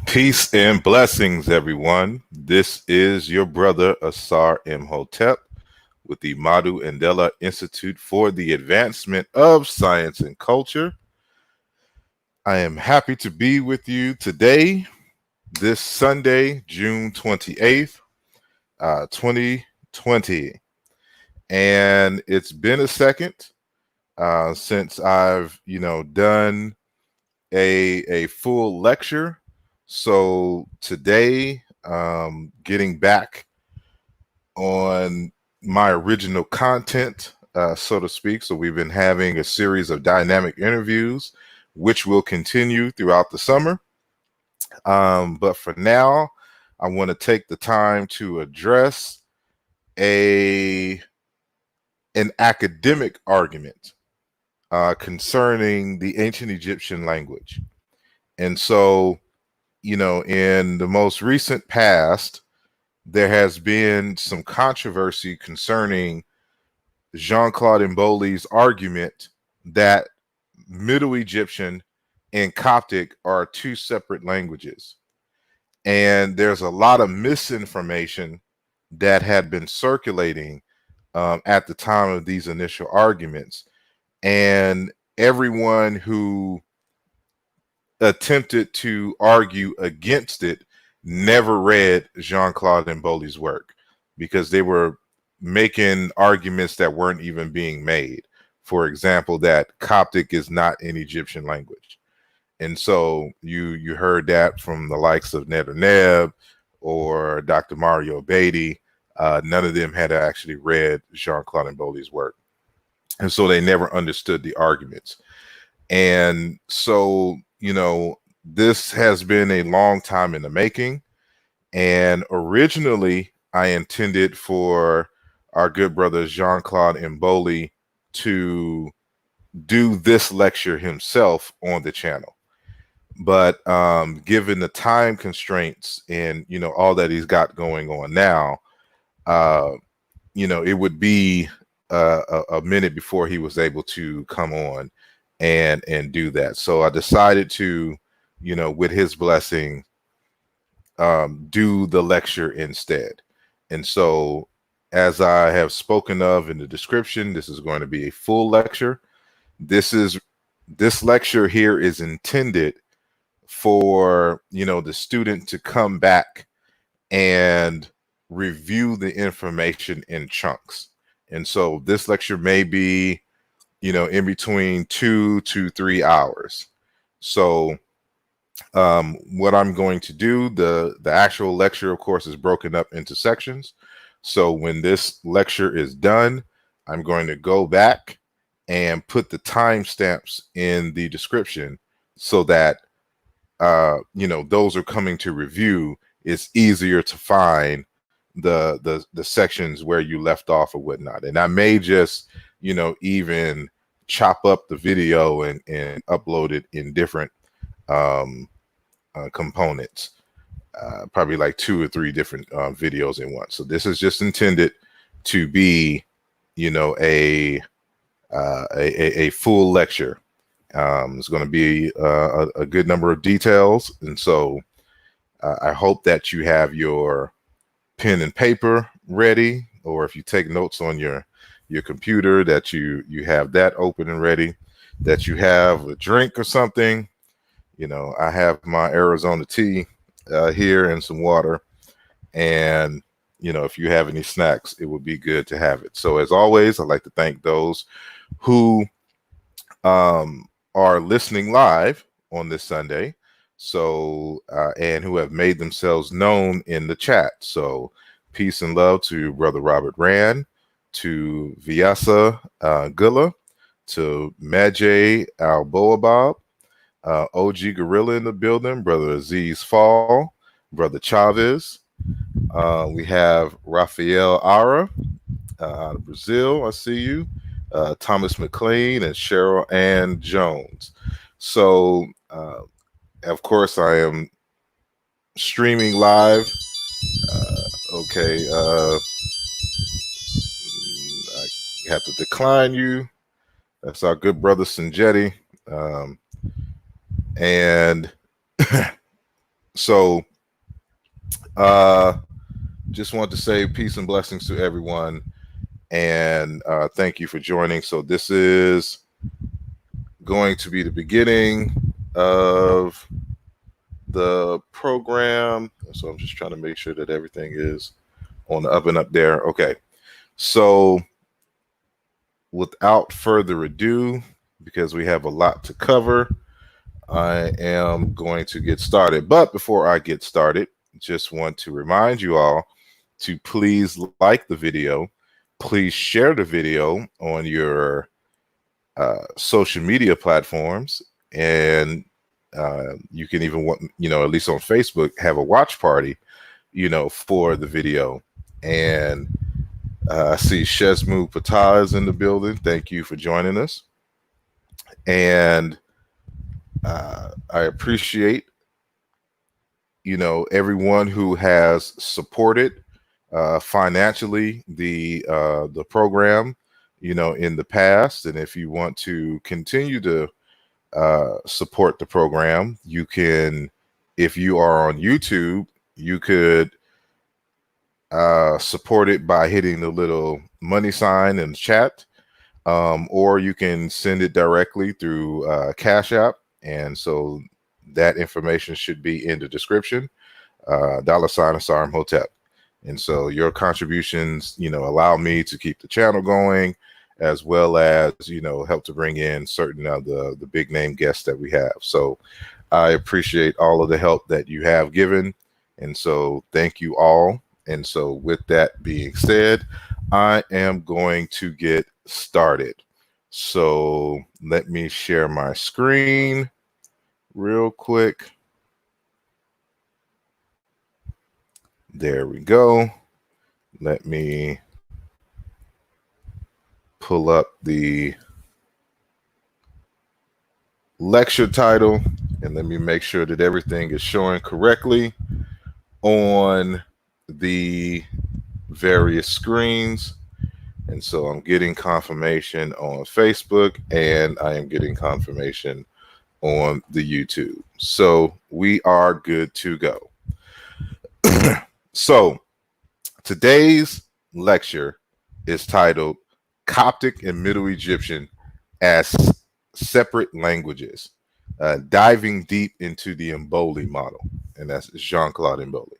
Peace and blessings, everyone. This is your brother, Essai Imhotep, with the Madhu Andela Institute for the Advancement of Science and Culture. I am happy to be with you today, this Sunday, June 28th, 2020. And it's been a second since I've, done a full lecture. So today, getting back on my original content, so to speak. So we've been having a series of dynamic interviews, which will continue throughout the summer. But for now, I want to take the time to address an academic argument concerning the ancient Egyptian language. And so, in the most recent past, there has been some controversy concerning Jean-Claude Mboli's argument that Middle Egyptian and Coptic are two separate languages. And there's a lot of misinformation that had been circulating at the time of these initial arguments. And everyone who attempted to argue against it never read Jean-Claude Mboli's work, because they were making arguments that weren't even being made. For example, that Coptic is not an Egyptian language. And so you heard that from the likes of Neb or Dr. Mario Beatty. None of them had actually read Jean-Claude Mboli's work. And so they never understood the arguments. And so, this has been a long time in the making. And originally, I intended for our good brother Jean-Claude Mboli to do this lecture himself on the channel. But given the time constraints and, all that he's got going on now, it would be a minute before he was able to come on and do that. So I decided to, with his blessing, do the lecture instead. And so, as I have spoken of in the description, this is going to be a full lecture. This lecture here is intended for, the student to come back and review the information in chunks. And so this lecture may be, in between 2 to 3 hours. So what I'm going to do, the actual lecture, of course, is broken up into sections. So when this lecture is done, I'm going to go back and put the timestamps in the description so that, those are coming to review. It's easier to find the sections where you left off or whatnot. And I may just, even chop up the video and upload it in different components. probably like 2 or 3 different videos in one. So this is just intended to be, you know, a full lecture. It's going to be a good number of details, and so I hope that you have your pen and paper ready, or if you take notes on your computer, that you have that open and ready, that you have a drink or something. You know, I have my Arizona tea here and some water, and you know, if you have any snacks, it would be good to have it. So as always, I'd like to thank those who are listening live on this Sunday, so and who have made themselves known in the chat. So peace and love to Brother Robert Rand, to Vyasa Gula, to Majay Alboabab, OG Gorilla in the building, Brother Aziz Fall, Brother Chavez. We have Rafael Ara out of Brazil. I see you. Thomas McLean and Cheryl Ann Jones. So, of course, I am streaming live. Okay. I have to decline you. That's our good brother Sanjetti. And so, just want to say peace and blessings to everyone. And thank you for joining. So this is going to be the beginning of the program. So I'm just trying to make sure that everything is on the up and up there. Okay. So without further ado, because we have a lot to cover, I am going to get started. But before I get started, just want to remind you all to please like the video. Please share the video on your social media platforms, and you can even, you know, at least on Facebook, have a watch party, you know, for the video. And I see Shesmu Patah is in the building. Thank you for joining us. And I appreciate, you know, everyone who has supported financially the program, you know, in the past. And if you want to continue to support the program, you can, if you are on YouTube, you could support it by hitting the little money sign in the chat, or you can send it directly through Cash App. And so that information should be in the description, $ Asarum Hotep. And so your contributions, you know, allow me to keep the channel going, as well as, you know, help to bring in certain of the big name guests that we have. So I appreciate all of the help that you have given. And so thank you all. And so with that being said, I am going to get started. So let me share my screen real quick. There we go. Let me pull up the lecture title, and let me make sure that everything is showing correctly on the various screens. And so I'm getting confirmation on Facebook, and I am getting confirmation on the YouTube. So we are good to go. So today's lecture is titled Coptic and Middle Egyptian as Separate Languages, diving deep into the Mboli model. And that's Jean-Claude Mboli.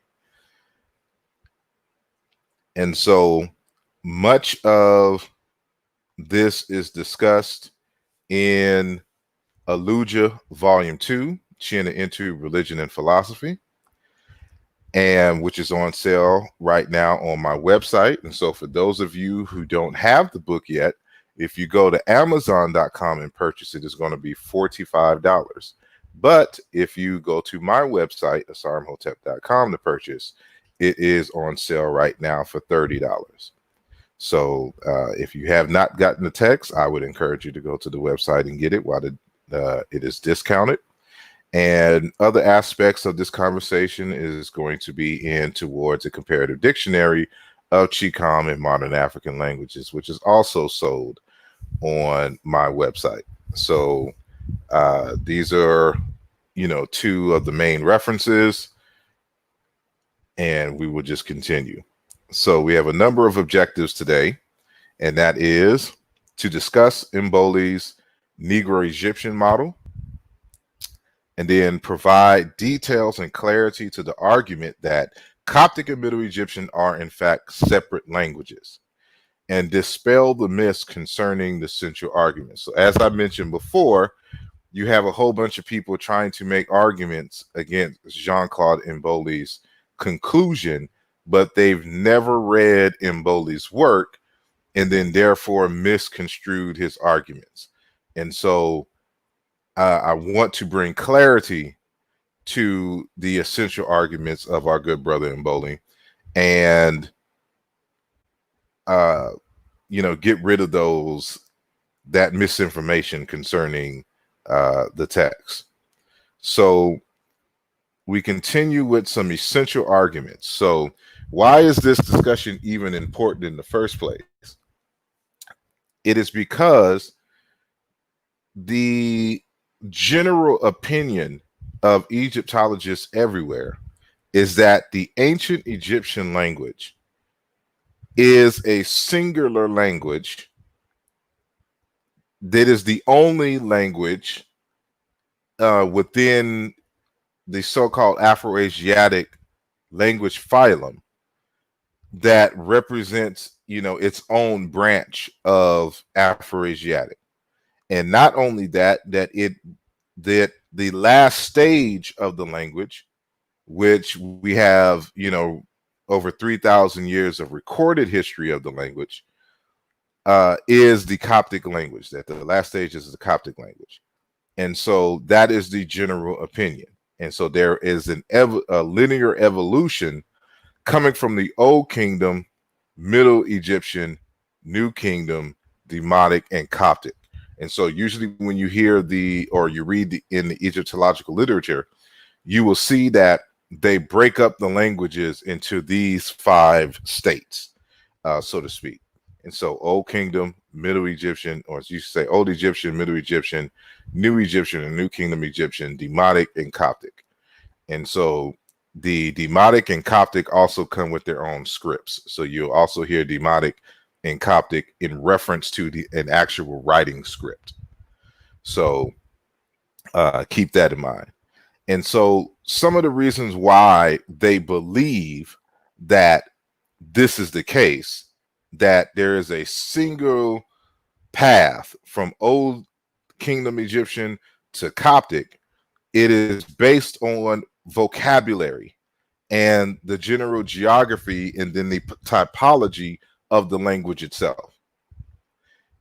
And so much of this is discussed in Aaluja Volume 2, China into Religion and Philosophy, and which is on sale right now on my website. And so for those of you who don't have the book yet, if you go to Amazon.com and purchase it, it's going to be $45. But if you go to my website, asarumhotep.com, to purchase, it is on sale right now for $30. So if you have not gotten the text, I would encourage you to go to the website and get it while it is discounted. And other aspects of this conversation is going to be in towards a comparative dictionary of Chicam and modern African languages, which is also sold on my website. So these are, two of the main references, and we will just continue. So we have a number of objectives today, and that is to discuss Mboli's Negro-Egyptian model, and then provide details and clarity to the argument that Coptic and Middle Egyptian are in fact separate languages, and dispel the myths concerning the central argument. So as I mentioned before, you have a whole bunch of people trying to make arguments against Jean-Claude Mboli's conclusion, but they've never read Mboli's work and then therefore misconstrued his arguments. And so I want to bring clarity to the essential arguments of our good brother Mboli, and get rid of that misinformation concerning the text. So we continue with some essential arguments. So why is this discussion even important in the first place? It is because the general opinion of Egyptologists everywhere is that the ancient Egyptian language is a singular language that is the only language within the so-called Afro-Asiatic language phylum that represents, its own branch of Afro-Asiatic. And not only that the last stage of the language, which we have, over 3,000 years of recorded history of the language, is the Coptic language, that the last stage is the Coptic language. And so that is the general opinion. And so there is a linear evolution coming from the Old Kingdom, Middle Egyptian, New Kingdom, Demotic, and Coptic. And so usually when you hear you read in the Egyptological literature, you will see that they break up the languages into these 5 states, so to speak. And so Old Kingdom, Middle Egyptian, or as you say, Old Egyptian, Middle Egyptian, New Egyptian, and New Kingdom Egyptian, Demotic, and Coptic. And so the Demotic and Coptic also come with their own scripts. So you'll also hear Demotic and Coptic in reference to an actual writing script. So keep that in mind. And so some of the reasons why they believe that this is the case, that there is a single path from Old Kingdom Egyptian to Coptic, it is based on vocabulary and the general geography and then the typology of the language itself.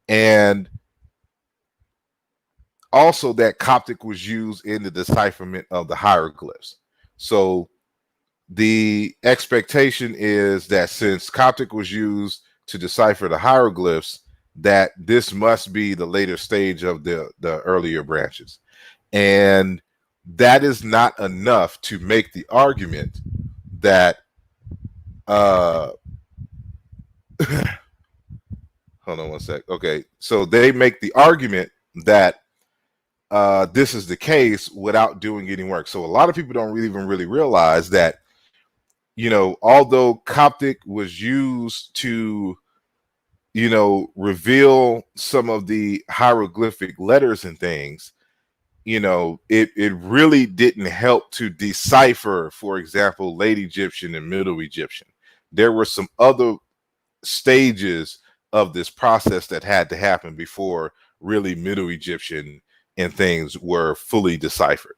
And also that Coptic was used in the decipherment of the hieroglyphs. So the expectation is that since Coptic was used to decipher the hieroglyphs, that this must be the later stage of the earlier branches. And that is not enough to make the argument that hold on one sec. Okay, so they make the argument that this is the case without doing any work. So a lot of people don't even really realize that, although Coptic was used to, reveal some of the hieroglyphic letters and things, it really didn't help to decipher, for example, Late Egyptian and Middle Egyptian. There were some other stages of this process that had to happen before really Middle Egyptian and things were fully deciphered.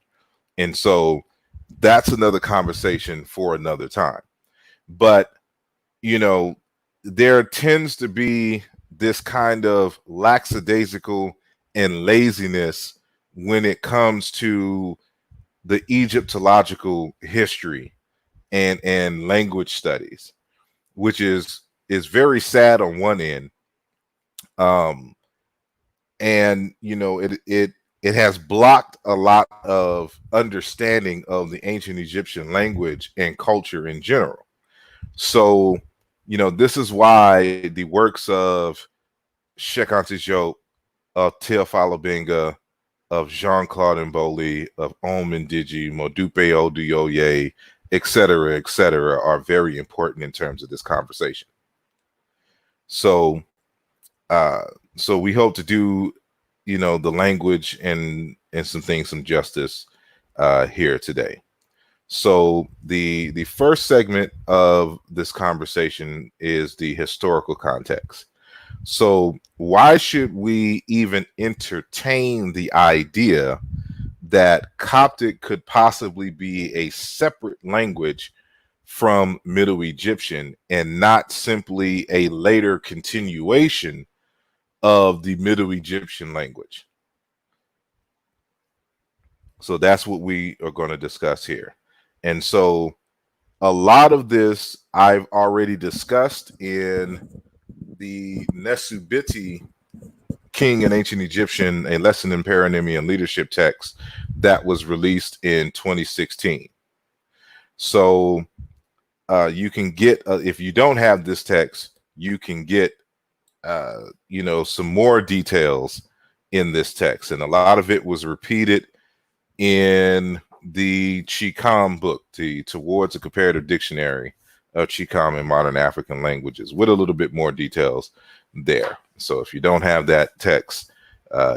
And so that's another conversation for another time. But, there tends to be this kind of lackadaisical and laziness when it comes to the Egyptological history and language studies, which is very sad on one end. And it it has blocked a lot of understanding of the ancient Egyptian language and culture in general. So, this is why the works of Sheikh Anta Diop, of Theophile Obenga, of Jean-Claude Mboli, of Ndidi, Modupe Oduyoye, et cetera, are very important in terms of this conversation. So, so we hope to do, the language and some things, some justice here today. So the first segment of this conversation is the historical context. So why should we even entertain the idea that Coptic could possibly be a separate language from Middle Egyptian and not simply a later continuation of the Middle Egyptian language? So that's what we are going to discuss here. And so a lot of this I've already discussed in the Nesubiti King in Ancient Egyptian, a lesson in paronymy and leadership text that was released in 2016. So you can get, if you don't have this text, you can get, some more details in this text. And a lot of it was repeated in the Chicam book, Towards a Comparative Dictionary of Chicam and Modern African Languages, with a little bit more details there. So if you don't have that text,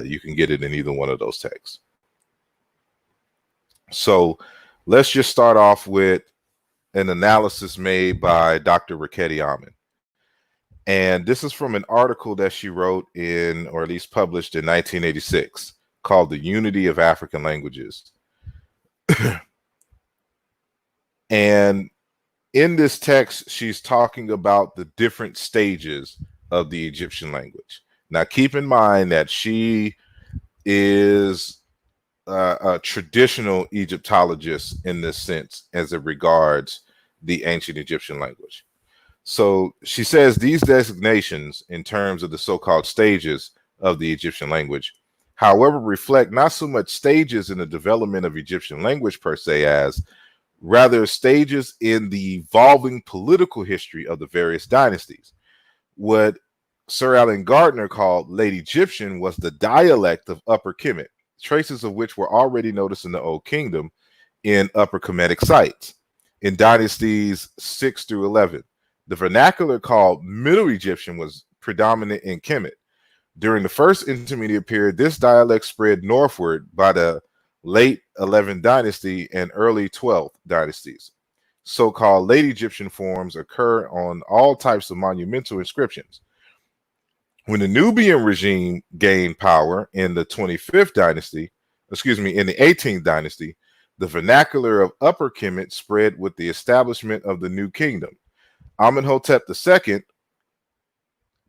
you can get it in either one of those texts. So let's just start off with an analysis made by Dr. Raketi Amin. And this is from an article that she wrote in, or at least published in 1986, called The Unity of African Languages. And in this text, she's talking about the different stages of the Egyptian language. Now, keep in mind that she is a traditional Egyptologist in this sense, as it regards the ancient Egyptian language. So she says these designations, in terms of the so-called stages of the Egyptian language, however, reflect not so much stages in the development of Egyptian language per se, as rather stages in the evolving political history of the various dynasties. What Sir Alan Gardner called Late Egyptian was the dialect of Upper Kemet, traces of which were already noticed in the Old Kingdom in Upper Kemetic sites in dynasties 6 through 11. The vernacular called Middle Egyptian was predominant in Kemet. During the first intermediate period, this dialect spread northward by the late 11th dynasty and early 12th dynasties. So-called late Egyptian forms occur on all types of monumental inscriptions. When the Nubian regime gained power in the 25th dynasty, in the 18th dynasty, the vernacular of Upper Kemet spread with the establishment of the new kingdom. Amenhotep II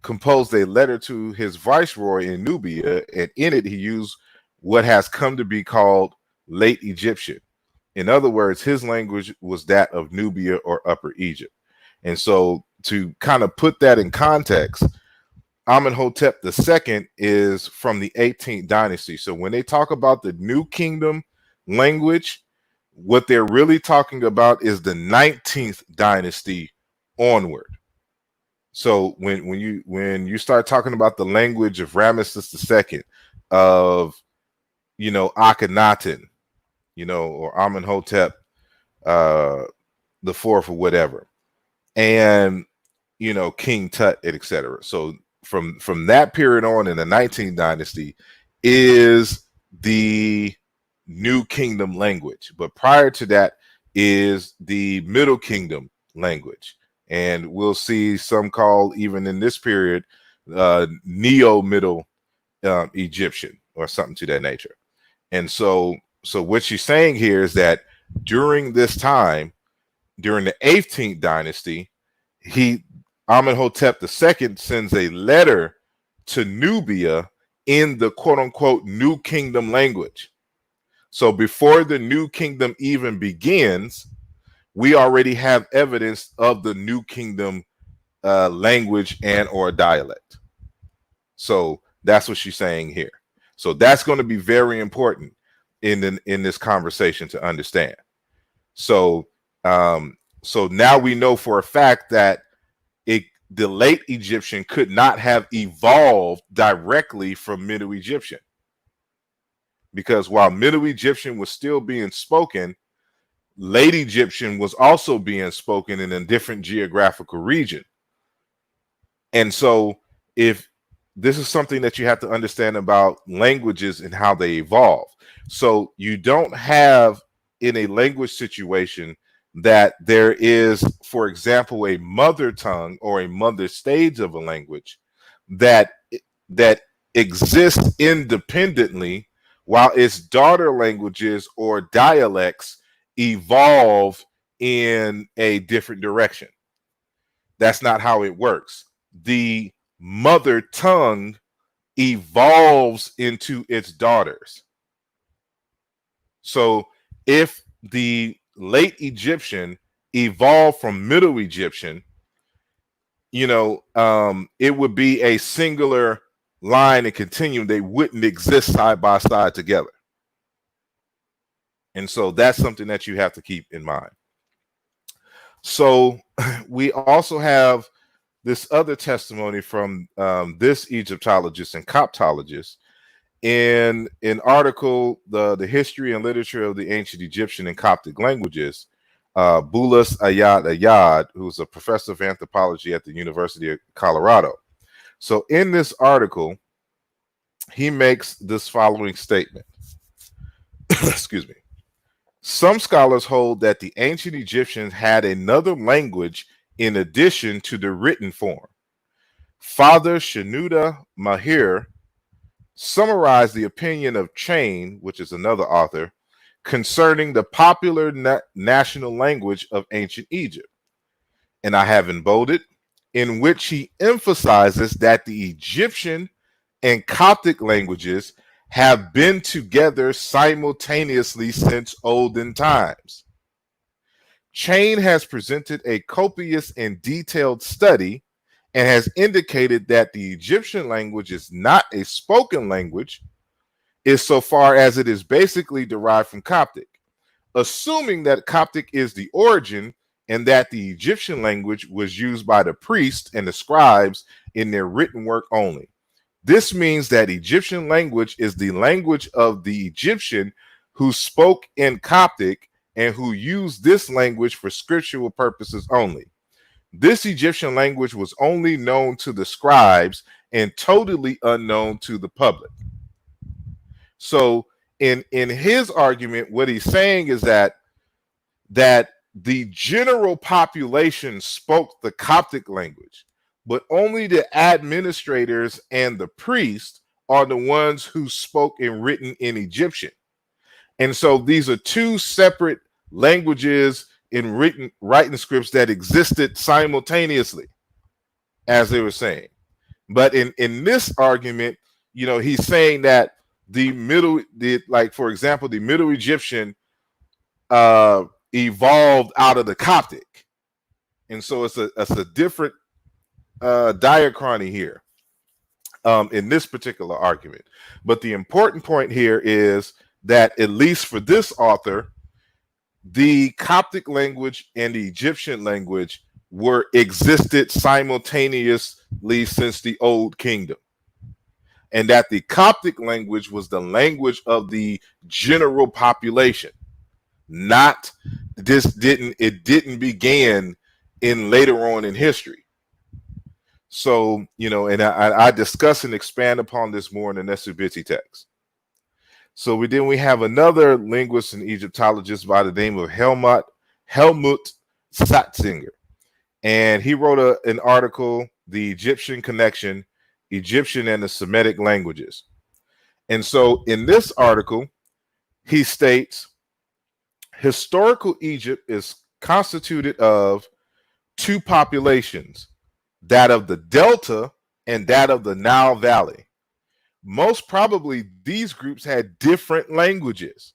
composed a letter to his viceroy in Nubia, and in it he used what has come to be called Late Egyptian. In other words, his language was that of Nubia or Upper Egypt. And so to kind of put that in context, Amenhotep II is from the 18th dynasty. So when they talk about the New Kingdom language, what they're really talking about is the 19th dynasty onward. So when you start talking about the language of Ramesses II, of Akhenaten, or Amenhotep the fourth or whatever, and King Tut, etc. So from that period on in the 19th dynasty is the New Kingdom language, but prior to that is the Middle Kingdom language. And we'll see some call, even in this period, Neo-Middle Egyptian or something to that nature. And so what she's saying here is that during this time, during the 18th dynasty, Amenhotep II sends a letter to Nubia in the quote-unquote New Kingdom language. So before the New Kingdom even begins, we already have evidence of the New Kingdom language and or dialect. So that's what she's saying here. So that's going to be very important in this conversation to understand. So so now we know for a fact that the late Egyptian could not have evolved directly from Middle Egyptian, because while Middle Egyptian was still being spoken, late Egyptian was also being spoken in a different geographical region. And so if this is something that you have to understand about languages and how they evolve. So you don't have in a language situation that there is, for example, a mother tongue or a mother stage of a language that exists independently while its daughter languages or dialects evolve in a different direction. That's not how it works. The mother tongue evolves into its daughters. So if the late Egyptian evolved from Middle Egyptian, it would be a singular line and continuum. They wouldn't exist side by side together. And so that's something that you have to keep in mind. So we also have this other testimony from this Egyptologist and Coptologist in an article, the History and Literature of the Ancient Egyptian and Coptic Languages. Bulas Ayad, who's a professor of anthropology at the University of Colorado. So in this article, he makes this following statement. Excuse me. Some scholars hold that the ancient Egyptians had another language in addition to the written form. Father Shenouda Mahir summarized the opinion of Chain, which is another author, concerning the popular national language of ancient Egypt. And I have embolded, in which he emphasizes that the Egyptian and Coptic languages have been together simultaneously since olden times. Chain has presented a copious and detailed study and has indicated that the Egyptian language is not a spoken language insofar as it is basically derived from Coptic, assuming that Coptic is the origin and that the Egyptian language was used by the priests and the scribes in their written work only. This means that Egyptian language is the language of the Egyptian who spoke in Coptic and who used this language for scriptural purposes only. This Egyptian language was only known to the scribes and totally unknown to the public. So in his argument, what he's saying is that the general population spoke the Coptic language, but only the administrators and the priests are the ones who spoke and written in Egyptian. And so these are two separate languages in writing scripts that existed simultaneously, as they were saying. But in this argument, he's saying that for example, the Middle Egyptian evolved out of the Coptic. And so it's a different diachrony here in this particular argument. But the important point here is that, at least for this author, the Coptic language and the Egyptian language existed simultaneously since the Old Kingdom, and that the Coptic language was the language of the general population. It didn't begin in later on in history. So, and I discuss and expand upon this more in the Nesubiti text. So we have another linguist and Egyptologist by the name of Helmut Satzinger. And he wrote an article, The Egyptian Connection, Egyptian and the Semitic Languages. And so in this article, he states, historical Egypt is constituted of two populations, that of the Delta and that of the Nile Valley. Most probably these groups had different languages,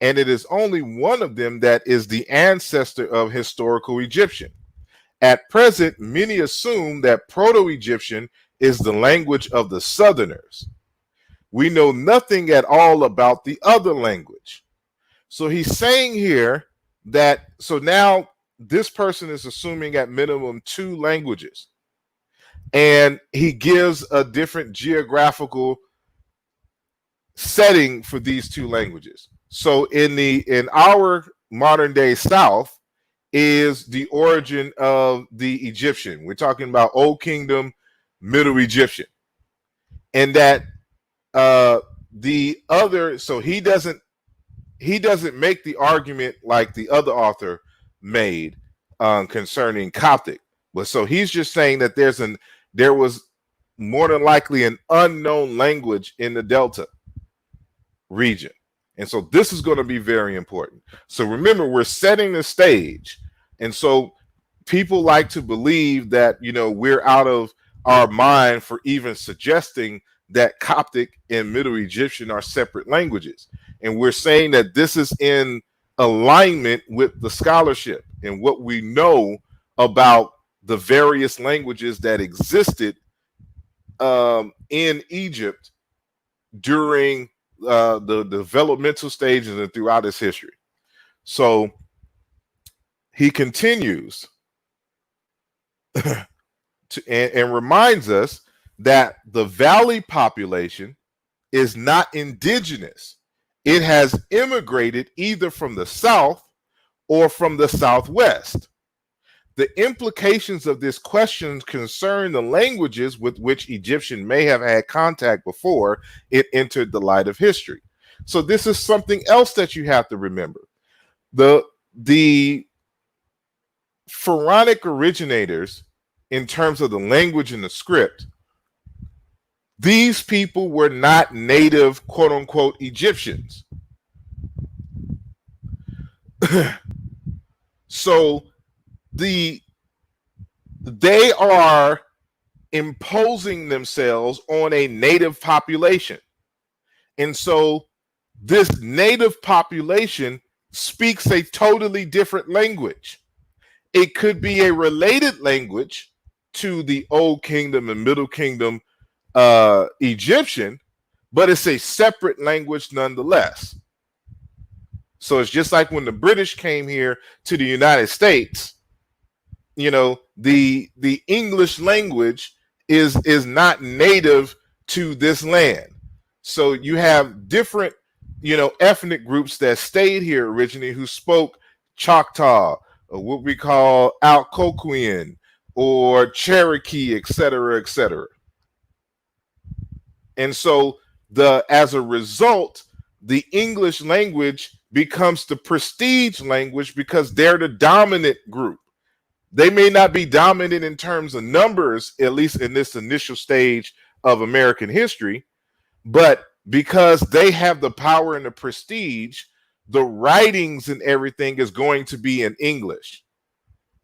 and it is only one of them that is the ancestor of historical Egyptian. At present, many assume that Proto-Egyptian is the language of the Southerners. we know nothing at all about the other language. So he's saying here that, so now this person is assuming at minimum 2 languages. And he gives a different geographical setting for these 2 languages. So in our modern day South is the origin of the Egyptian. We're talking about Old Kingdom, Middle Egyptian. And that the other, so he doesn't make the argument like the other author made concerning Coptic. But so he's just saying that there was more than likely an unknown language in the Delta region. And so this is going to be very important. So remember, we're setting the stage. And so people like to believe that, we're out of our mind for even suggesting that Coptic and Middle Egyptian are separate languages. And we're saying that this is in alignment with the scholarship and what we know about the various languages that existed in Egypt during the developmental stages and throughout its history. So he continues and reminds us that the valley population is not indigenous. It has immigrated either from the south or from the southwest. The implications of this question concern the languages with which Egyptian may have had contact before it entered the light of history. So this is something else that you have to remember. The pharaonic originators, in terms of the language and the script, these people were not native, quote unquote, Egyptians. So they are imposing themselves on a native population. And so this native population speaks a totally different language. It could be a related language to the Old Kingdom and Middle Kingdom Egyptian, but it's a separate language nonetheless. So it's just like when the British came here to the United States, the English language is not native to this land. So you have different, ethnic groups that stayed here originally who spoke Choctaw, or what we call Algonquian or Cherokee, et cetera, et cetera. And so as a result, the English language becomes the prestige language because they're the dominant group. They may not be dominant in terms of numbers, at least in this initial stage of American history, but because they have the power and the prestige, the writings and everything is going to be in English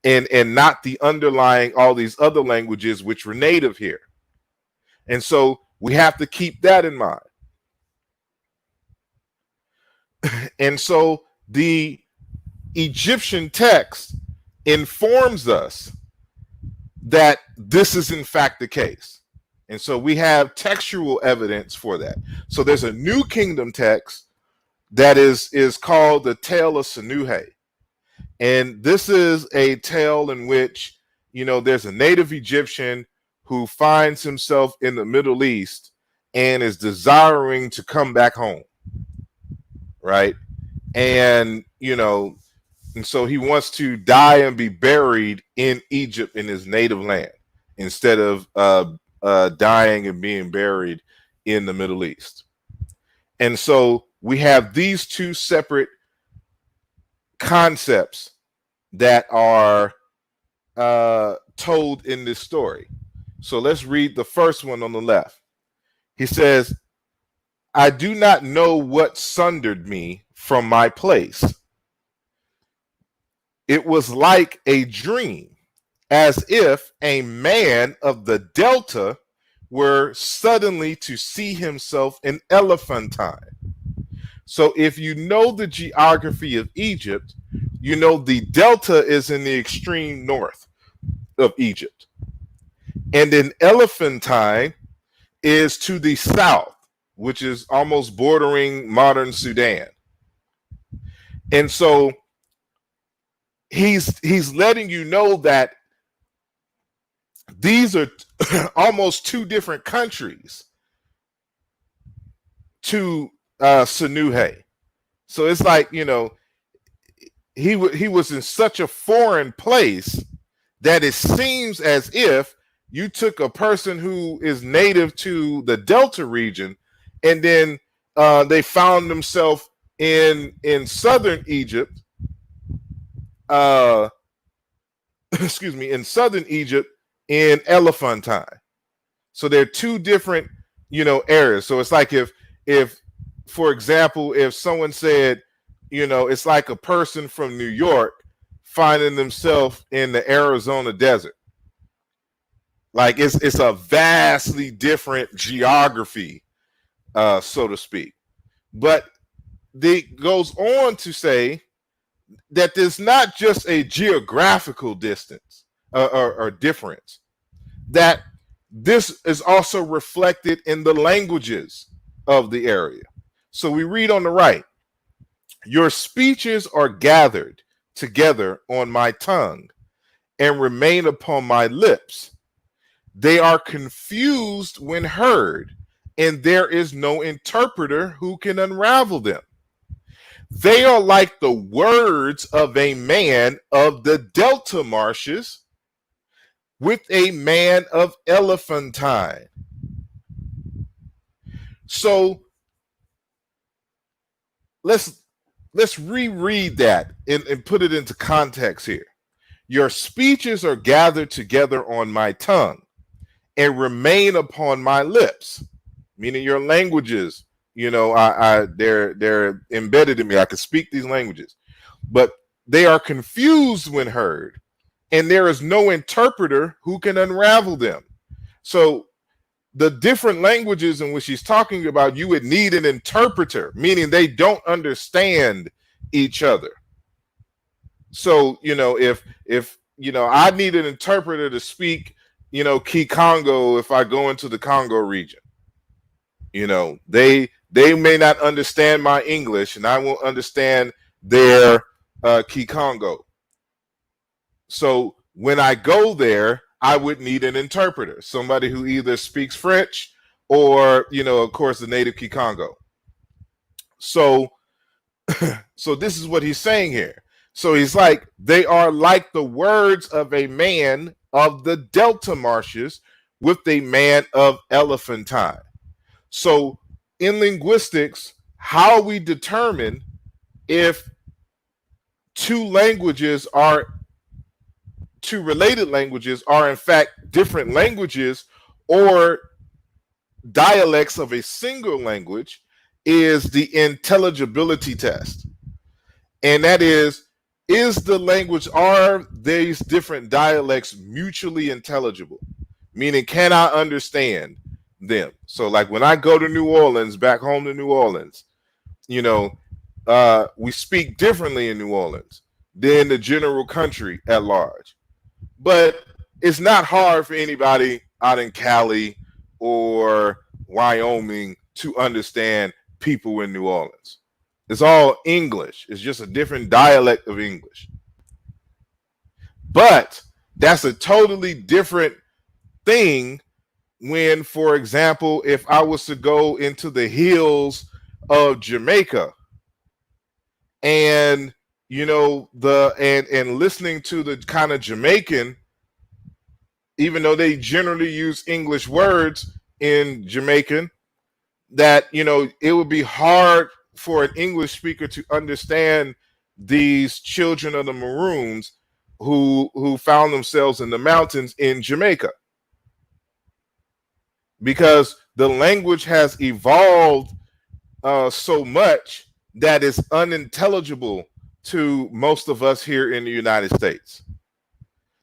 and not the underlying all these other languages which were native here. And so we have to keep that in mind. And so the Egyptian text informs us that this is in fact the case. And so we have textual evidence for that. So there's a New Kingdom text that is called the Tale of Senuhe. And this is a tale in which, there's a native Egyptian who finds himself in the Middle East and is desiring to come back home. Right. And, and so he wants to die and be buried in Egypt in his native land instead of dying and being buried in the Middle East. And so we have these 2 separate concepts that are told in this story. So let's read the first one on the left. He says, I do not know what sundered me from my place. It was like a dream, as if a man of the Delta were suddenly to see himself in Elephantine. So if you know the geography of Egypt, the Delta is in the extreme north of Egypt. And then Elephantine is to the south, which is almost bordering modern Sudan. And so he's letting you know that these are almost two different countries to Sinuhe. So it's like, you know, he was in such a foreign place that it seems as if you took a person who is native to the Delta region, and then they found themselves in southern Egypt, excuse me, in southern Egypt in Elephantine. So they're two different, you know, areas. So it's like if for example, if someone said, you know, it's like a person from New York finding themselves in the Arizona desert. Like it's a vastly different geography, so to speak. But it goes on to say that there's not just a geographical distance or difference, that this is also reflected in the languages of the area. So we read on the right, your speeches are gathered together on my tongue and remain upon my lips. They are confused when heard, and there is no interpreter who can unravel them. They are like the words of a man of the Delta marshes with a man of Elephantine. So let's reread that and put it into context here. Your speeches are gathered together on my tongue and remain upon my lips, meaning your languages, you know, they're embedded in me. I can speak these languages, but they are confused when heard, and there is no interpreter who can unravel them. So the different languages in which he's talking about, you would need an interpreter, meaning they don't understand each other. So, you know, if you know, I need an interpreter to speak, you know, Kikongo if I go into the Congo region. You know, they may not understand my English, and I won't understand their Kikongo. So when I go there, I would need an interpreter, somebody who either speaks French or, you know, of course, the native Kikongo. So, so this is what he's saying here. So he's like, they are like the words of a man of the Delta marshes with a man of Elephantine. So in linguistics, how we determine if two related languages are in fact different languages or dialects of a single language is the intelligibility test. And that is the language, are these different dialects mutually intelligible? Meaning, can I understand them? So like when I go to New Orleans, back home to New Orleans, you know, we speak differently in New Orleans than the general country at large. But it's not hard for anybody out in Cali or Wyoming to understand people in New Orleans. It's all English. It's just a different dialect of English. But that's a totally different thing when, for example, if I was to go into the hills of Jamaica and, you know, and listening to the kind of Jamaican, even though they generally use English words in Jamaican, that, you know, it would be hard for an English speaker to understand these children of the Maroons who found themselves in the mountains in Jamaica, because the language has evolved so much that it's unintelligible to most of us here in the United States.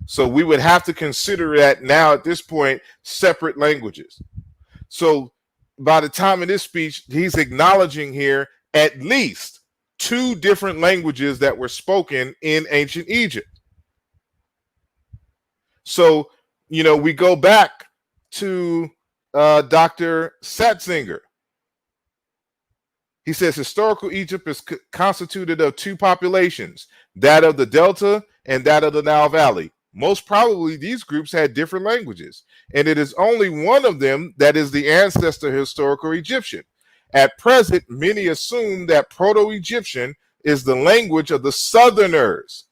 So we would have to consider that now at this point separate languages. So by the time of this speech, he's acknowledging here at least two different languages that were spoken in ancient Egypt. So, you know, we go back to Dr. Satzinger, He says historical Egypt is constituted of two populations, that of the Delta and that of the Nile Valley. Most probably these groups had different languages, and it is only one of them that is the ancestor historical Egyptian. At present, many assume that Proto-Egyptian is the language of the Southerners.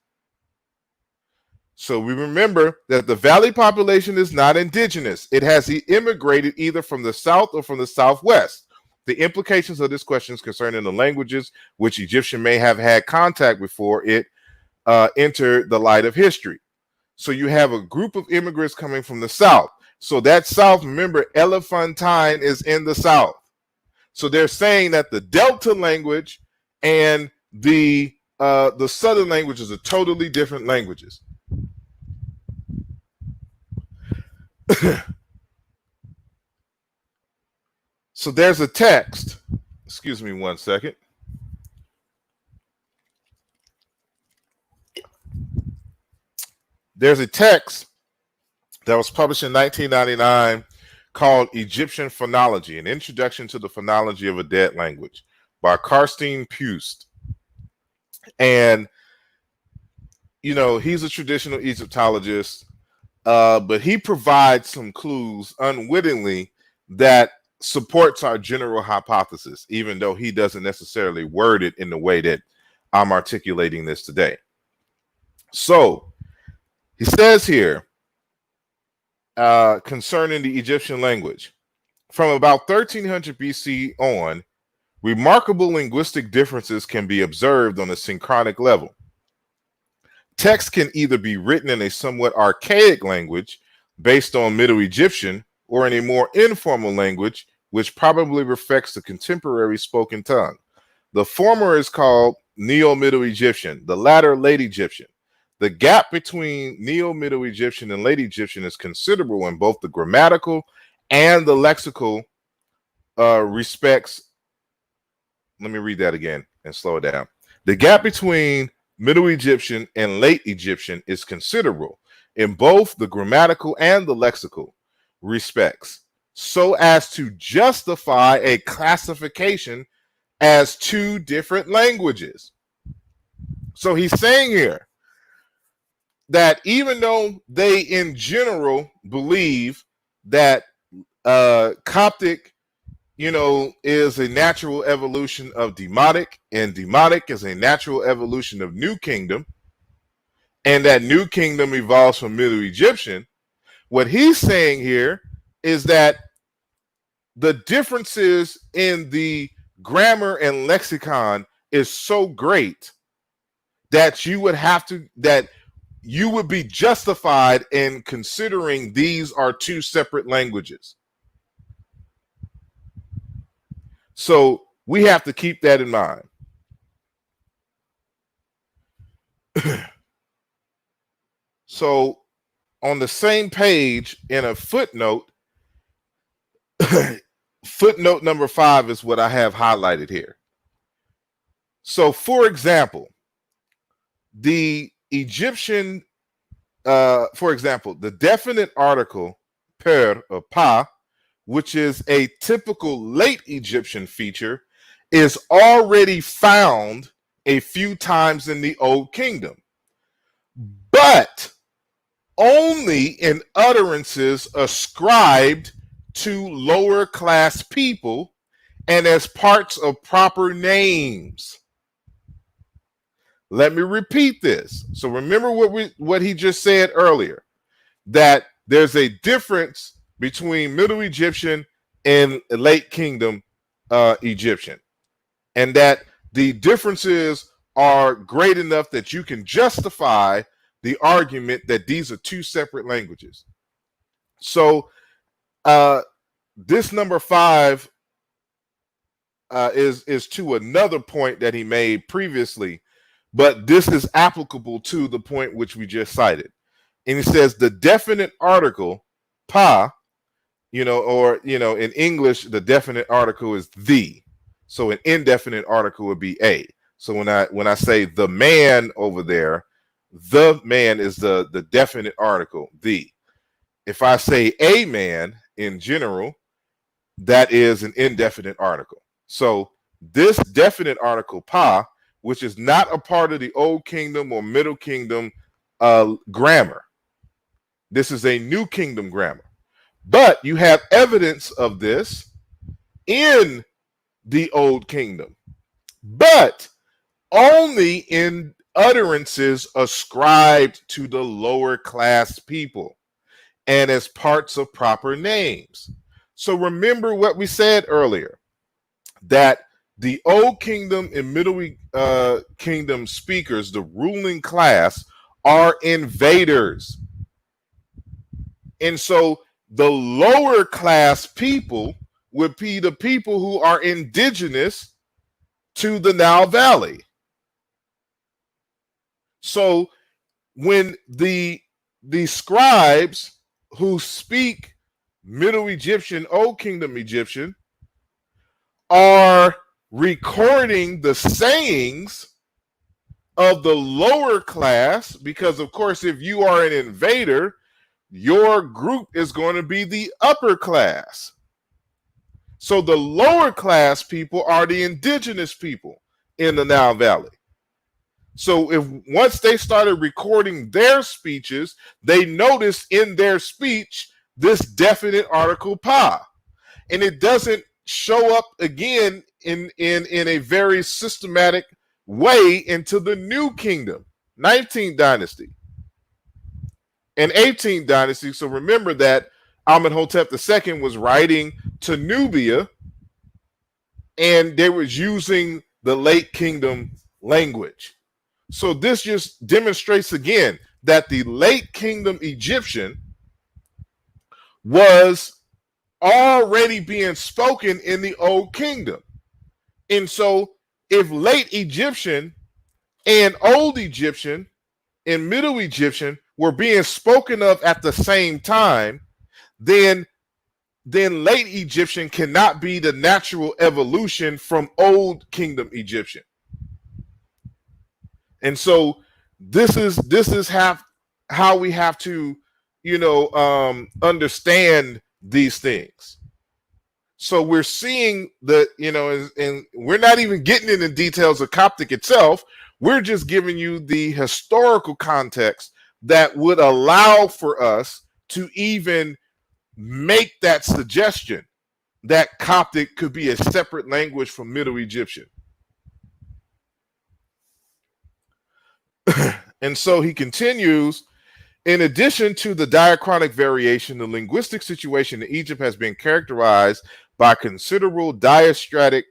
So we remember that the valley population is not indigenous. It has immigrated either from the south or from the southwest. The implications of this question concerning the languages which Egyptian may have had contact before it entered the light of history. So you have a group of immigrants coming from the south. So that south, remember, Elephantine is in the south. So they're saying that the Delta language and the Southern languages are totally different languages. So there's a text. Excuse me 1 second. There's a text that was published in 1999 called Egyptian Phonology, an introduction to the phonology of a dead language by Karsten Pust. And, you know, he's a traditional Egyptologist, but he provides some clues unwittingly that supports our general hypothesis, even though he doesn't necessarily word it in the way that I'm articulating this today. So he says here, concerning the Egyptian language, from about 1300 BC on, remarkable linguistic differences can be observed on a synchronic level. Text can either be written in a somewhat archaic language based on Middle Egyptian or in a more informal language which probably reflects the contemporary spoken tongue. The former is called Neo-Middle Egyptian, the latter Late Egyptian. The gap between Neo-Middle Egyptian and Late Egyptian is considerable in both the grammatical and the lexical respects. Let me read that again and slow it down. The gap between Middle Egyptian and Late Egyptian is considerable in both the grammatical and the lexical respects, so as to justify a classification as two different languages. So he's saying here that even though they in general believe that Coptic, you know, is a natural evolution of Demotic, and Demotic is a natural evolution of New Kingdom, and that New Kingdom evolves from Middle Egyptian, what he's saying here is that the differences in the grammar and lexicon is so great that you would have to, that you would be justified in considering these are two separate languages. So we have to keep that in mind. So on the same page in a footnote, footnote number 5 is what I have highlighted here. So for example, the Egyptian, for example, the definite article per or pa, which is a typical late Egyptian feature, is already found a few times in the Old Kingdom, but only in utterances ascribed to lower class people and as parts of proper names. Let me repeat this. So remember what he just said earlier, that there's a difference between Middle Egyptian and Late Kingdom Egyptian, and that the differences are great enough that you can justify the argument that these are two separate languages. So this number 5 is to another point that he made previously, but this is applicable to the point which we just cited. And he says the definite article pa, you know, or, you know, in English, the definite article is the. So an indefinite article would be a. So when I say the man over there, the man is the definite article, the. If I say a man in general, that is an indefinite article. So this definite article pa, which is not a part of the Old Kingdom or Middle Kingdom grammar. This is a New Kingdom grammar. But you have evidence of this in the Old Kingdom, but only in utterances ascribed to the lower class people and as parts of proper names. So remember what we said earlier, that the Old Kingdom and Middle Kingdom speakers, the ruling class, are invaders. And so the lower class people would be the people who are indigenous to the Nile Valley. So when the scribes who speak Middle Egyptian, Old Kingdom Egyptian, are recording the sayings of the lower class, because of course, if you are an invader, your group is going to be the upper class. So the lower class people are the indigenous people in the Nile Valley. So if once they started recording their speeches, they noticed in their speech this definite article pa, and it doesn't show up again in a very systematic way into the New Kingdom, 19th dynasty and 18th dynasty. So remember that Amenhotep II was writing to Nubia, and they was using the late kingdom language. So this just demonstrates again that the late kingdom Egyptian was already being spoken in the Old Kingdom. And so if late Egyptian and Old Egyptian and Middle Egyptian were being spoken of at the same time, then late Egyptian cannot be the natural evolution from Old Kingdom Egyptian. And so this is how we have to, understand these things. So we're seeing the, and we're not even getting into details of Coptic itself. We're just giving you the historical context that would allow for us to even make that suggestion that Coptic could be a separate language from Middle Egyptian. And so he continues, in addition to the diachronic variation, the linguistic situation in Egypt has been characterized by considerable diastratic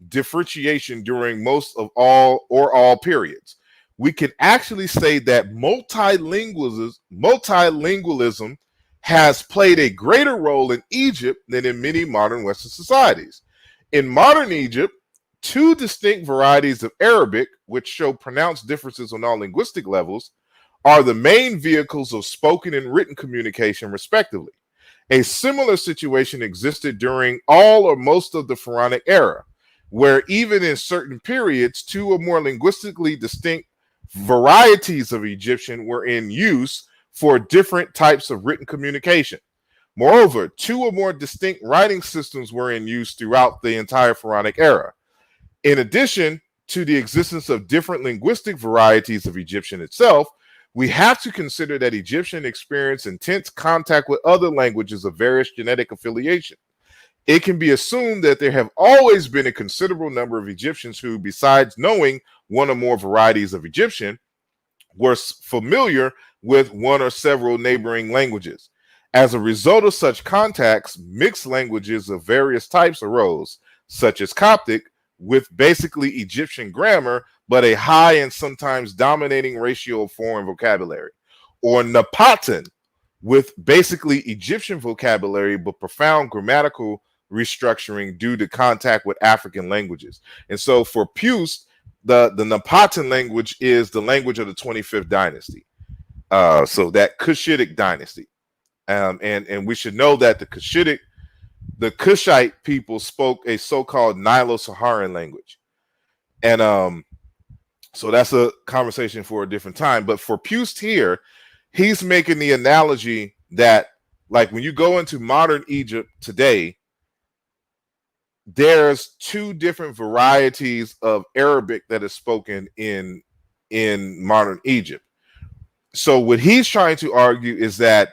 differentiation during most of all periods. We can actually say that multilingualism has played a greater role in Egypt than in many modern Western societies. In modern Egypt, two distinct varieties of Arabic, which show pronounced differences on all linguistic levels, are the main vehicles of spoken and written communication, respectively. A similar situation existed during all or most of the Pharaonic era, where even in certain periods, two or more linguistically distinct varieties of Egyptian were in use for different types of written communication. Moreover, two or more distinct writing systems were in use throughout the entire Pharaonic era. In addition to the existence of different linguistic varieties of Egyptian itself, we have to consider that Egyptian experienced intense contact with other languages of various genetic affiliation. It can be assumed that there have always been a considerable number of Egyptians who, besides knowing one or more varieties of Egyptian, were familiar with one or several neighboring languages. As a result of such contacts, mixed languages of various types arose, such as Coptic, with basically Egyptian grammar, but a high and sometimes dominating ratio of foreign vocabulary, or Napatan, with basically Egyptian vocabulary, but profound grammatical restructuring due to contact with African languages. And so for Puce, the Napatan language is the language of the 25th dynasty. So that Cushitic dynasty. And we should know that the Cushite people spoke a so-called Nilo-Saharan language. And so that's a conversation for a different time. But for Puce here, he's making the analogy that, like, when you go into modern Egypt today, there's two different varieties of Arabic that is spoken in modern Egypt. So what he's trying to argue is that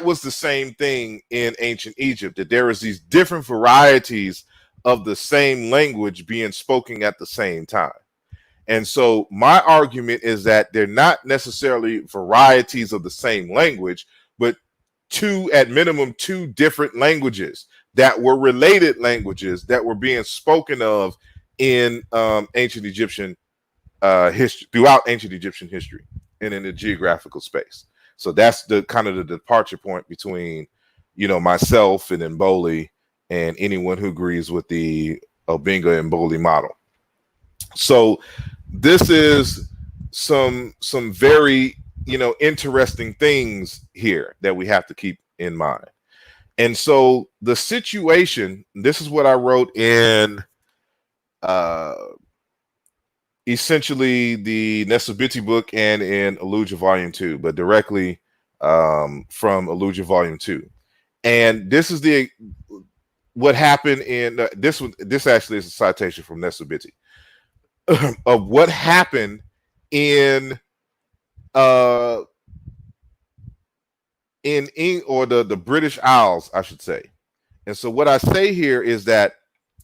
was the same thing in ancient Egypt, that there is these different varieties of the same language being spoken at the same time. And so my argument is that they're not necessarily varieties of the same language, but at minimum two different languages that were related languages that were being spoken of in ancient Egyptian history, throughout ancient Egyptian history and in the geographical space. So that's the kind of the departure point between, myself and Mboli and anyone who agrees with the Obenga and Mboli model. So this is some very interesting things here that we have to keep in mind. And so the situation, this is what I wrote in essentially the Nesabiti book and in Aaluja Volume 2, but directly from Aaluja Volume 2. And this is what happened in this actually is a citation from Nesabiti of what happened in the British Isles, I should say. And so what I say here is that,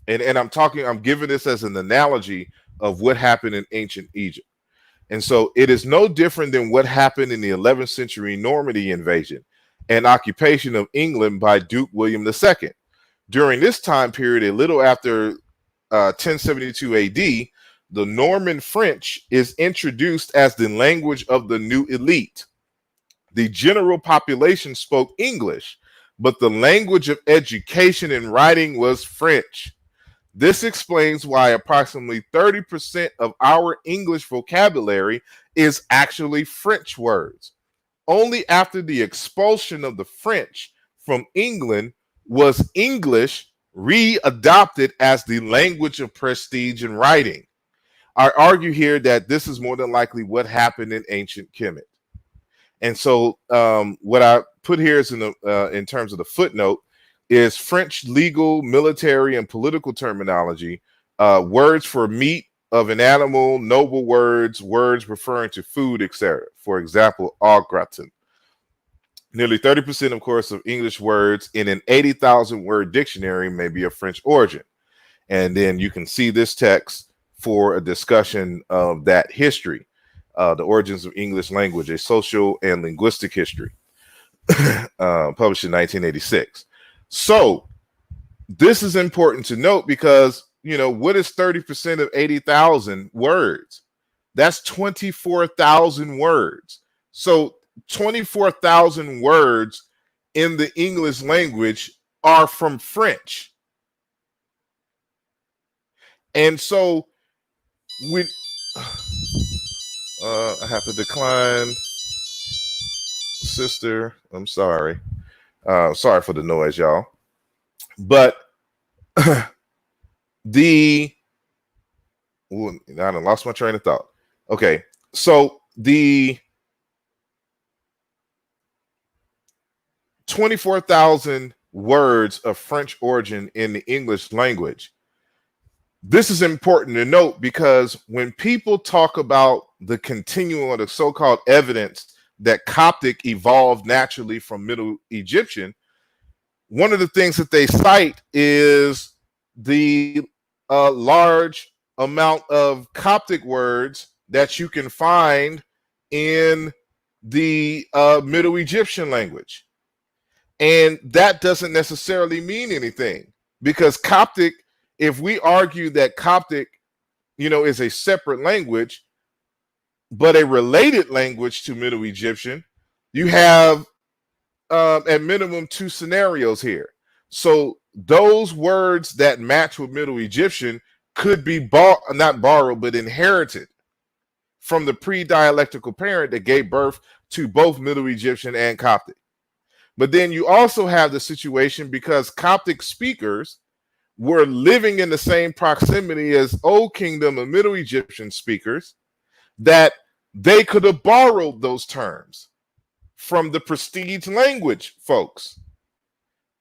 and I'm giving this as an analogy of what happened in ancient Egypt. And so it is no different than what happened in the 11th century Normandy invasion and occupation of England by Duke William II. During this time period, a little after 1072 AD, the Norman French is introduced as the language of the new elite. The general population spoke English, but the language of education and writing was French. This explains why approximately 30% of our English vocabulary is actually French words. Only after the expulsion of the French from England was English readopted as the language of prestige and writing. I argue here that this is more than likely what happened in ancient Kemet. And so what I put here is in terms of the footnote is French legal, military, and political terminology, words for meat of an animal, noble words referring to food, etc. For example, au gratin. Nearly 30%, of course, of English words in an 80,000 word dictionary may be of French origin. And then you can see this text for a discussion of that history, the origins of English language, a social and linguistic history, published in 1986. So this is important to note because, what is 30% of 80,000 words? That's 24,000 words. So 24,000 words in the English language are from French. And so I have to decline, sister. I'm sorry. Sorry for the noise, y'all. But I done lost my train of thought. Okay, so the 24,000 words of French origin in the English language. This is important to note because when people talk about the continuum or the so-called evidence that Coptic evolved naturally from Middle Egyptian, one of the things that they cite is the large amount of Coptic words that you can find in the Middle Egyptian language. And that doesn't necessarily mean anything because Coptic, if we argue that Coptic, is a separate language, but a related language to Middle Egyptian, you have at minimum two scenarios here. So those words that match with Middle Egyptian could be not borrowed, but inherited from the pre-dialectical parent that gave birth to both Middle Egyptian and Coptic. But then you also have the situation because Coptic speakers were living in the same proximity as Old Kingdom and Middle Egyptian speakers, that they could have borrowed those terms from the prestige language folks.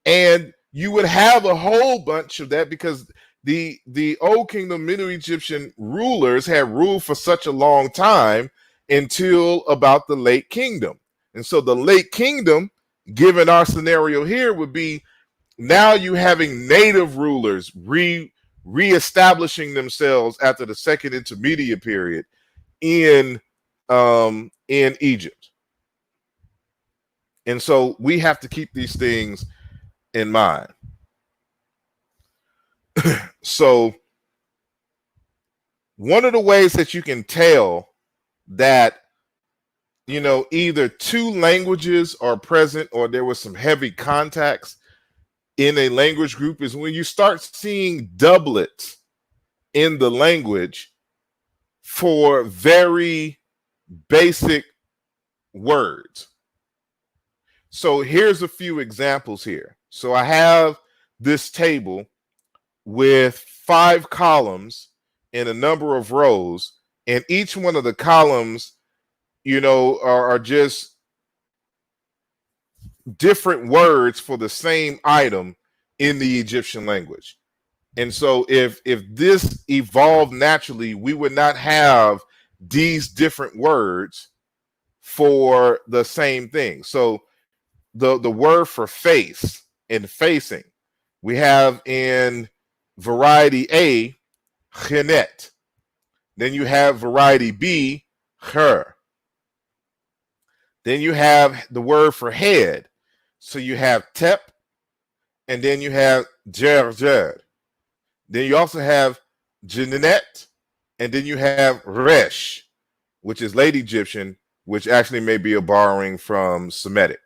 And you would have a whole bunch of that because the Old Kingdom Middle Egyptian rulers had ruled for such a long time until about the Late Kingdom. And so the Late Kingdom, given our scenario here, would be now you having native rulers reestablishing themselves after the Second Intermediate Period in Egypt. And so we have to keep these things in mind. So one of the ways that you can tell that, you know, either two languages are present or there was some heavy contacts in a language group is when you start seeing doublets in the language for very basic words. So here's a few examples here. So I have this table with 5 columns and a number of rows, and each one of the columns, you know, are just different words for the same item in the Egyptian language. And so if this evolved naturally, we would not have these different words for the same thing. So the word for face and facing, we have in variety A, chenet. Then you have variety B, her. Then you have the word for head. So you have tep, and then you have jer. Then you also have jenet, and then you have resh, which is late Egyptian, which actually may be a borrowing from Semitic.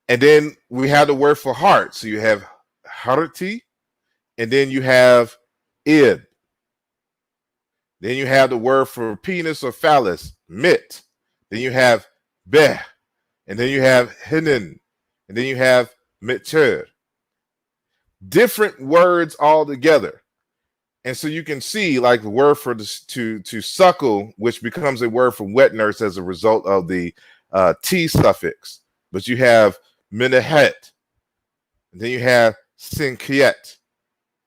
And then we have the word for heart. So you have harti, and then you have id. Then you have the word for penis or phallus, mit. Then you have beh, and then you have hinin, and then you have meter. Different words all together. And so you can see, like, the word for this, to suckle, which becomes a word for wet nurse as a result of the T suffix. But you have menehet, and then you have sinkiet,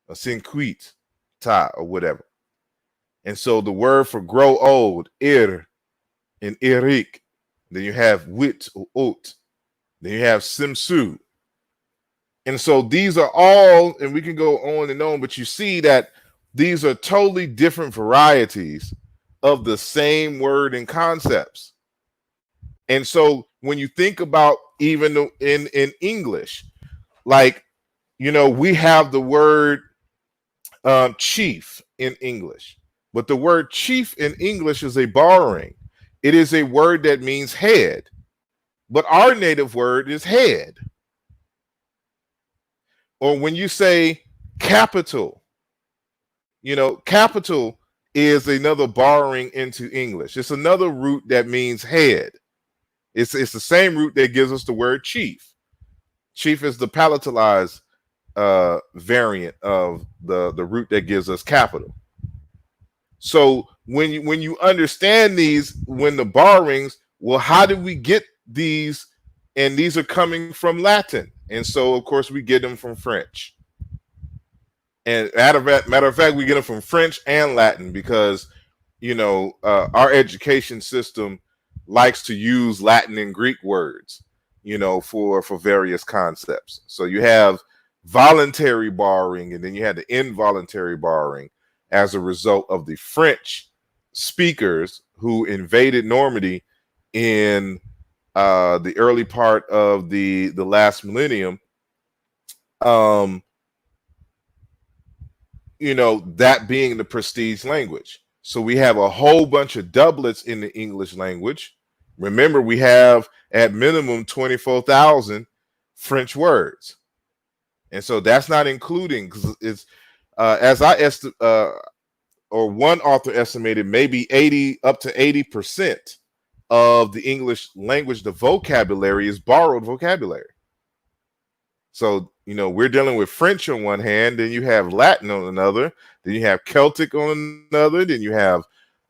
or sinquit, ta, or whatever. And so the word for grow old, ir, and irik. Then you have wit or ot. Then you have simsu. And so these are all, and we can go on and on, but you see that these are totally different varieties of the same word and concepts. And so when you think about even in English, like, you know, we have the word chief in English, but the word chief in English is a borrowing. It is a word that means head, but our native word is head. Or when you say capital, you know, capital is another borrowing into English. It's another root that means head. It's the same root that gives us the word chief. Chief is the palatalized variant of the root that gives us capital. So when you understand these, when the borrowings, well, how did we get these? And these are coming from Latin. And so, of course, we get them from French. And matter of fact, we get them from French and Latin because, you know, our education system likes to use Latin and Greek words, you know, for various concepts. So you have voluntary borrowing, and then you had the involuntary borrowing as a result of the French speakers who invaded Normandy in the early part of the last millennium. You know, that being the prestige language. So we have a whole bunch of doublets in the English language. Remember, we have at minimum 24,000 French words. And so that's not including, because it's as I estimate, or one author estimated, maybe 80 up to 80% of the English language, the vocabulary is borrowed vocabulary. So, you know, we're dealing with French on one hand, then you have Latin on another, then you have Celtic on another, then you have,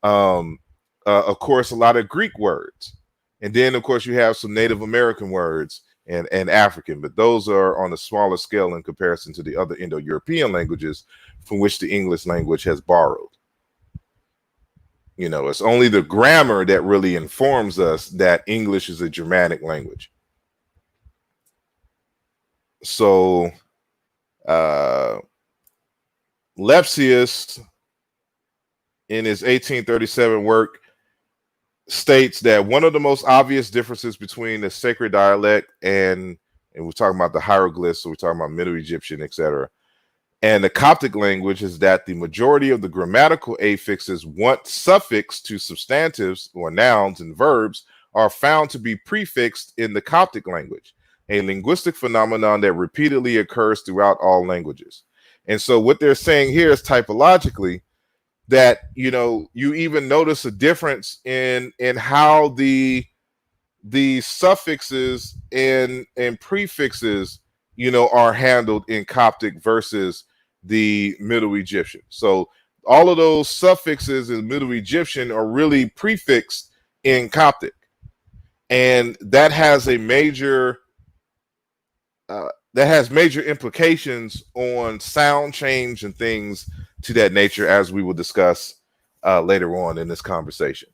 of course, a lot of Greek words. And then, of course, you have some Native American words and African, but those are on a smaller scale in comparison to the other Indo-European languages from which the English language has borrowed. You know, it's only the grammar that really informs us that English is a Germanic language. So Lepsius, in his 1837 work, states that one of the most obvious differences between the sacred dialect and we're talking about the hieroglyphs, so we're talking about Middle Egyptian, etc., and the Coptic language is that the majority of the grammatical affixes once suffixed to substantives or nouns and verbs are found to be prefixed in the Coptic language, a linguistic phenomenon that repeatedly occurs throughout all languages. And so what they're saying here is typologically that, you know, you even notice a difference in how the suffixes and prefixes, you know, are handled in Coptic versus the Middle Egyptian. So all of those suffixes in Middle Egyptian are really prefixed in Coptic, and that has a major implications on sound change and things to that nature, as we will discuss later on in this conversation.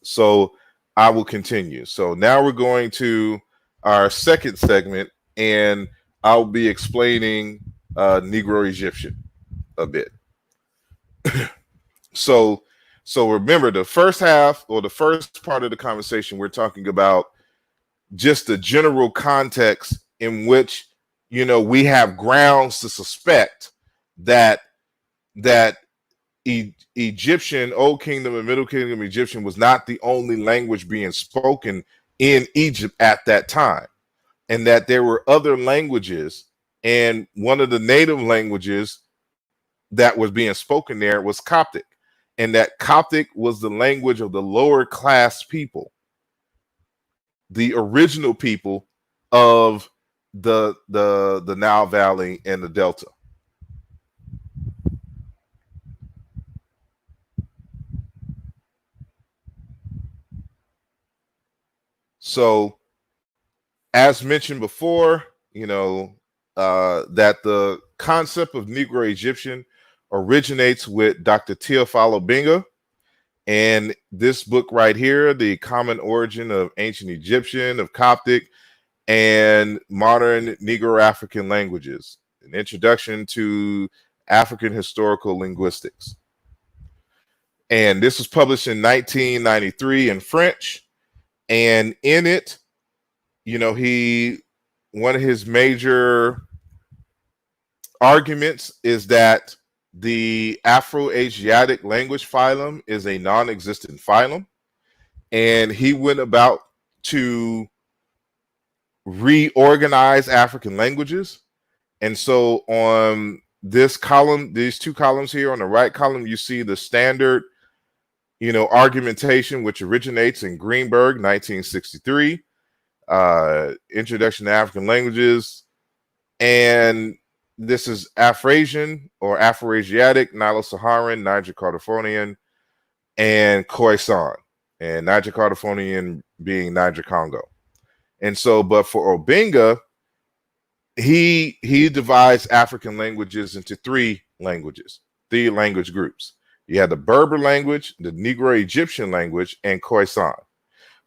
So I will continue. So now we're going to our second segment, and I'll be explaining Negro-Egyptian a bit. So remember, the first half or the first part of the conversation, we're talking about just the general context in which, you know, we have grounds to suspect that Egyptian, Old Kingdom and Middle Kingdom Egyptian was not the only language being spoken in Egypt at that time, and that there were other languages, and one of the native languages that was being spoken there was Coptic, and that Coptic was the language of the lower class people, the original people of the Nile Valley and the Delta. So, as mentioned before, you know, that the concept of Negro-Egyptian originates with Dr. Theophile Obenga, and this book right here, The Common Origin of Ancient Egyptian, of Coptic, and Modern Negro-African Languages, an introduction to African historical linguistics. And this was published in 1993 in French. And in it, you know, one of his major arguments is that the Afro-Asiatic language phylum is a non-existent phylum. And he went about to reorganize African languages. And so on this column, these two columns here, on the right column, you see the standard, you know, argumentation, which originates in Greenberg, 1963, Introduction to African Languages. And this is Afrasian or Afro-Asiatic, Nilo-Saharan, Niger-Cardifonian, and Khoisan, and Niger-Cardifonian being Niger-Congo. And so, but for Obenga, he divides African languages into three language groups. You have the Berber language, the Negro-Egyptian language, and Khoisan.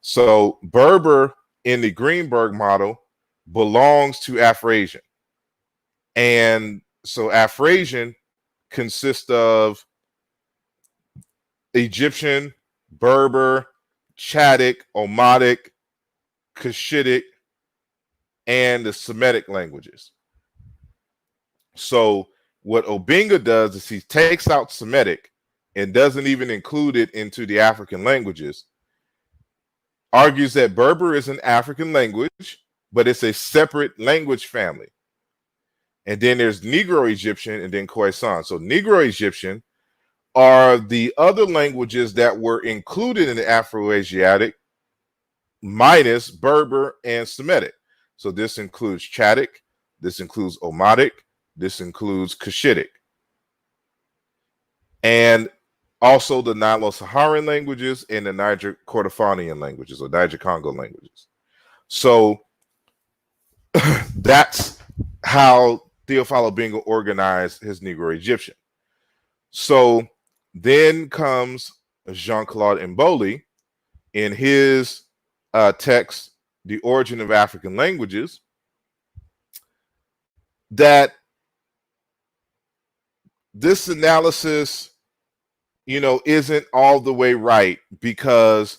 So Berber in the Greenberg model belongs to Afrasian. And so Afrasian consists of Egyptian, Berber, Chadic, Omotic, Cushitic, and the Semitic languages. So what Obenga does is he takes out Semitic and doesn't even include it into the African languages, argues that Berber is an African language, but it's a separate language family. And then there's Negro-Egyptian and then Khoisan. So Negro-Egyptian are the other languages that were included in the Afro-Asiatic minus Berber and Semitic. So this includes Chadic, this includes Omotic, this includes Cushitic, and also the Nilo-Saharan languages and the Niger-Cordofanian languages or Niger-Congo languages. So That's how Theophile Obenga organized his Negro-Egyptian. So then comes Jean-Claude Mboli in his text, The Origin of African Languages, that this analysis, isn't all the way right, because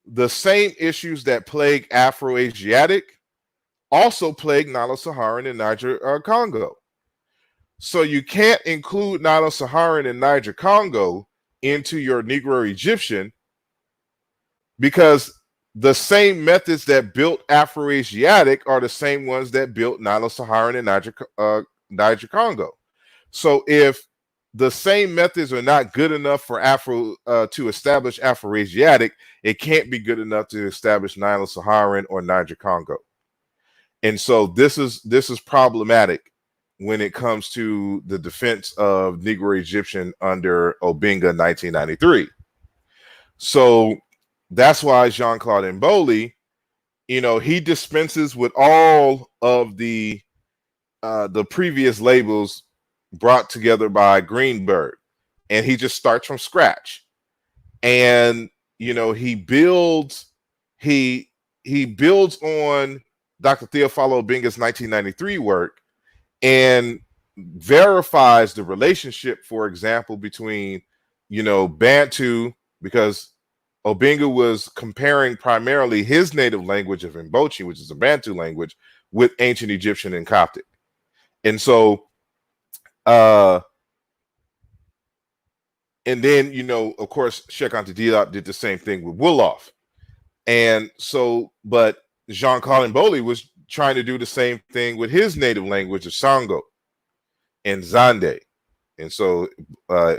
the same issues that plague Afro-Asiatic also plague Nilo-Saharan and Niger-Congo. So you can't include Nilo-Saharan and Niger-Congo into your Negro-Egyptian, because the same methods that built Afro-Asiatic are the same ones that built Nilo-Saharan and Niger-Congo. So if the same methods are not good enough for to establish Afro-Asiatic, it can't be good enough to establish Nilo-Saharan or Niger-Congo. And so this is problematic when it comes to the defense of Negro-Egyptian under Obenga in 1993. So that's why Jean-Claude Mboli, he dispenses with all of the previous labels brought together by Greenberg, and he just starts from scratch. And he builds on Dr. Theophile Obenga's 1993 work and verifies the relationship, for example, between Bantu, because Obenga was comparing primarily his native language of Mbochi, which is a Bantu language, with ancient Egyptian and Coptic. And so and then, of course, Sheikh Anta Diop did the same thing with Wolof. And so, but Jean-Claude Mboli was trying to do the same thing with his native language of Sango and Zande. And so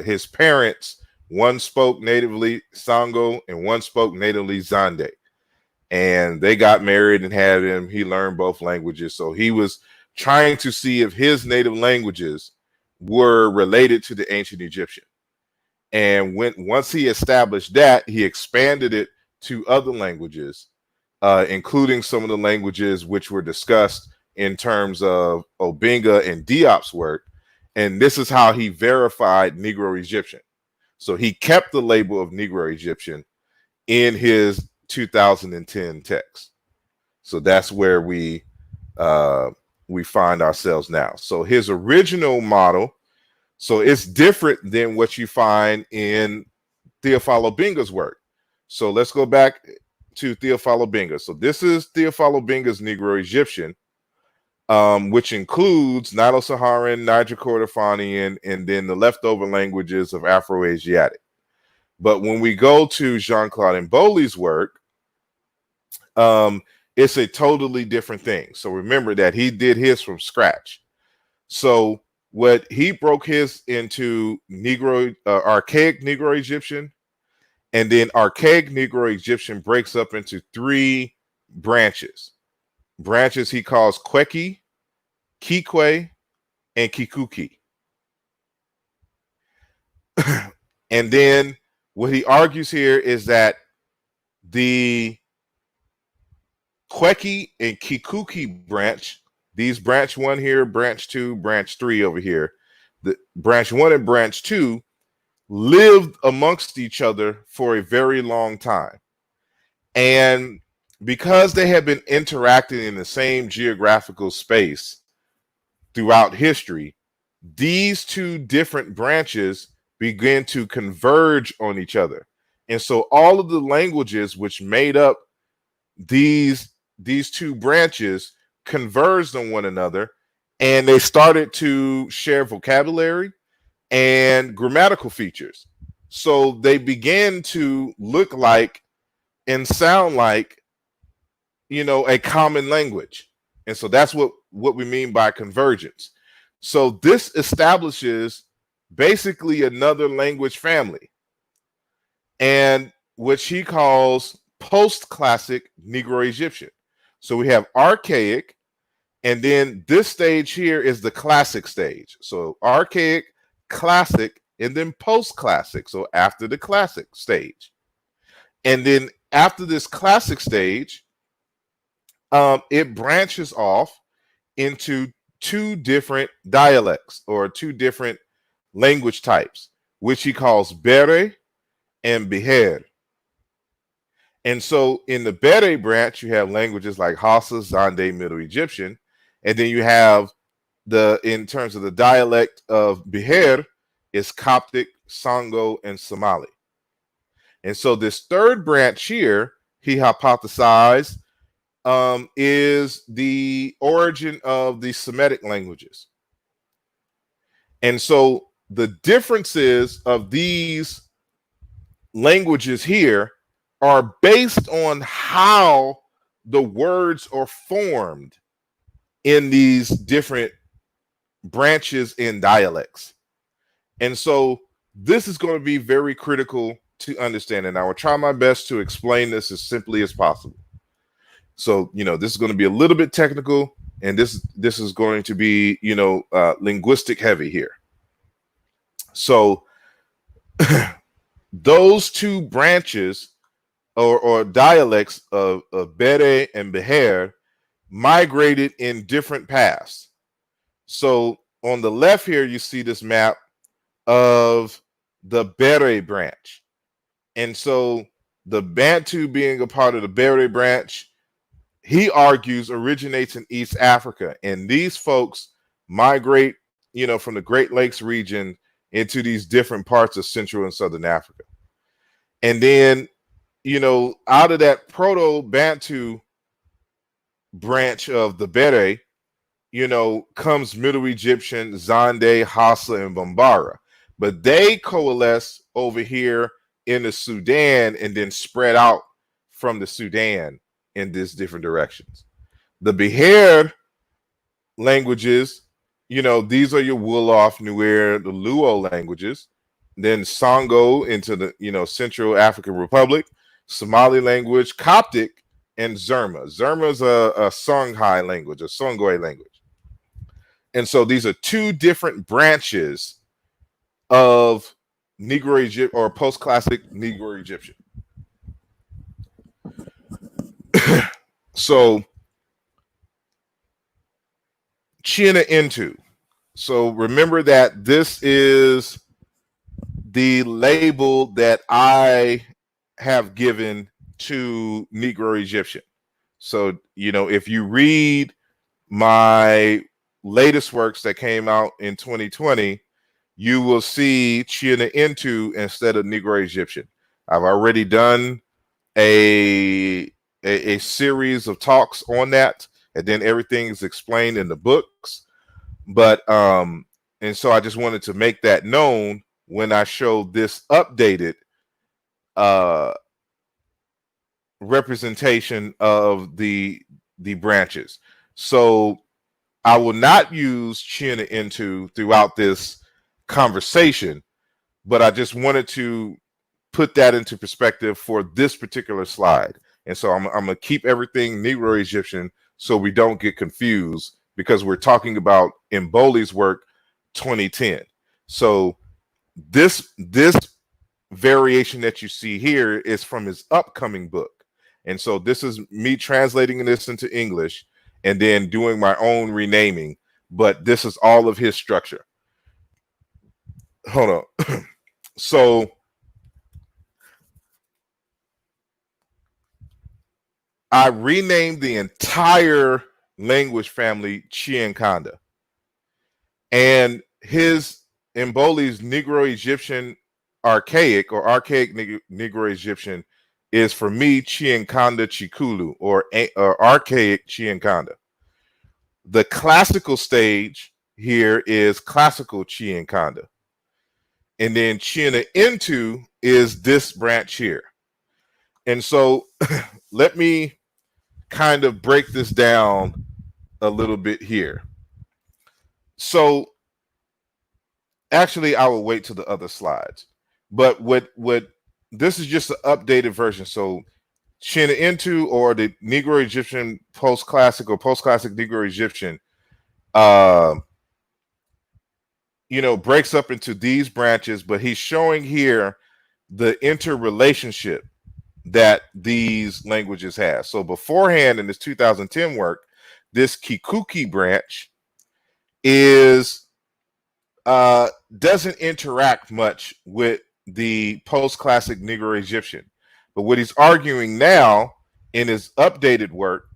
his parents, one spoke natively Sango and one spoke natively Zande. And they got married and had him. He learned both languages. So he was trying to see if his native languages were related to the ancient Egyptian. And once he established that, he expanded it to other languages, including some of the languages which were discussed in terms of Obenga and Diop's work. And this is how he verified Negro-Egyptian. So he kept the label of Negro-Egyptian in his 2010 text. So that's where we find ourselves now. So his original model, so it's different than what you find in Theophile Obenga's work. So let's go back to Theophile Obenga. So this is Theophile Obenga's Negro-Egyptian, which includes Nilo-Saharan, Niger-Kordofanian, and then the leftover languages of Afro-Asiatic. But when we go to Jean-Claude Mboli's work, it's a totally different thing. So remember that he did his from scratch. So what he broke his into archaic Negro-Egyptian, and then archaic Negro-Egyptian breaks up into three branches. Branches he calls Kweki, Kikwe, and Kikuki. And then what he argues here is that the Kweki and Kikuki branch, these branch 1 here, branch 2, branch 3 over here, the branch 1 and branch 2 lived amongst each other for a very long time. And because they have been interacting in the same geographical space throughout history, these two different branches begin to converge on each other. And so all of the languages which made up these two branches converged on one another, and they started to share vocabulary and grammatical features. So they began to look like and sound like, a common language. And so that's what we mean by convergence. So this establishes basically another language family, and which he calls post-classic Negro-Egyptian. So we have archaic, and then this stage here is the classic stage. So archaic, classic, and then post-classic. So after the classic stage. And then after this classic stage, it branches off into two different dialects or two different language types, which he calls Bere and Beher. And so in the Bere branch, you have languages like Hausa, Zande, Middle Egyptian, and then you have in terms of the dialect of Beher is Coptic, Sango, and Somali. And so this third branch here, he hypothesized, is the origin of the Semitic languages. And so the differences of these languages here are based on how the words are formed in these different branches in dialects. And so this is going to be very critical to understand. And I will try my best to explain this as simply as possible. So, this is going to be a little bit technical, and this is going to be, linguistic heavy here. So those two branches or dialects of Bere and Beher migrated in different paths. So on the left here, you see this map of the Bere branch. And so the Bantu being a part of the Bere branch, he argues originates in East Africa. And these folks migrate, from the Great Lakes region into these different parts of Central and Southern Africa. And then, out of that Proto-Bantu branch of the Bere, comes Middle Egyptian, Zande, Hausa, and Bambara. But they coalesce over here in the Sudan and then spread out from the Sudan in these different directions. The Beher languages, these are your Wolof, Nuer, the Luo languages. Then Sango into the, Central African Republic, Somali language, Coptic, and Zerma. Zerma is a Songhai language, a Songhai language. And so these are two different branches of Negro-Egyptian or post-classic Negro-Egyptian. So Chiena Intu. So remember that this is the label that I have given to Negro-Egyptian. So, if you read my latest works that came out in 2020, you will see Chiena Intu instead of Negro-Egyptian. I've already done a series of talks on that, and then everything is explained in the books. But and so I just wanted to make that known when I show this updated representation of the branches. So I will not use Chiena Intu throughout this conversation, but I just wanted to put that into perspective for this particular slide. And so I'm going to keep everything Negro-Egyptian so we don't get confused, because we're talking about Mboli's work 2010. So this variation that you see here is from his upcoming book. And so this is me translating this into English and then doing my own renaming, but this is all of his structure. Hold on. So I renamed the entire language family Chiankanda. And his Mboli's Negro-Egyptian archaic or archaic Negro-Egyptian is, for me, Chiankanda Chikulu, or archaic Chiankanda. The classical stage here is classical Chiankanda. And then Chiena Intu is this branch here. And so let me kind of break this down a little bit here. So actually, I will wait to the other slides. But what this is just an updated version. So Chiena Intu, or the Negro-Egyptian post-classic or post-classic Negro-Egyptian, breaks up into these branches, but he's showing here the interrelationship that these languages have. So beforehand in this 2010 work, this Kikuki branch is doesn't interact much with the post-classic Negro-Egyptian. But what he's arguing now in his updated work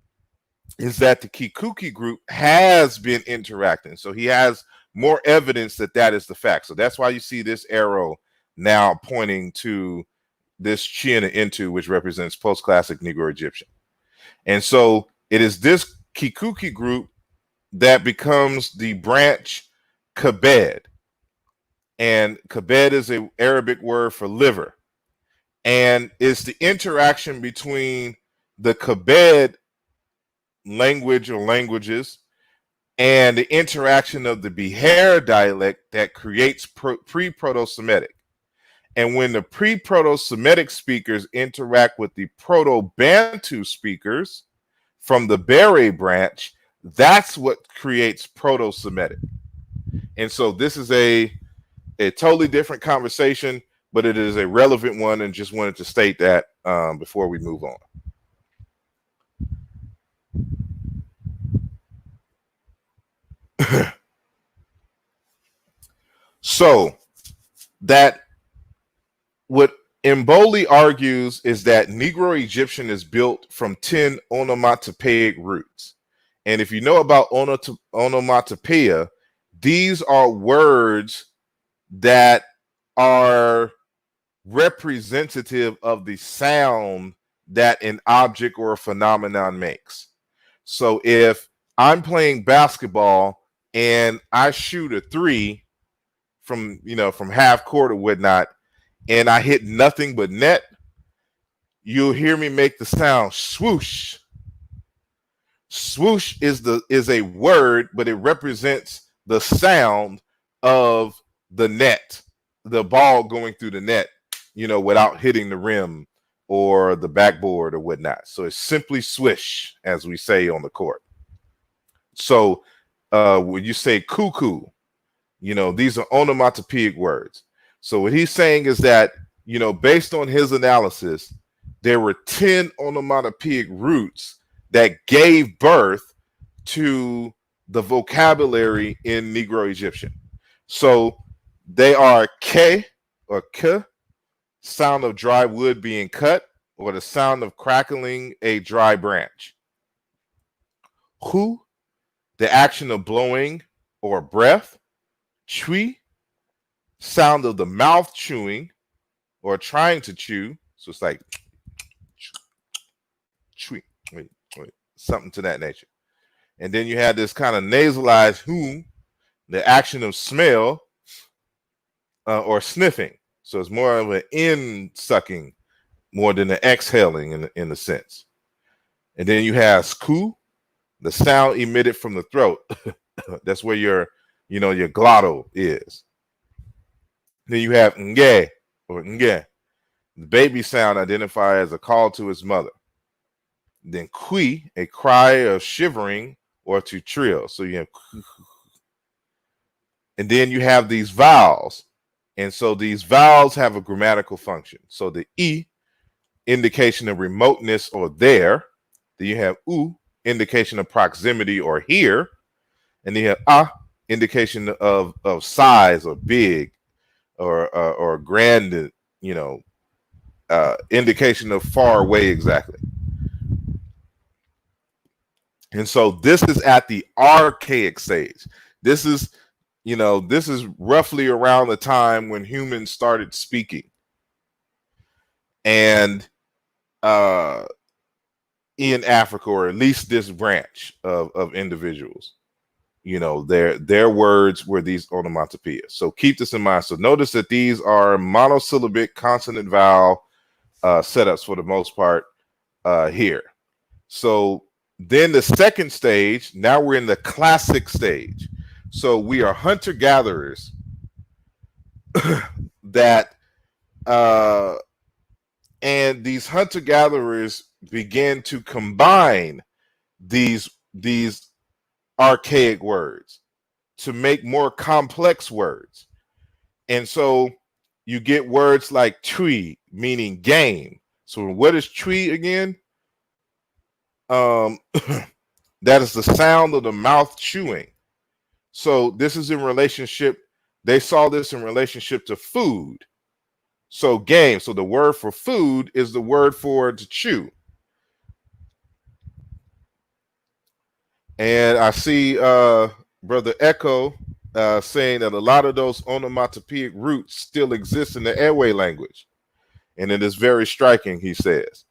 is that the Kikuki group has been interacting. So he has more evidence that that is the fact. So that's why you see this arrow now pointing to this chin into, which represents post-classic Negro-Egyptian. And so it is this Kikuki group that becomes the branch Kabed. And Kabed is an Arabic word for liver. And it's the interaction between the Kabed language or languages and the interaction of the Behair dialect that creates pre-Proto-Semitic. And when the pre-Proto-Semitic speakers interact with the Proto-Bantu speakers from the Bere branch, that's what creates Proto-Semitic. And so this is a totally different conversation, but it is a relevant one, and just wanted to state that before we move on. So that what Mboli argues is that Negro-Egyptian is built from 10 onomatopoeic roots. And if you know about onomatopoeia, these are words that are representative of the sound that an object or a phenomenon makes. So if I'm playing basketball and I shoot a three from half court or whatnot, and I hit nothing but net, you'll hear me make the sound swoosh. Swoosh is a word, but it represents the sound of the net, the ball going through the net, without hitting the rim or the backboard or whatnot. So it's simply swish, as we say on the court. So when you say cuckoo, these are onomatopoeic words. So what he's saying is that, based on his analysis, there were 10 onomatopoeic roots that gave birth to the vocabulary in Negro-Egyptian. So they are K or K, sound of dry wood being cut, or the sound of crackling a dry branch. Hu, the action of blowing or breath. Chui, sound of the mouth chewing or trying to chew. So it's like chui, something to that nature. And then you have this kind of nasalized hu, the action of smell or sniffing. So it's more of an in sucking more than an exhaling in the sense. And then you have sku, the sound emitted from the throat. That's where your glottal is. Then you have nge or nge, the baby sound identified as a call to his mother. Then kui, a cry of shivering or to trill. So you have, and then you have these vowels. And so these vowels have a grammatical function. So the E, indication of remoteness or there. Then you have U, indication of proximity or here. And then you have A, indication of size or big or grand, indication of far away exactly. And so this is at the archaic stage. This is roughly around the time when humans started speaking. And in Africa, or at least this branch of individuals, their words were these onomatopoeias. So keep this in mind. So notice that these are monosyllabic consonant vowel setups for the most part here. So then the second stage, now we're in the classic stage. So we are hunter-gatherers that and these hunter-gatherers began to combine these archaic words to make more complex words. And so you get words like tree, meaning game. So what is tree again? That is the sound of the mouth chewing. So this is in relationship. They saw this in relationship to food. So game. So the word for food is the word for to chew. And I see Brother Echo saying that a lot of those onomatopoeic roots still exist in the airway language. And it is very striking, he says.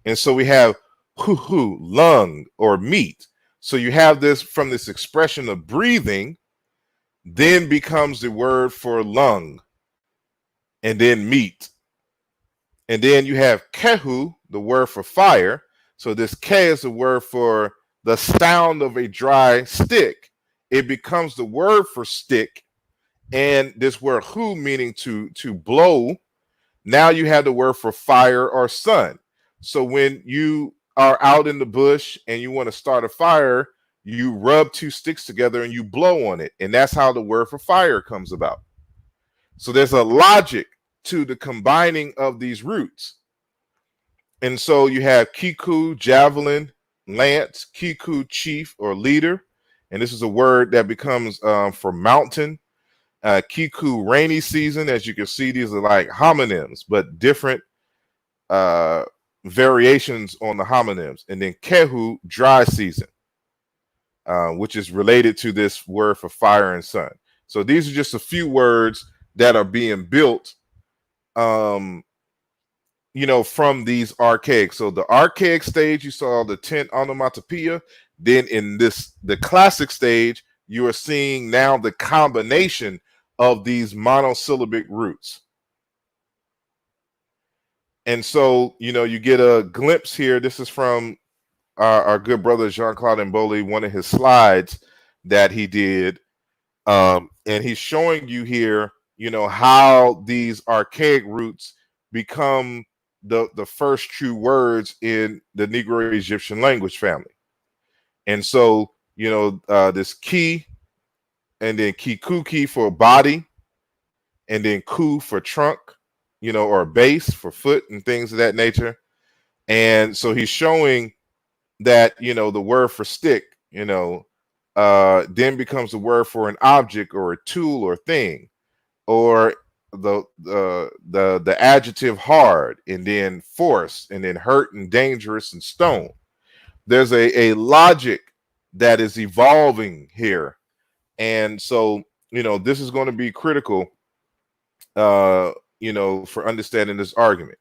And so we have hoo-hoo, lung, or meat. So you have this from this expression of breathing, then becomes the word for lung, and then meat. And then you have kehu, the word for fire. So this ke is the word for the sound of a dry stick. It becomes the word for stick. And this word hu meaning to blow. Now you have the word for fire or sun. So when you are out in the bush and you want to start a fire, you rub two sticks together and you blow on it. And that's how the word for fire comes about. So there's a logic to the combining of these roots. And so you have kiku, javelin, lance, kiku, chief or leader. And this is a word that becomes for mountain. Kiku, rainy season. As you can see, these are like homonyms, but different variations on the homonyms. And then kehu, dry season, which is related to this word for fire and sun. So these are just a few words that are being built from these archaic. So the archaic stage, you saw the 10 onomatopoeia. Then in the classic stage, you are seeing now the combination of these monosyllabic roots. And so, you get a glimpse here. This is from our good brother Jean-Claude Mboli, one of his slides that he did. And he's showing you here, how these archaic roots become the first true words in the Negro-Egyptian language family. And so, this ki, and then kikuki for body, and then ku for trunk, or base for foot and things of that nature. And so he's showing that, the word for stick, then becomes the word for an object or a tool or thing, or the adjective hard, and then force, and then hurt and dangerous and stone. There's a logic that is evolving here. And so, this is going to be critical, for understanding this argument.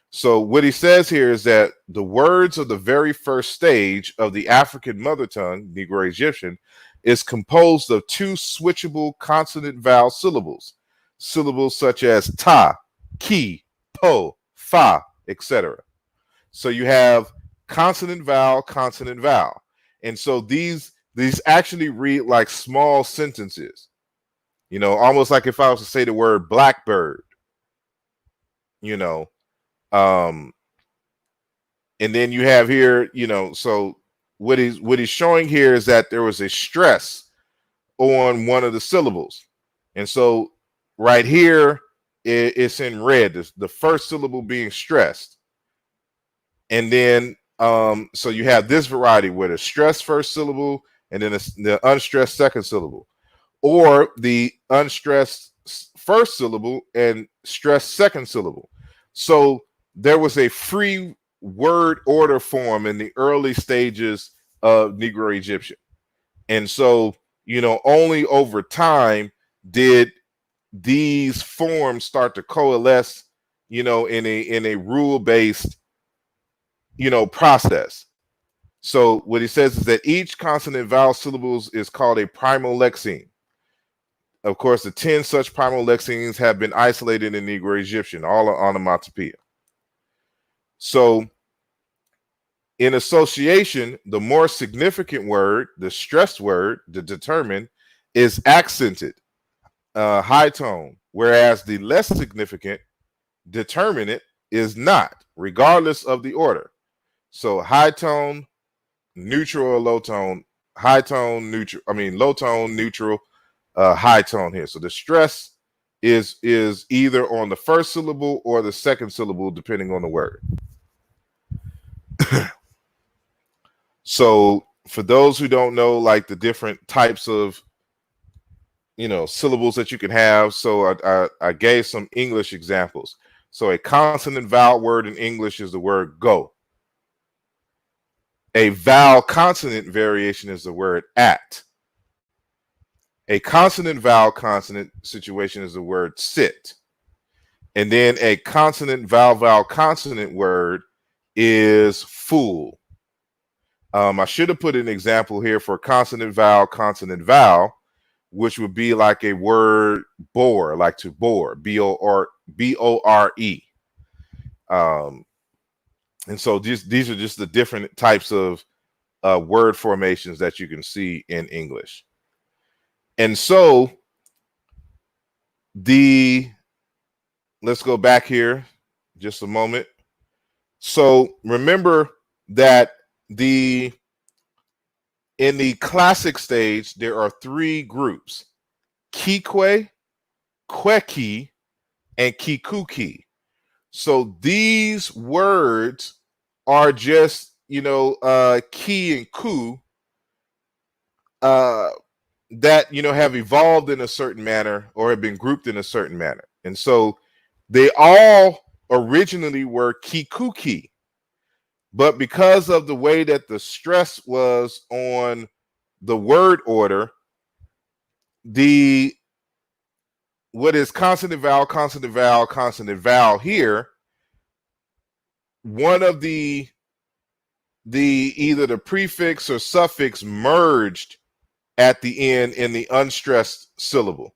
So what he says here is that the words of the very first stage of the African mother tongue, Negro-Egyptian, is composed of two switchable consonant vowel syllables. Syllables such as ta, ki, po, fa, etc. So you have consonant vowel, consonant vowel. And so these actually read like small sentences, almost like if I was to say the word blackbird, and then you have here, so what he's showing here is that there was a stress on one of the syllables. And so right here, it's in red, the first syllable being stressed. And then, so you have this variety where the stressed first syllable and then the unstressed second syllable, or the unstressed first syllable and stressed second syllable. So there was a free word order form in the early stages of Negro-Egyptian. And so, only over time did these forms start to coalesce, in a rule-based, process. So what he says is that each consonant vowel syllables is called a primal lexeme. Of course, the 10 such primal lexemes have been isolated in Negro-Egyptian, all are onomatopoeia. So in association, the more significant word, the stressed word, the determined, is accented, high tone, whereas the less significant, determinate, is not, regardless of the order. So high tone, neutral or low tone, high tone, neutral, low tone, neutral, high tone here. So the stress is either on the first syllable or the second syllable, depending on the word. So for those who don't know, like the different types of, syllables that you can have. So I gave some English examples. So a consonant vowel word in English is the word go. A vowel consonant variation is the word at. A consonant vowel consonant situation is the word sit. And then a consonant vowel consonant word is fool. I should have put an example here for consonant vowel, which would be like a word bore, like to bore, B-O-R-E. And so these are just the different types of word formations that you can see in English. And so let's go back here just a moment. So remember that in the classic stage, there are three groups: Kikwe, Kweki, and Kikuki. So these words are just, ki and ku that, have evolved in a certain manner or have been grouped in a certain manner. And so they all originally were Kikuki. But because of the way that the stress was on the word order, what is consonant vowel here, one of the either the prefix or suffix merged at the end in the unstressed syllable.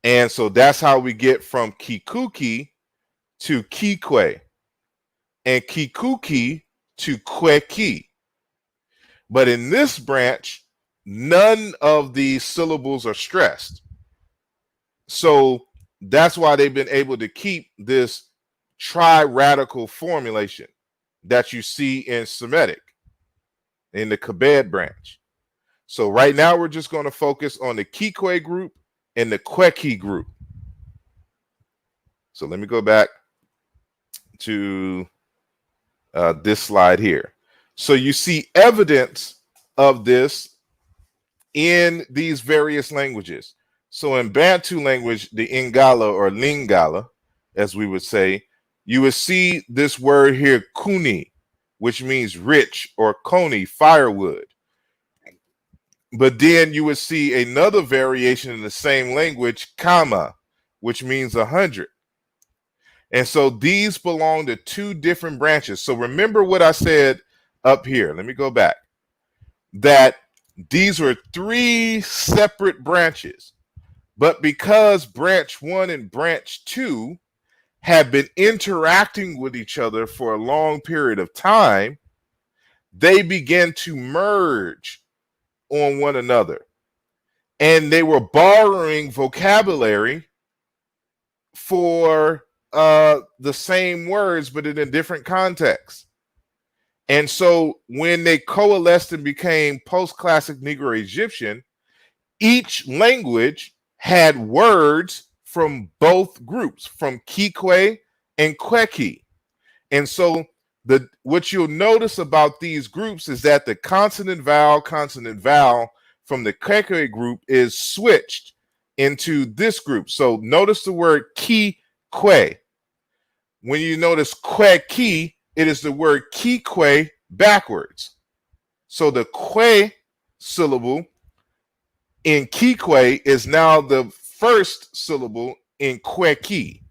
And so that's how we get from Kikuki to Kikwe and Kikuki to Kweki. But in this branch, none of these syllables are stressed. So that's why they've been able to keep this tri-radical formulation that you see in Semitic, in the Kabed branch. So right now we're just going to focus on the Kikwe group and the Kweki group. So let me go back to this slide here. So you see evidence of this in these various languages. So in Bantu language, the Ingala or Lingala, as we would say, you would see this word here, kuni, which means rich, or koni, firewood. But then you would see another variation in the same language, kama, which means 100. And so these belong to two different branches. So remember what I said up here. Let me go back. That these were three separate branches. But because branch 1 and branch 2 have been interacting with each other for a long period of time, they began to merge on one another. And they were borrowing vocabulary for the same words, but in a different context. And so when they coalesced and became post-classic Negro-Egyptian, each language had words from both groups, from Kikwe and Kweki. And so what you'll notice about these groups is that the consonant vowel from the Kwekwe group is switched into this group. So notice the word Ki-Kwe. When you notice Kweki, it is the word Kikwe backwards. So the Kwe syllable in Kikwe is now the first syllable in Kweki.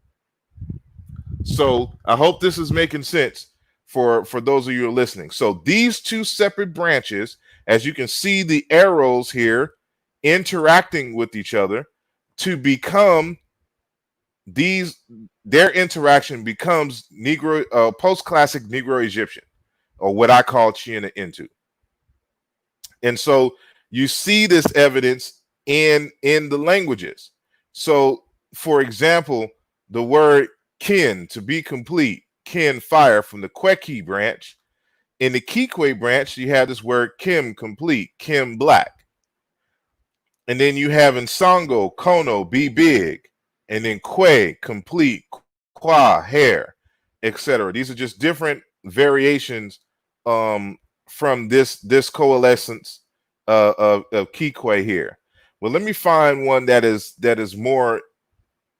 So I hope this is making sense for those of you who are listening. So these two separate branches, as you can see the arrows here interacting with each other to become their interaction becomes post-classic Negro-Egyptian, or what I call Chiena Intu. And so you see this evidence in the languages. So, for example, the word kin, to be complete, kin, fire, from the Kweki branch. In the Kikwe branch, you have this word kim, complete, kim, black. And then you have Nsongo, Kono, be big. And then Kwe, complete, Kwa, hair, etc. These are just different variations from this coalescence of Kikwe here. Well, let me find one that is more,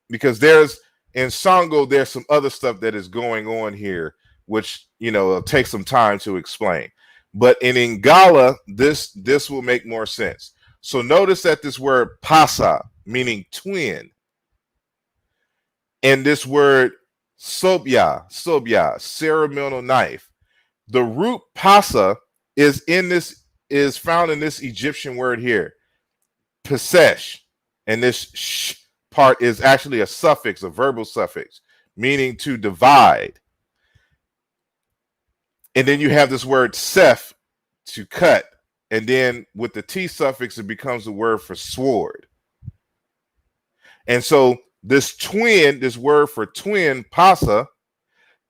because there's in Songo, there's some other stuff that is going on here, which it'll take some time to explain. But in Ingala, this will make more sense. So notice that this word pasa, meaning twin, and this word sobya, ceremonial knife. The root pasa is found in this Egyptian word here, pesesh, and this sh part is actually a suffix, a verbal suffix, meaning to divide. And then you have this word sef, to cut, and then with the T suffix, it becomes the word for sword. And so this twin, this word for twin, pasa,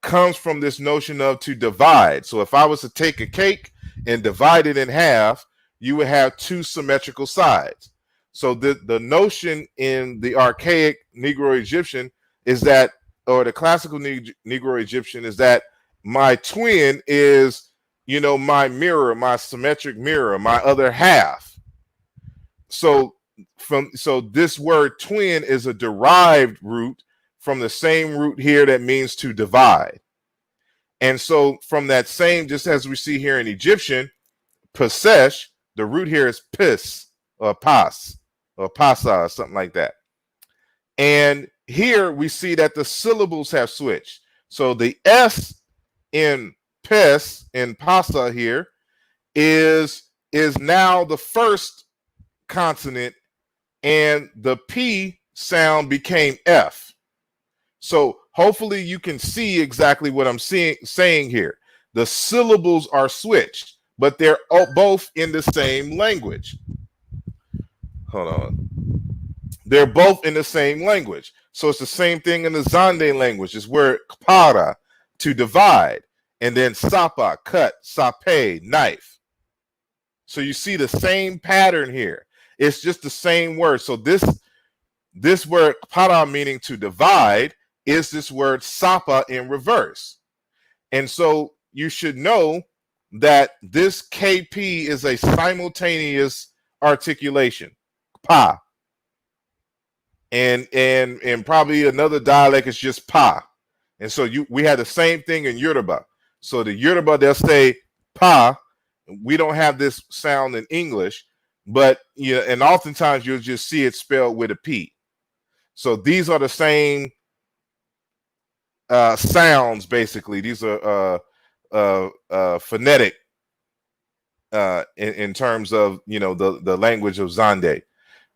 comes from this notion of to divide. So if I was to take a cake and divide it in half, you would have two symmetrical sides. So the notion in the archaic Negro-Egyptian is that, or the classical Negro-Egyptian is that my twin is, my mirror, my symmetric mirror, my other half. So this word twin is a derived root from the same root here that means to divide. And so from that same, just as we see here in Egyptian, pasesh, the root here is pis or pas or pasa or something like that. And here we see that the syllables have switched. So the S in pes, in pasa here, is now the first consonant, and the P sound became F. So hopefully you can see exactly what I'm saying here. The syllables are switched, but they're both in the same language. Hold on. They're both in the same language. So it's the same thing in the Zande language. It's where para, to divide, and then sapa, cut, sape, knife. So you see the same pattern here. It's just the same word. So this word para, meaning to divide, is this word sapa in reverse. And so you should know that this KP is a simultaneous articulation. Pa. And probably another dialect is just pa. And so we had the same thing in Yoruba. So the Yoruba, they'll say pa. We don't have this sound in English, but and oftentimes you'll just see it spelled with a P. So these are the same sounds, basically. These are phonetic in terms of the language of Zande.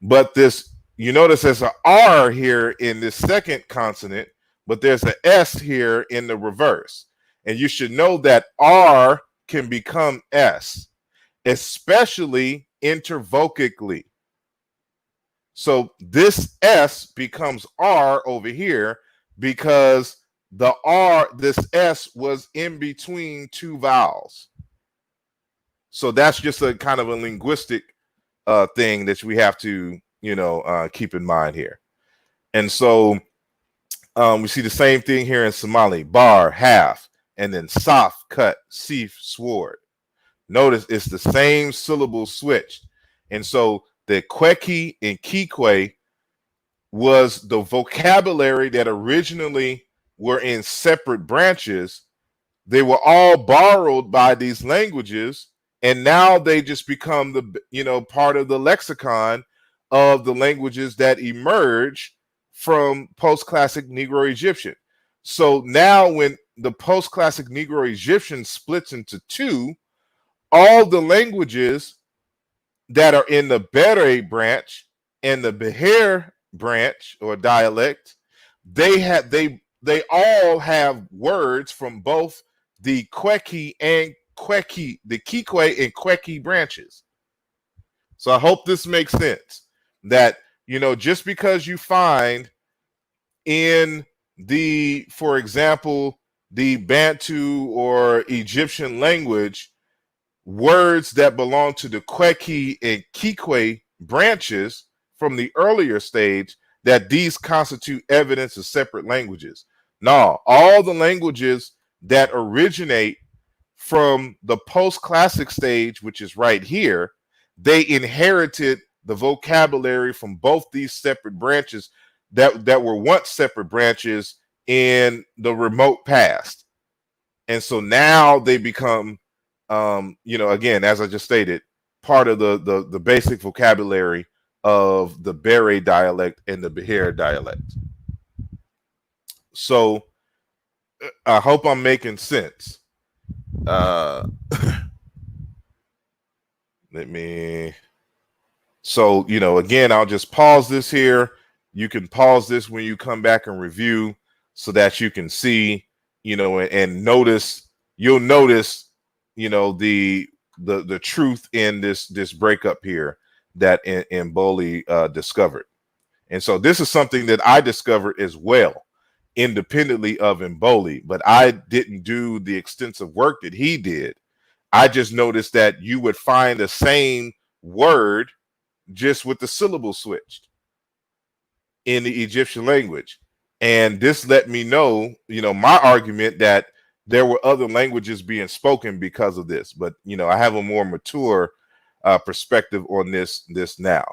But this, you notice there's an R here in this second consonant, but there's an S here in the reverse. And you should know that R can become S, especially intervocically. So this S becomes R over here because the R, this S was in between two vowels. So that's just a kind of a linguistic thing that we have to, keep in mind here. And so we see the same thing here in Somali, bar, half, and then saf, cut, sif, sword. Notice it's the same syllable switched. And so the kweki and kikwe was the vocabulary that originally were in separate branches. They were all borrowed by these languages, and now they just become the part of the lexicon of the languages that emerge from post-classic Negro-Egyptian. So now when the post-classic Negro-Egyptian splits into two, all the languages that are in the Bere branch and the Beher branch or dialect, they all have words from both the Kweki and Kweki, the Kikwe and Kweki branches. So I hope this makes sense, that just because you find in for example, the Bantu or Egyptian language words that belong to the Kweki and Kikwe branches from the earlier stage, that these constitute evidence of separate languages. No, all the languages that originate from the post-classic stage, which is right here, they inherited the vocabulary from both these separate branches that were once separate branches in the remote past. And so now they become, again, as I just stated, part of the basic vocabulary of the Bere dialect and the Behir dialect. So I hope I'm making sense. Let me. So, again, I'll just pause this here. You can pause this when you come back and review so that you can see, and notice, you'll notice, the truth in this breakup here that Mboli discovered. And so this is something that I discovered as well, independently of Mboli, but I didn't do the extensive work that he did. I just noticed that you would find the same word just with the syllable switched in the Egyptian language. And this let me know, my argument that there were other languages being spoken because of this. But, I have a more mature perspective on this now.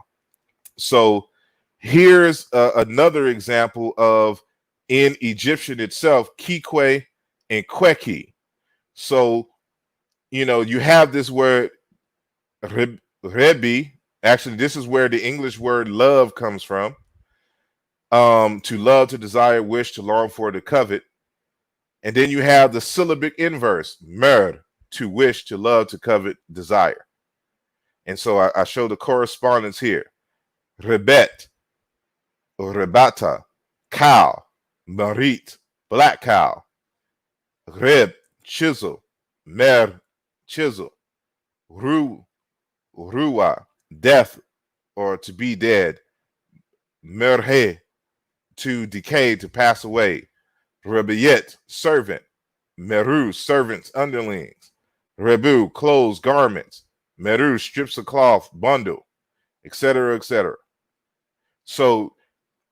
So here's another example of, in Egyptian itself, kikwe and kweki. So, you have this word rebi. Actually, this is where the English word love comes from. To love, to desire, wish, to long for, to covet. And then you have the syllabic inverse, mer, to wish, to love, to covet, desire. And so I show the correspondence here. Rebet, or rebata, cow, marit, black cow. Reb, chisel, mer, chisel. Ru, ruwa, death, or to be dead. Merhe, to decay, to pass away. Rebiyet, servant. Meru, servants, underlings. Rebu, clothes, garments. Meru, strips of cloth, bundle, etc., etc. So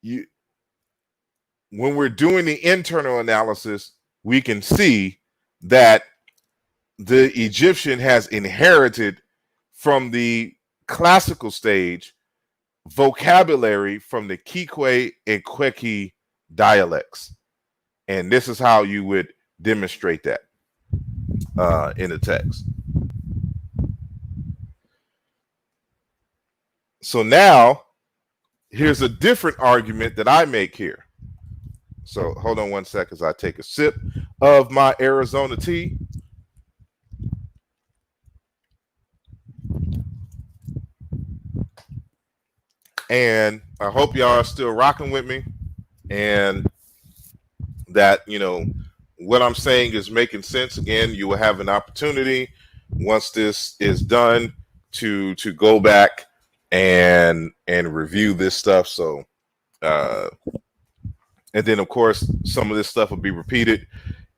when we're doing the internal analysis, we can see that the Egyptian has inherited from the classical stage vocabulary from the Kikwe and Kweki dialects. And this is how you would demonstrate that in the text. So now, here's a different argument that I make here. So hold on one second as I take a sip of my Arizona tea. And I hope y'all are still rocking with me, and that, what I'm saying is making sense. Again, you will have an opportunity once this is done to go back and review this stuff. So, and then of course, some of this stuff will be repeated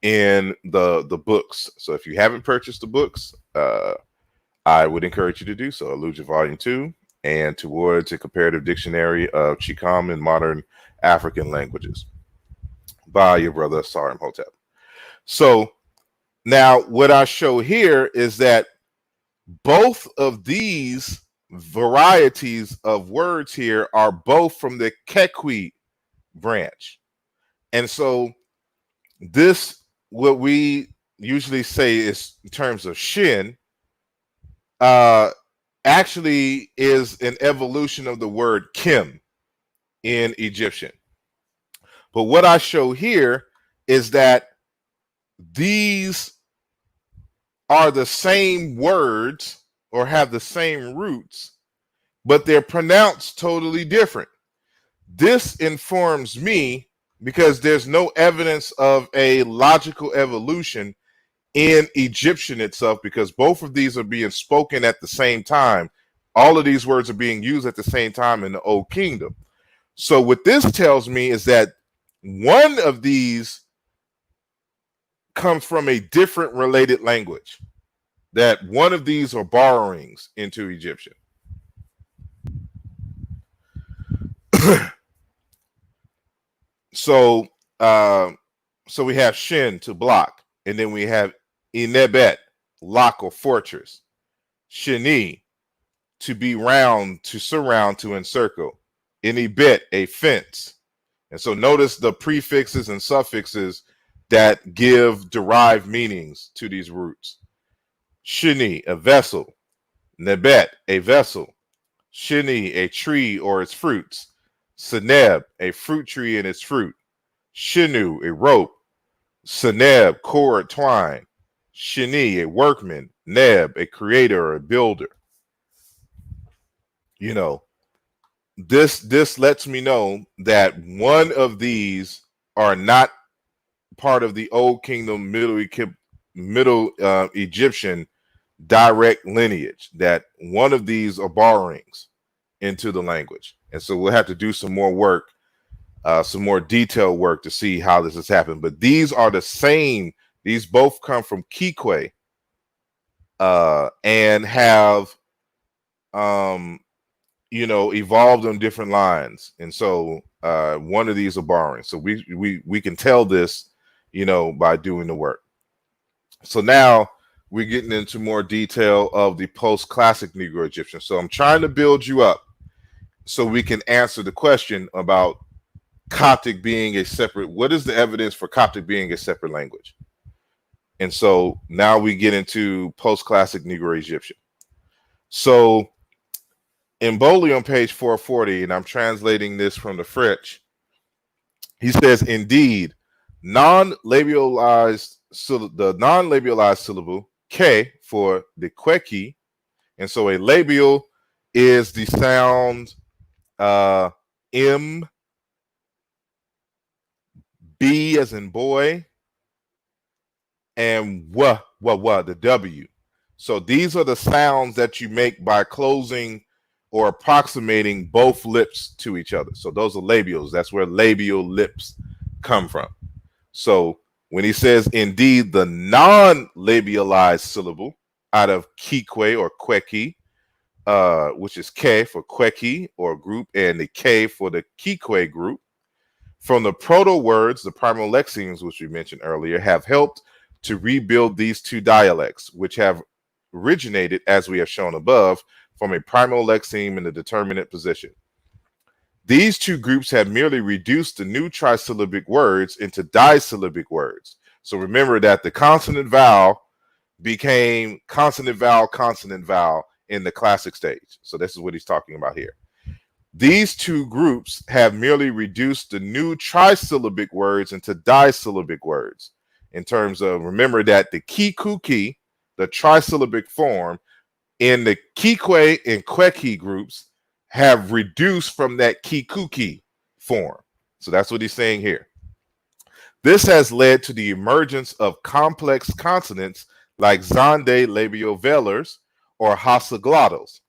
in the books. So if you haven't purchased the books, I would encourage you to do so. Aaluja Volume 2 and Towards a Comparative Dictionary of Chicam and Modern African Languages by your brother Sarim Hotep. So now what I show here is that both of these varieties of words here are both from the Kekwi branch. And so this, what we usually say is in terms of Shin, actually is an evolution of the word Kim in Egyptian. But what I show here is that these are the same words or have the same roots, but they're pronounced totally different. This informs me because there's no evidence of a logical evolution in Egyptian itself, because both of these are being spoken at the same time. All of these words are being used at the same time in the Old Kingdom. So what this tells me is that one of these comes from a different related language, that one of these are borrowings into Egyptian. So so we have shin to block, and then we have inebet, lock or fortress. Shini, to be round, to surround, to encircle. Inebet, a fence. And so notice the prefixes and suffixes that give derived meanings to these roots. Shini, a vessel. Nebet, a vessel. Shini, a tree or its fruits. Seneb, a fruit tree and its fruit. Shinu, a rope. Seneb, cord, twine. Shini, a workman. Neb, a creator or a builder. You know, this lets me know that one of these are not part of the Old Kingdom Middle Egyptian direct lineage, that one of these are borrowings into the language. And so we'll have to do some more work, some more detailed work to see how this has happened. But these are the same. These both come from Kikwe and have, evolved on different lines. And so one of these are borrowing. So we can tell this, by doing the work. So now we're getting into more detail of the post-classic Negro-Egyptian. So I'm trying to build you up so we can answer the question about Coptic being a separate. What is the evidence for Coptic being a separate language? And so now we get into post-classic Negro-Egyptian. So Mboli on page 440, and I'm translating this from the French. He says, indeed, the non-labialized syllable K for the Kweki, and so a labial is the sound M, B as in boy, and the W. So these are the sounds that you make by closing or approximating both lips to each other. So those are labials. That's where labial lips come from. So when he says, indeed, the non-labialized syllable out of Kikwe or Kweki, which is K for Kweki or group, and the K for the Kikwe group, from the proto-words, the primal lexemes, which we mentioned earlier, have helped to rebuild these two dialects, which have originated, as we have shown above, from a primal lexeme in the determinate position. These two groups have merely reduced the new trisyllabic words into disyllabic words. So remember that the consonant vowel became consonant vowel in the classic stage. So this is what he's talking about here. These two groups have merely reduced the new trisyllabic words into disyllabic words. In terms of, remember that the Kikuki, the trisyllabic form, in the Kikwe and Kweki groups have reduced from that Kikuki form. So that's what he's saying here. This has led to the emergence of complex consonants like Zonde labiovelars or hasaglotals.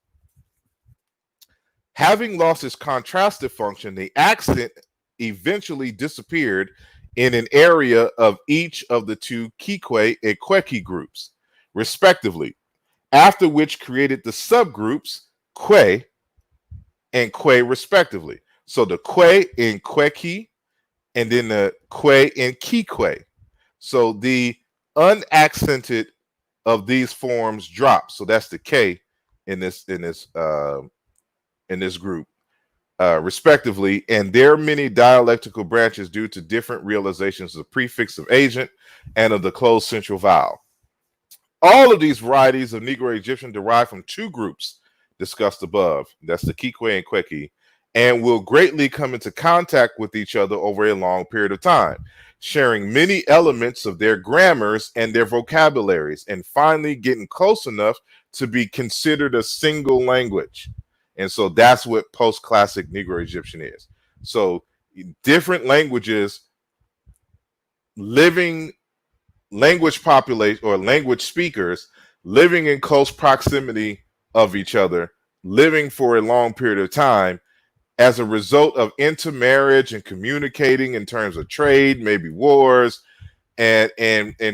Having lost its contrastive function, the accent eventually disappeared in an area of each of the two Kikwe and Kweki groups, respectively, after which created the subgroups Kwe and Kwe, respectively. So the Kwe in Kweki, and then the Kwe in Kikwe. So the unaccented of these forms drop. So that's the K in this group, respectively. And there are many dialectical branches due to different realizations of prefix of agent and of the closed central vowel. All of these varieties of Negro-Egyptian derive from two groups discussed above. That's the Kikwe and Kweki, and will greatly come into contact with each other over a long period of time, sharing many elements of their grammars and their vocabularies, and finally getting close enough to be considered a single language. And so that's what post-classic Negro-Egyptian is. So different languages, living language population or language speakers living in close proximity of each other, living for a long period of time as a result of intermarriage and communicating in terms of trade, maybe wars, and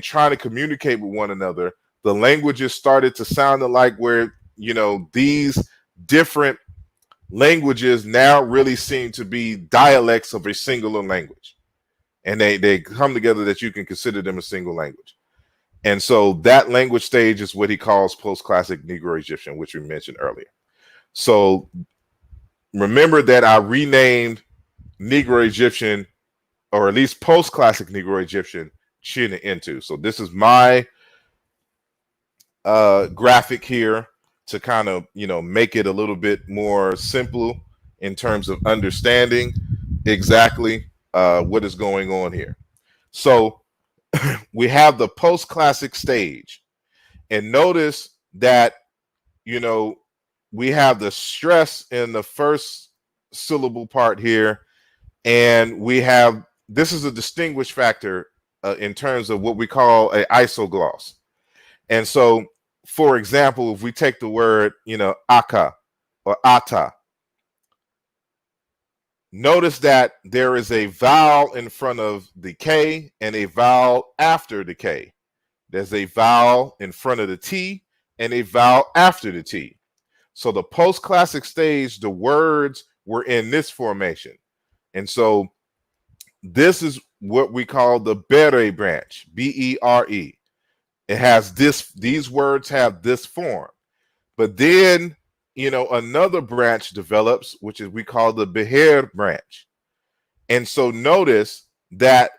trying to communicate with one another. The languages started to sound alike, where these different languages now really seem to be dialects of a singular language. And they come together that you can consider them a single language. And so that language stage is what he calls post-classic Negro-Egyptian, which we mentioned earlier. So remember that I renamed Negro-Egyptian, or at least post-classic Negro-Egyptian, Chin and Intu. So this is my graphic here to kind of, make it a little bit more simple in terms of understanding exactly what is going on here. So we have the post-classic stage, and notice that, we have the stress in the first syllable part here, and we have, this is a distinguished factor in terms of what we call a isogloss. And so, for example, if we take the word, aka or ata, notice that there is a vowel in front of the K and a vowel after the K. There's a vowel in front of the T and a vowel after the T. So the post-classic stage, the words were in this formation. And so this is what we call the Bere branch, B-E-R-E. It has these words have this form. But then, another branch develops, which is we call the Beher branch. And so notice that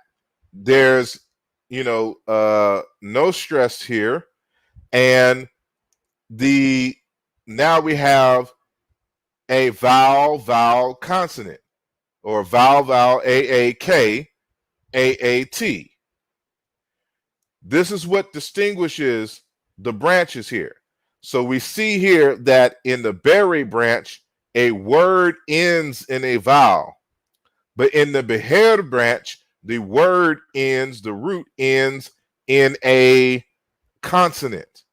there's, no stress here. And now we have a vowel consonant, or vowel A-A-K, A-A-T. This is what distinguishes the branches here. So we see here that in the Bere branch, a word ends in a vowel. But in the Beher branch, the root ends in a consonant.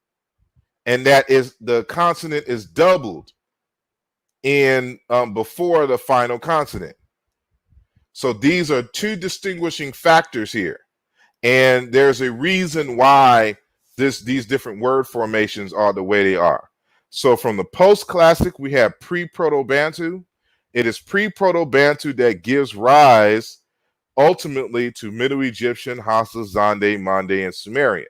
And that is, the consonant is doubled in before the final consonant. So these are two distinguishing factors here. And there's a reason why these different word formations are the way they are. So from the post-classic, we have pre-Proto-Bantu. It is pre-Proto-Bantu that gives rise ultimately to Middle Egyptian, Hausa, Zande, Mande, and Sumerian.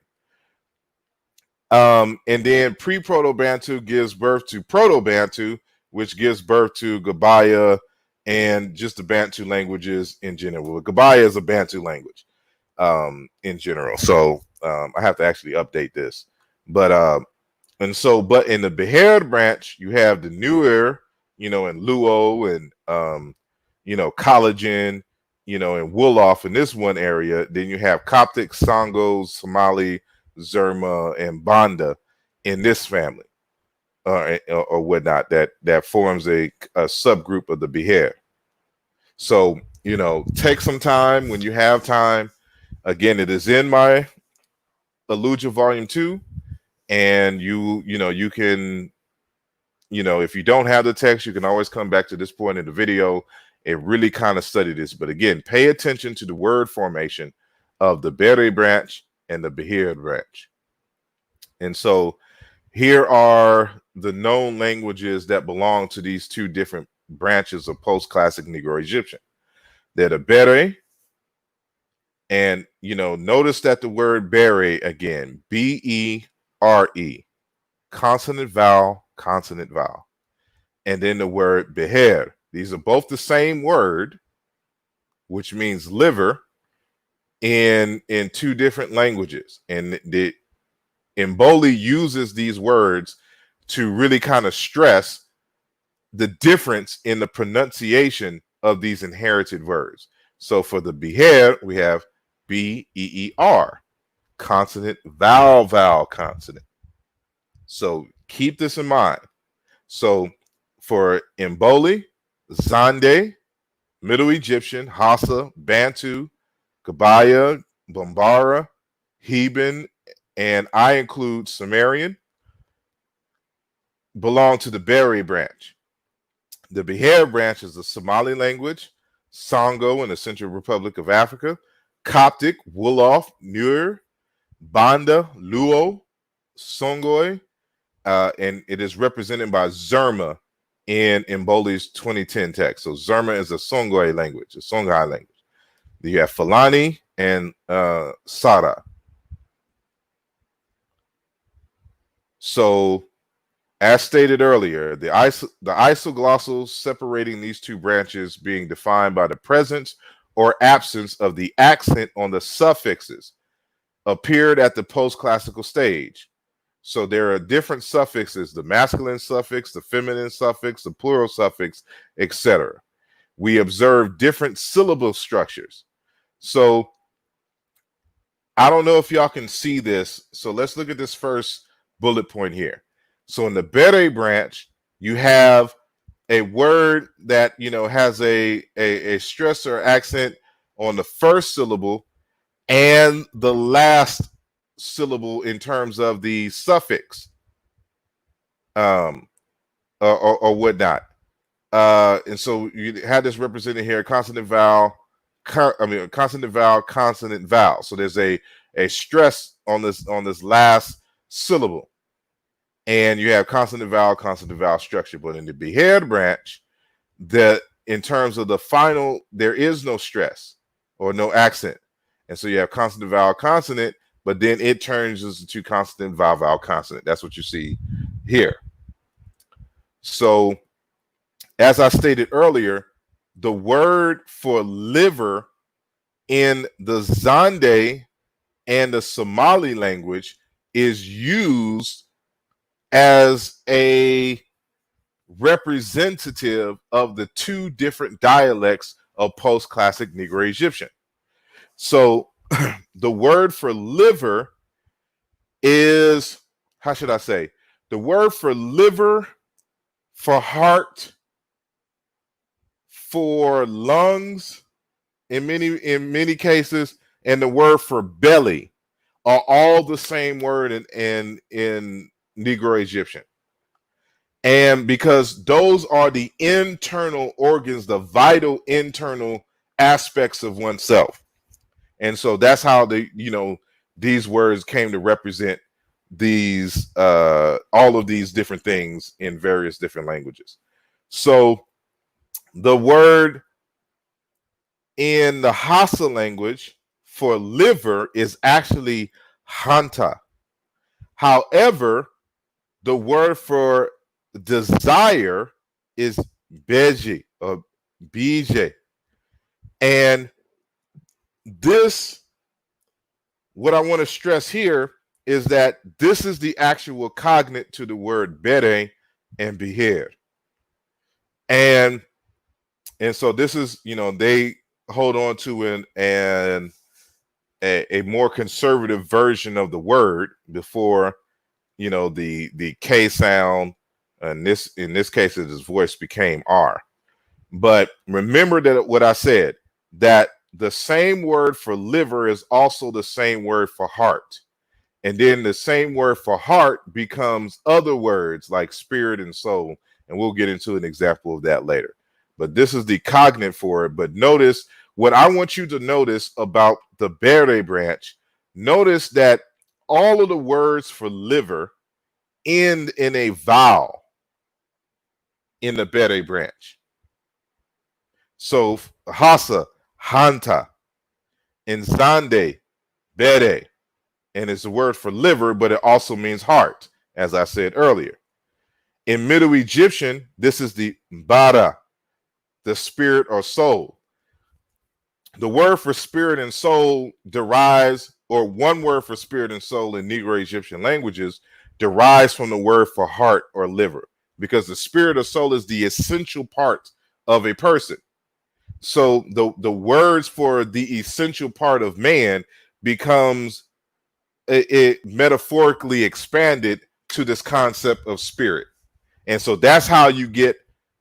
And then pre-Proto-Bantu gives birth to Proto-Bantu, which gives birth to Gabaya and just the Bantu languages in general. Gabaya is a Bantu language in general. So I have to actually update this. But in the Beher branch, you have the Nuer, and Luo and Collagen, and Wolof in this one area. Then you have Coptic, Songos, Somali, Zerma, and Banda in this family, or whatnot, that forms a subgroup of the Beher. So, take some time when you have time. Again, it is in my Aaluja Volume 2, and you can, if you don't have the text, you can always come back to this point in the video and really kind of study this. But again, pay attention to the word formation of the Bere branch and the Beher branch. And so here are the known languages that belong to these two different branches of post-classic Negro-Egyptian. They're the Bere, and notice that the word Bere again, B-E-R-E, consonant vowel, and then the word Beher. These are both the same word, which means liver, in two different languages. And Mboli uses these words to really kind of stress the difference in the pronunciation of these inherited words. So for the Beher, we have B-E-E-R, consonant, vowel, consonant. So keep this in mind. So for Mboli, Zande, Middle Egyptian, Hausa, Bantu, Gabaya, Bambara, Theban, and I include Sumerian, belong to the Bere branch. The Beher branch is the Somali language, Songo in the Central Republic of Africa, Coptic, Wolof, Nuer, Banda, Luo, Songoi, and it is represented by Zerma in Mboli's 2010 text. So Zerma is a Songhai language, You have Fulani and Sara. So, as stated earlier, the isoglossals separating these two branches being defined by the presence or absence of the accent on the suffixes appeared at the post-classical stage. So there are different suffixes, the masculine suffix, the feminine suffix, the plural suffix, etc. We observe different syllable structures. So I don't know if y'all can see this. So let's look at this first bullet point here. So in the Bere branch, you have a word that, has a stress or accent on the first syllable and the last syllable in terms of the suffix or whatnot. And so you had this represented here, consonant vowel, consonant vowel, consonant vowel. So there's a stress on this last syllable. And you have consonant vowel structure. But in the Behered branch, in terms of the final, there is no stress or no accent. And so you have consonant vowel consonant, but then it turns into consonant vowel consonant. That's what you see here. So as I stated earlier, the word for liver in the Zande and the Somali language is used as a representative of the two different dialects of post-classic Negro-Egyptian. So the word for liver is, how should I say? The word for liver, for heart, for lungs, in many cases, and the word for belly are all the same word in Negro-Egyptian. And because those are the internal organs, the vital internal aspects of oneself. And so that's how these words came to represent these all of these different things in various different languages. So the word in the Hausa language for liver is actually hanta. However, the word for desire is beji or bj. And this, what I want to stress here is that this is the actual cognate to the word bere and behead. And so this is, they hold on to a more conservative version of the word before, the K sound, in this case, his voice became R. But remember that what I said, that the same word for liver is also the same word for heart. And then the same word for heart becomes other words like spirit and soul. And we'll get into an example of that later. But this is the cognate for it. But notice what I want you to notice about the Bere branch. Notice that all of the words for liver end in a vowel in the Bere branch. So Hausa, Hanta, in Zande, Bere, and it's a word for liver, but it also means heart, as I said earlier. In Middle Egyptian, this is the Bara, the spirit or soul. The word for spirit and soul derives, or one word for spirit and soul in Negro-Egyptian languages derives from the word for heart or liver, because the spirit or soul is the essential part of a person. So the words for the essential part of man becomes it metaphorically expanded to this concept of spirit. And so that's how you get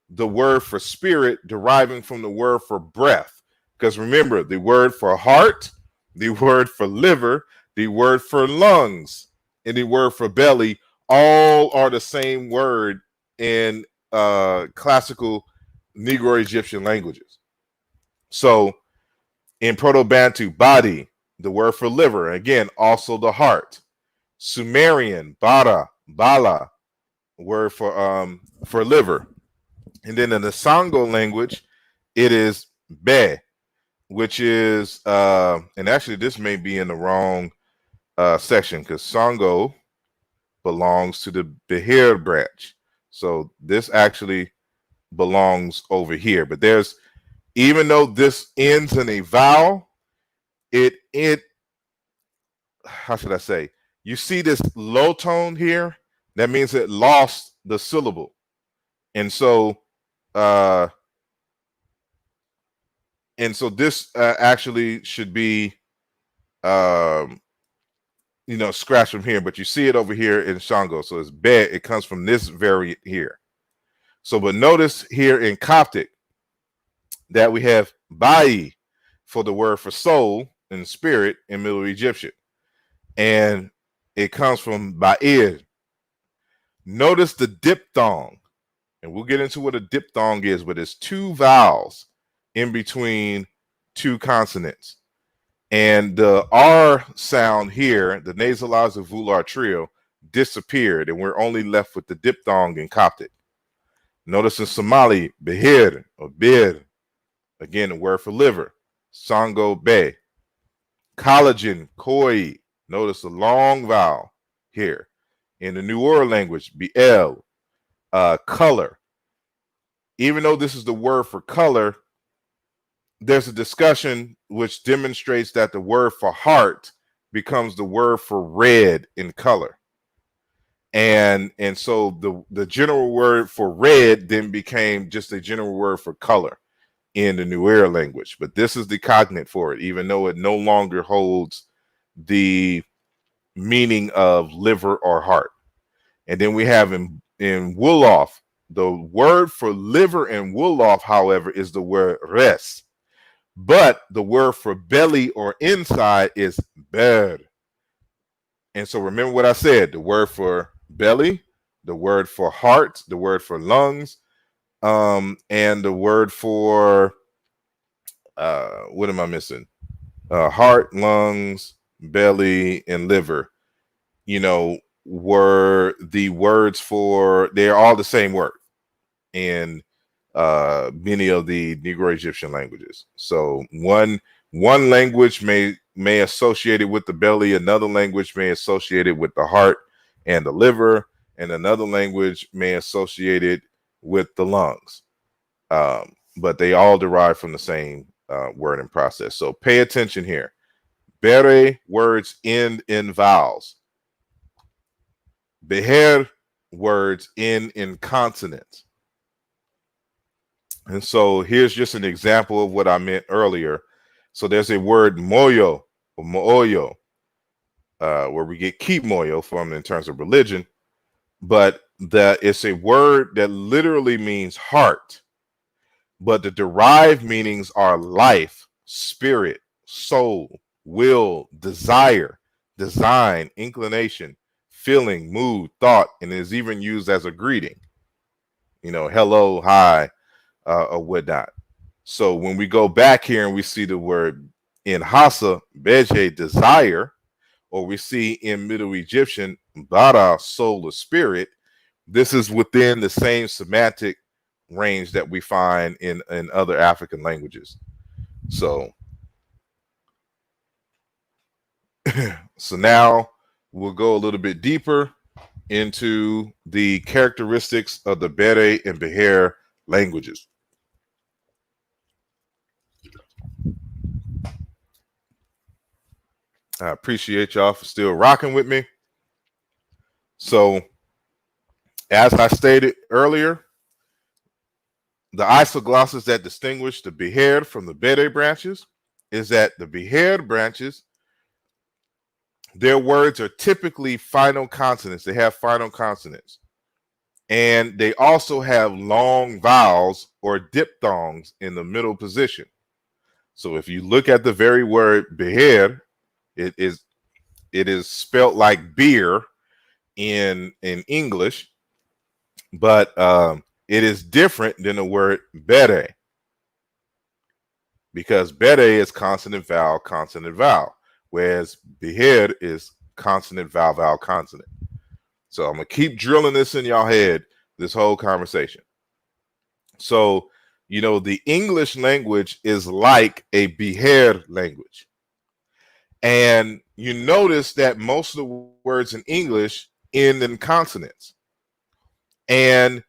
the word for spirit deriving from the word for breath. Because remember, the word for heart, the word for liver, the word for lungs, and the word for belly all are the same word in classical Negro-Egyptian languages. So in Proto-Bantu, body, the word for liver, again, also the heart. Sumerian, bara, bala, word for liver. And then in the Sango language, it is be, which is, and actually this may be in the wrong section because Sango belongs to the Behir branch. So this actually belongs over here. But there's, even though this ends in a vowel, it how should I say? You see this low tone here? That means it lost the syllable. And so uh this actually should be scratched from here, but you see it over here in Shango. So it's be, it comes from this variant here. So but notice here in Coptic that we have bai for the word for soul and spirit in Middle Egyptian. And it comes from ba'ir. Notice the diphthong, and we'll get into what a diphthong is, but it's two vowels in between two consonants. And the R sound here, the nasalized volar trio, disappeared, and we're only left with the diphthong in Coptic. Notice in Somali, behir or bir, again, the word for liver, sango be. Collagen, koi, notice the long vowel here. In the New World language, biel, color. Even though this is the word for color, there's a discussion which demonstrates that the word for heart becomes the word for red in color. And so the general word for red then became just a general word for color in the New Era language. But this is the cognate for it, even though it no longer holds the meaning of liver or heart. And then we have in Wolof, the word for liver in Wolof, however, is the word res. But the word for belly or inside is ber. And so remember what I said, the word for belly, the word for heart, the word for lungs, and the word for, what am I missing? Heart, lungs, belly, and liver, were the words for, they're all the same word in many of the Negro-Egyptian languages. So one language may associate it with the belly, another language may associate it with the heart and the liver, and another language may associate it with the lungs. But they all derive from the same wording process. So pay attention here. Bere words end in vowels. Beher words end in consonants. And so here's just an example of what I meant earlier. So there's a word moyo or mooyo, where we get kimoyo from in terms of religion, but that it's a word that literally means heart, but the derived meanings are life, spirit, soul, will, desire, design, inclination, feeling, mood, thought, and is even used as a greeting. Hello, hi, or whatnot. So when we go back here and we see the word in Hassa, beje, desire, or we see in Middle Egyptian, bara, soul or spirit, this is within the same semantic range that we find in other African languages. So now we'll go a little bit deeper into the characteristics of the Bere and Beher languages. I appreciate y'all for still rocking with me. So, as I stated earlier, the isoglosses that distinguish the Beher from the Bere branches is that the Beher branches, their words are typically final consonants. They have final consonants. And they also have long vowels or diphthongs in the middle position. So if you look at the very word Beher, it is spelt like beer in English, but it is different than the word bere, because bere is consonant vowel, whereas Beher is consonant vowel consonant. So I'm gonna keep drilling this in y'all head this whole conversation. So, the English language is like a Beher language. And you notice that most of the words in English end in consonants. And,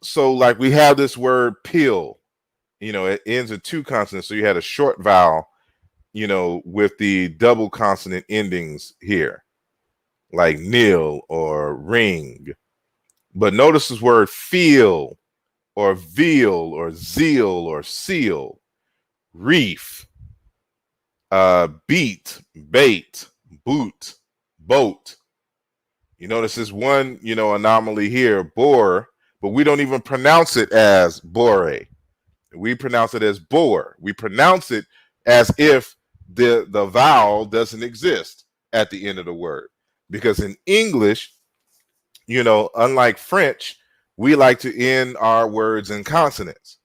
so like we have this word pill, it ends in two consonants. So you had a short vowel, with the double consonant endings here, like nil or ring. But notice this word feel or veal or zeal or seal, reef, beat, bait, boot, boat. You notice this one, anomaly here, bore, but we don't even pronounce it as bore. We pronounce it as bore. We pronounce it as if the vowel doesn't exist at the end of the word. Because in English, unlike French, we like to end our words in consonants.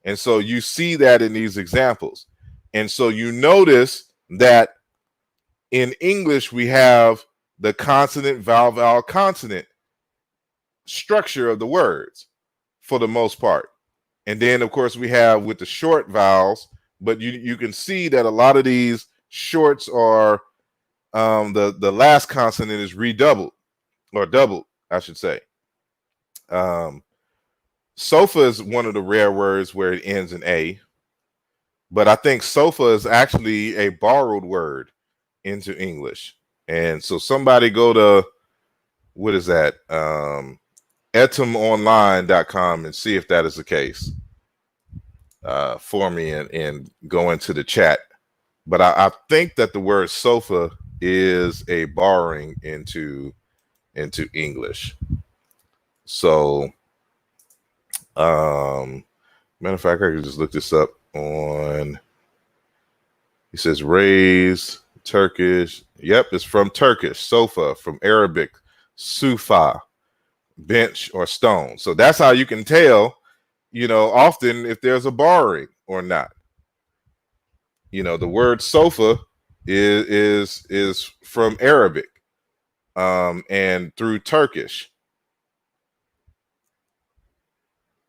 And so you see that in these examples. And so you notice that in English, we have the consonant, vowel, vowel, consonant structure of the words for the most part. And then, of course, we have with the short vowels, but you can see that a lot of these shorts are the last consonant is redoubled or doubled, I should say. Sofa is one of the rare words where it ends in A, but I think sofa is actually a borrowed word into English. And so somebody go to, what is that? etymonline.com and see if that is the case for me and go into the chat. But I think that the word sofa is a borrowing into English. So, matter of fact, I could just look this up on. He says raise Turkish. Yep, it's from Turkish. Sofa, from Arabic, sufa, bench or stone. So that's how you can tell, often if there's a borrowing or not. The word sofa is from Arabic and through Turkish.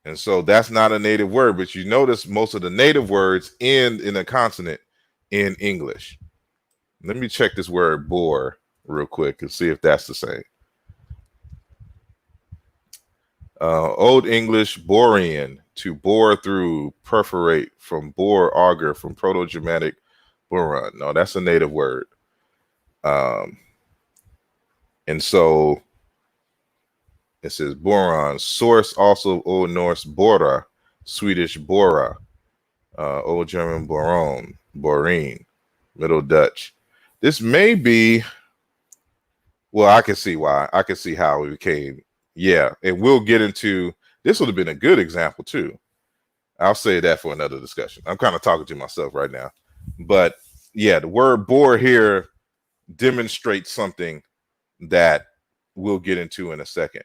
And so that's not a native word, but you notice most of the native words end in a consonant in English. Let me check this word bore real quick and see if that's the same. Old English borean, to bore through, perforate, from bore, auger, from Proto-Germanic boron. No, that's a native word. And so it says boron, source also Old Norse bora, Swedish bora, Old German boron, boreen, Middle Dutch. This may be, well, I can see why. I can see how it became. Yeah, and we'll get into, this would have been a good example too. I'll say that for another discussion. I'm kind of talking to myself right now. But yeah, the word bore here demonstrates something that we'll get into in a second.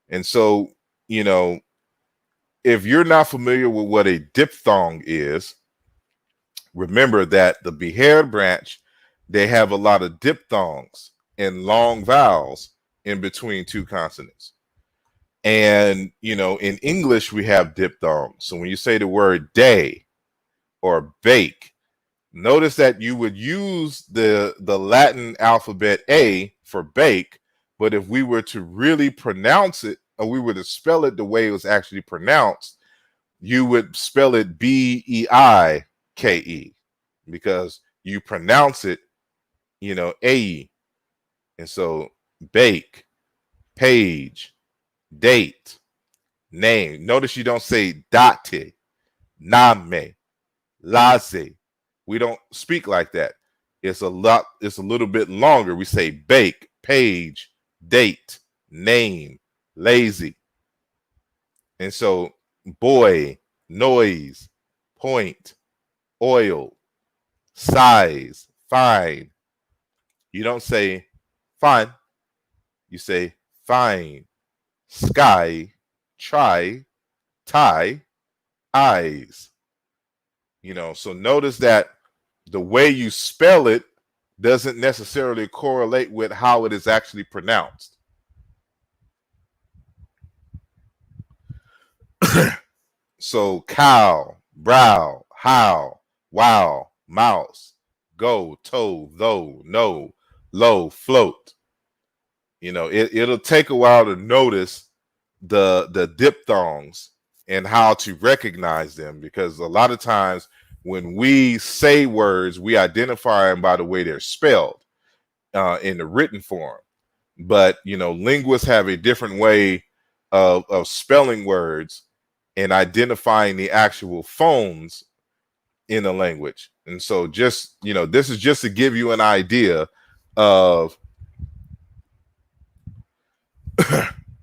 And so, if you're not familiar with what a diphthong is, remember that the Beher branch, they have a lot of diphthongs and long vowels in between two consonants. And, in English, we have diphthongs. So when you say the word day or bake, notice that you would use the Latin alphabet A for bake, but if we were to really pronounce it, or we were to spell it the way it was actually pronounced, you would spell it B-E-I-K-E, because you pronounce it, A-E. And so bake, page, date, name. Notice you don't say date, name, laze. We don't speak like that. It's a little bit longer. We say bake, page, date, name, lazy. And so boy, noise, point, oil, size, fine. You don't say fine. You say fine, sky, try, tie, eyes. So notice that the way you spell it doesn't necessarily correlate with how it is actually pronounced. So cow, brow, how, wow, mouse, go, toe, though, no, low, float. You know, it'll take a while to notice the diphthongs and how to recognize them, because a lot of times when we say words, we identify them by the way they're spelled in the written form. But you know, linguists have a different way of spelling words and identifying the actual phones in the language. And so, just you know, this is just to give you an idea of.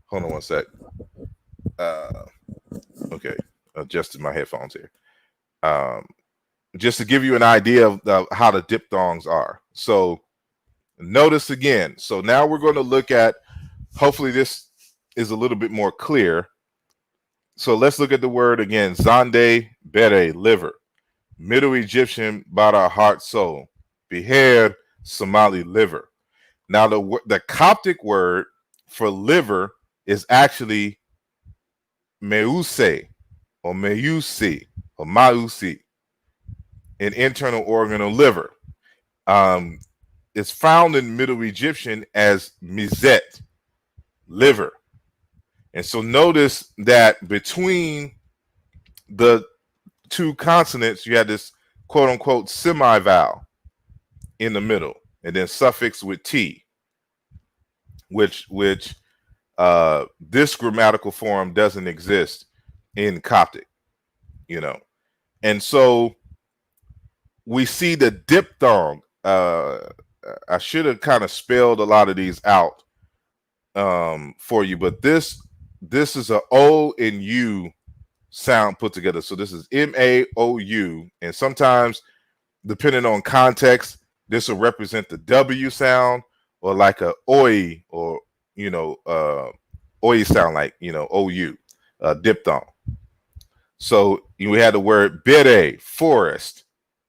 Hold on one sec. Okay, adjusted my headphones here. Just to give you an idea of how the diphthongs are. So notice again. So now we're going to look at. Hopefully, this is a little bit more clear. So let's look at the word again. Zande, bere, liver. Middle Egyptian, bara, heart, soul. Biher, Somali, liver. Now, the Coptic word for liver is actually meuse or meusi or mausi, an internal organ of liver. It's found in Middle Egyptian as mizet, liver. And so notice that between the two consonants, you had this quote unquote semi-vowel in the middle, and then suffix with T, which this grammatical form doesn't exist in Coptic, you know. And so we see the diphthong. I should have kind of spelled a lot of these out for you, but this is a O and U sound put together. So this is M-A-O-U, and sometimes, depending on context, this will represent the W sound, or like a oi, or you know, oi sound, like, you know, O-U, diphthong. So we had the word bere, forest,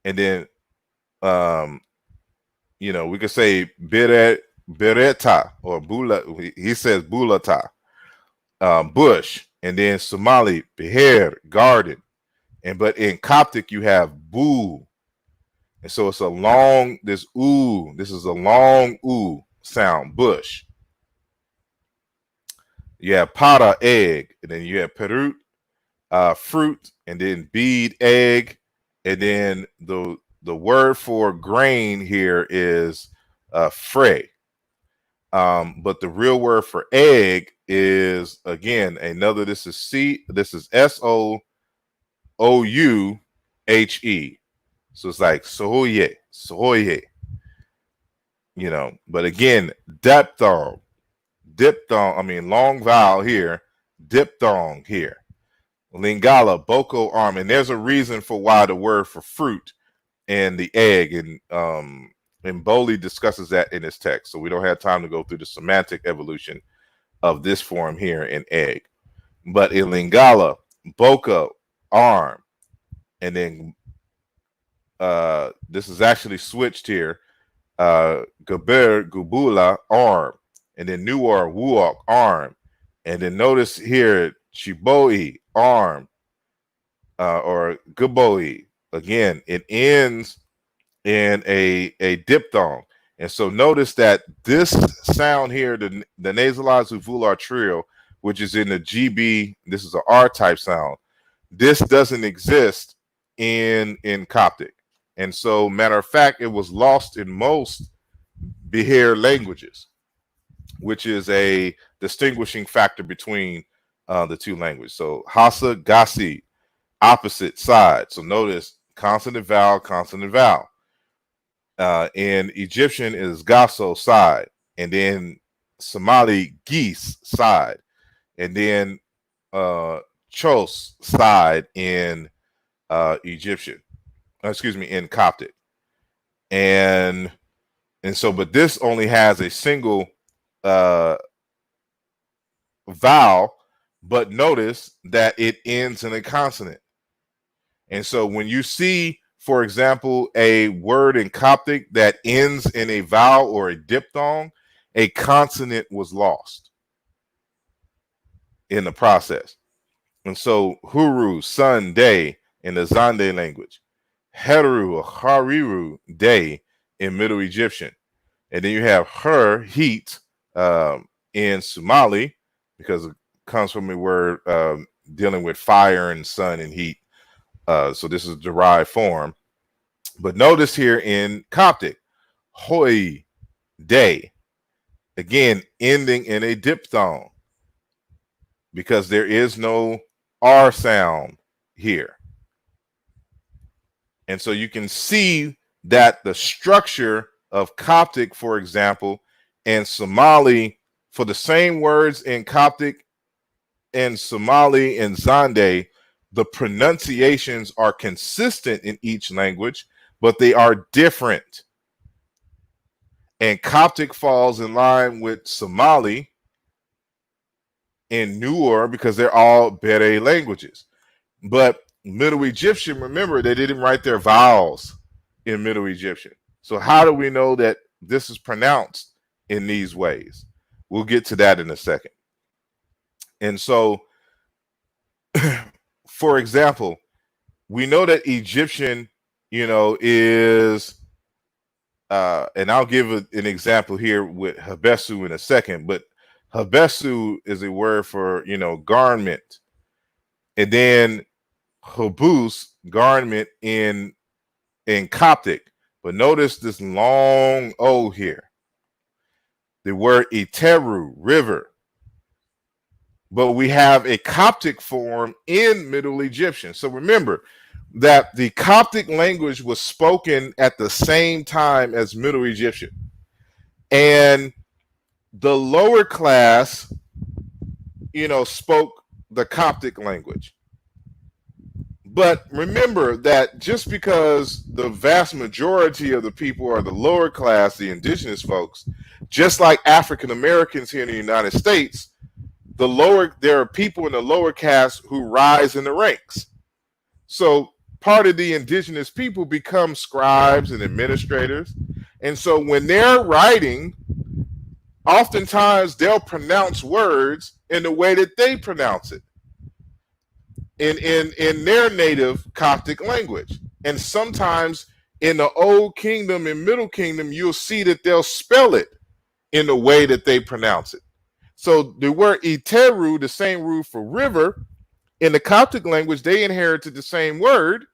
and then you know, we could say bereta or bula. He says bulata, bush, and then Somali, beher, garden. And but in Coptic you have bu, and so it's a long, this oo, this is a long oo sound, bush. You have para, egg, and then you have perut, fruit, and then bead, egg, and then the word for grain here is frey. But the real word for egg is, again, another. This is SOOUHE. So it's like soye, you know. But again, diphthong, I mean long vowel here, diphthong here. Lingala, boko, arm, and there's a reason for why the word for fruit and the egg, and Mboli discusses that in his text. So we don't have time to go through the semantic evolution of this form here in egg. But in Lingala, boka, arm, and then this is actually switched here. Gaber, gubula, arm, and then Nuar, wuok, arm, and then notice here chiboi, arm, or guboi. Again, it ends in a diphthong. And so notice that this sound here, the nasalized uvular trio, which is in the GB, this is an R type sound. This doesn't exist in Coptic. And so, matter of fact, it was lost in most Behir languages, which is a distinguishing factor between the two languages. So Hassa, Gasi, opposite side. So notice consonant, vowel, consonant, vowel. In Egyptian is Gaso, side, and then Somali, geese, side, and then Chos, side in Egyptian. Excuse me, in Coptic. And so, but this only has a single vowel, but notice that it ends in a consonant. And so when you see, for example, a word in Coptic that ends in a vowel or a diphthong, a consonant was lost in the process. And so huru, sun, day in the Zande language, heru or hariru, day in Middle Egyptian. And then you have her, heat, in Somali, because it comes from a word dealing with fire and sun and heat. So this is a derived form. But notice here in Coptic, hoi, day, again, ending in a diphthong, because there is no R sound here. And so you can see that the structure of Coptic, for example, and Somali, for the same words in Coptic and Somali and Zande, the pronunciations are consistent in each language, but they are different. And Coptic falls in line with Somali and Nuer because they're all Bere languages. But Middle Egyptian, remember, they didn't write their vowels in Middle Egyptian. So how do we know that this is pronounced in these ways? We'll get to that in a second. And so, for example, we know that Egyptian, is, and I'll give an example here with Habesu in a second, but Habesu is a word for, garment. And then habus, garment in Coptic. But notice this long O here. The word iteru, river. But we have a Coptic form in Middle Egyptian. So remember that the Coptic language was spoken at the same time as Middle Egyptian. And the lower class, spoke the Coptic language. But remember that just because the vast majority of the people are the lower class, the indigenous folks, just like African Americans here in the United States, there are people in the lower caste who rise in the ranks. So part of the indigenous people become scribes and administrators. And so when they're writing, oftentimes they'll pronounce words in the way that they pronounce it in their native Coptic language. And sometimes in the Old Kingdom and Middle Kingdom, you'll see that they'll spell it in the way that they pronounce it. So the word iteru, the same root for river, in the Coptic language, they inherited the same word,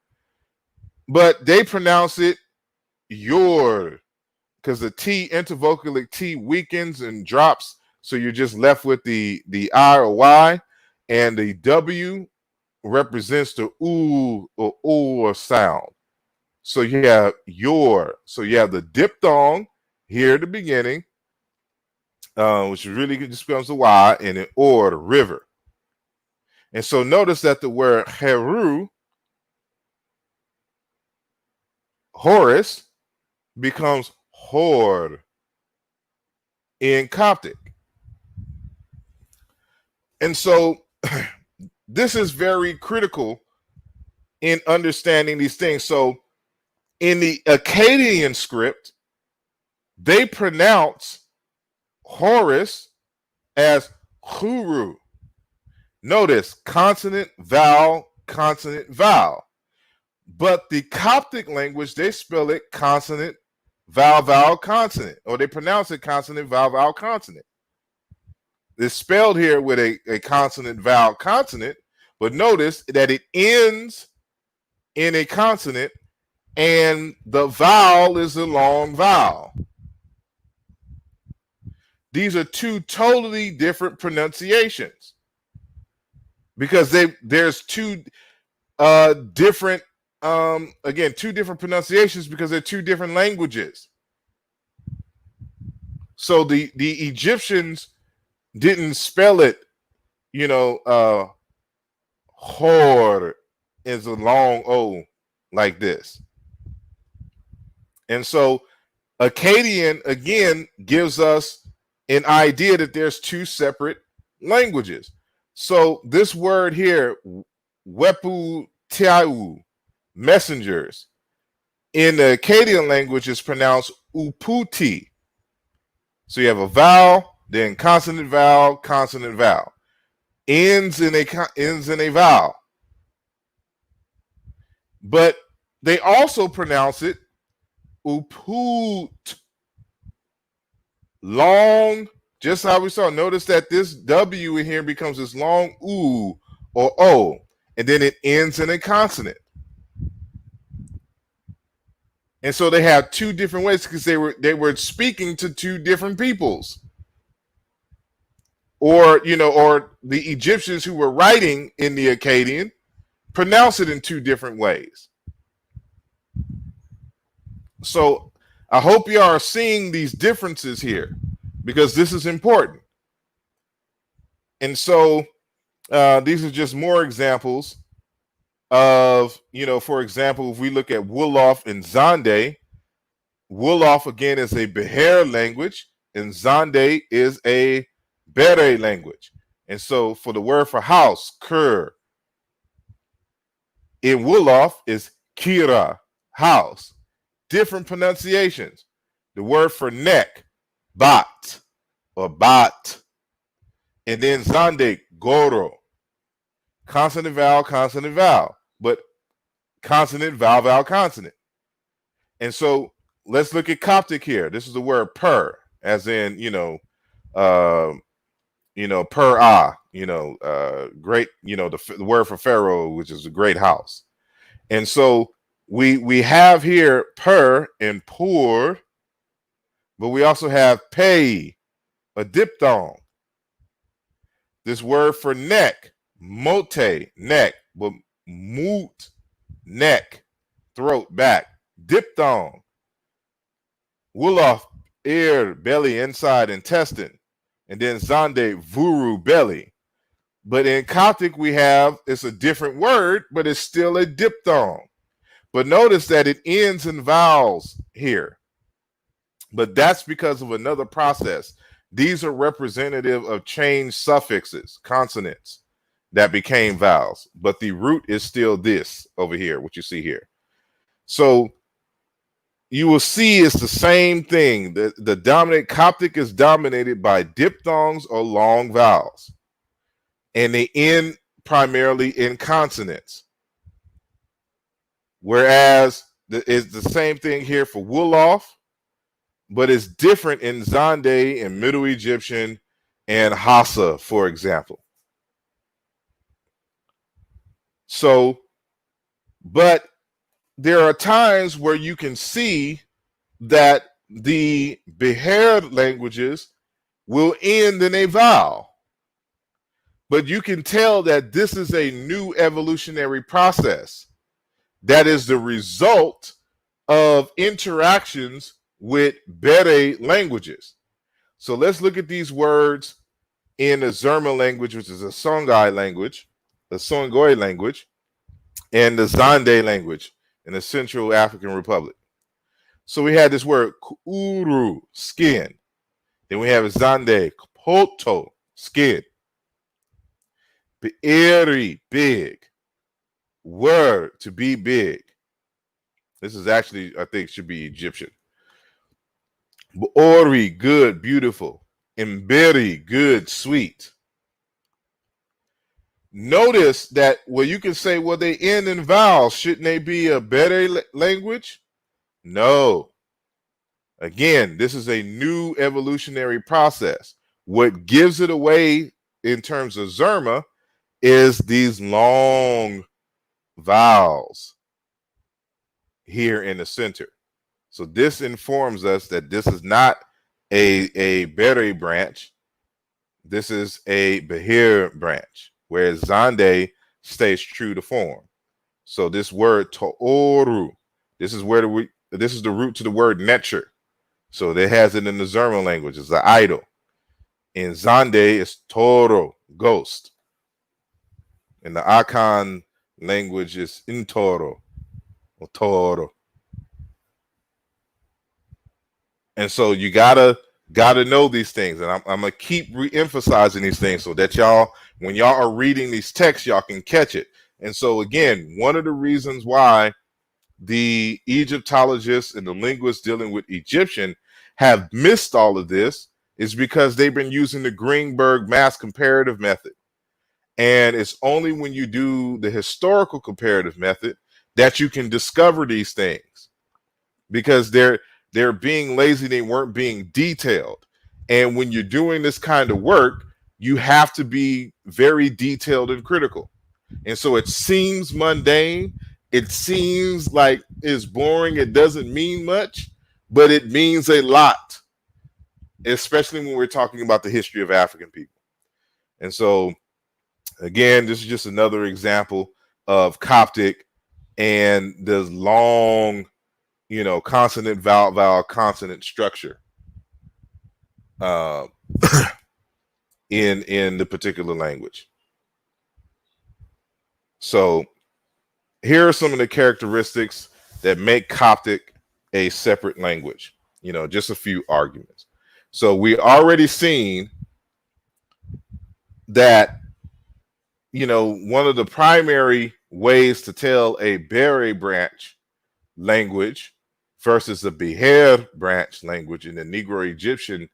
but they pronounce it yor, because the T, intervocalic T, weakens and drops. So you're just left with the I or Y, and the W represents the oo or or sound. So you have yor. So you have the diphthong here at the beginning, which really just becomes the Y, and then or, the river. And so notice that the word heru, Horus, becomes hor in Coptic. And so this is very critical in understanding these things. So in the Akkadian script, they pronounce Horus as huru. Notice consonant, vowel, consonant, vowel. But the Coptic language, they spell it consonant, vowel, vowel, consonant, or they pronounce it consonant, vowel, vowel, consonant. It's spelled here with a consonant, vowel, consonant, but notice that it ends in a consonant and the vowel is a long vowel. These are two totally different pronunciations because there's two different, two different pronunciations because they're two different languages. So the Egyptians didn't spell it, hor is a long O like this. And so Akkadian, again, gives us an idea that there's two separate languages. So this word here, wepu tiau, messengers, in the Akkadian language is pronounced uputi. So you have a vowel, then consonant, vowel, consonant, vowel. ends in a vowel. But they also pronounce it uput, long, just how we saw. Notice that this W in here becomes this long U or O, and then it ends in a consonant. And so they have two different ways because they were speaking to two different peoples. Or, or the Egyptians who were writing in the Akkadian pronounce it in two different ways. So I hope you are seeing these differences here, because this is important. And so these are just more examples of, for example, if we look at Wolof and Zande, Wolof again is a Beher language, and Zande is a Bere language. And so for the word for house, Kur, in Wolof is Kira, house. Different pronunciations. The word for neck, Bat or Bat. And then Zande, Goro. Consonant, vowel, but consonant, vowel, consonant. And so let's look at Coptic here. This is the word per, as in, per great, the word for Pharaoh, which is a great house. And so we have here per and pour, but we also have pei, a diphthong. This word for neck, mote, neck, but moot, neck, throat, back, diphthong. Wolof, ear, belly, inside, intestine. And then Zande, vuru, belly. But in Coptic, we have, it's a different word, but it's still a diphthong. But notice that it ends in vowels here. But that's because of another process. These are representative of changed suffixes, consonants that became vowels. But the root is still this over here, what you see here. So you will see it's the same thing. The dominant Coptic is dominated by diphthongs or long vowels. And they end primarily in consonants. Whereas it's the same thing here for Wolof, but it's different in Zande and Middle Egyptian and Hassa, for example. So, but there are times where you can see that the Beher languages will end in a vowel. But you can tell that this is a new evolutionary process that is the result of interactions with Bere languages. So let's look at these words in the Zerma language, which is a Songhai language, the Songhai language, and the Zande language in the Central African Republic. So we had this word kuru, skin. Then we have Zande, poto, skin. Be'eri, big. Word, to be big. This is actually, I think, should be Egyptian. Ori, good, beautiful. Mberi, good, sweet. Notice that, well, you can say, well, they end in vowels. Shouldn't they be a better language? No. Again, this is a new evolutionary process. What gives it away in terms of Zerma is these long vowels here in the center. So this informs us that this is not a Bere branch. This is a Beher branch, whereas Zande stays true to form. So this word to'oru, this is the root to the word netcher. So it has it in the Zerma language. It's an idol. In Zande, it's toro, ghost. In the Akan language, is intoro, or toro. And so you gotta know these things, and I'm gonna keep re-emphasizing these things so that y'all, when y'all are reading these texts, y'all can catch it. And so again, one of the reasons why the Egyptologists and the linguists dealing with Egyptian have missed all of this is because they've been using the Greenberg mass comparative method. And it's only when you do the historical comparative method that you can discover these things, because they're being lazy, they weren't being detailed. And when you're doing this kind of work, you have to be very detailed and critical. And so it seems mundane, it seems like it's boring, it doesn't mean much, but it means a lot, especially when we're talking about the history of African people. And so again, this is just another example of Coptic and the long, consonant, vowel, consonant structure uh, in the particular language. So here are some of the characteristics that make Coptic a separate language. Just a few arguments. So we already seen that, one of the primary ways to tell a Bere branch language versus the Beher branch language in the Negro-Egyptian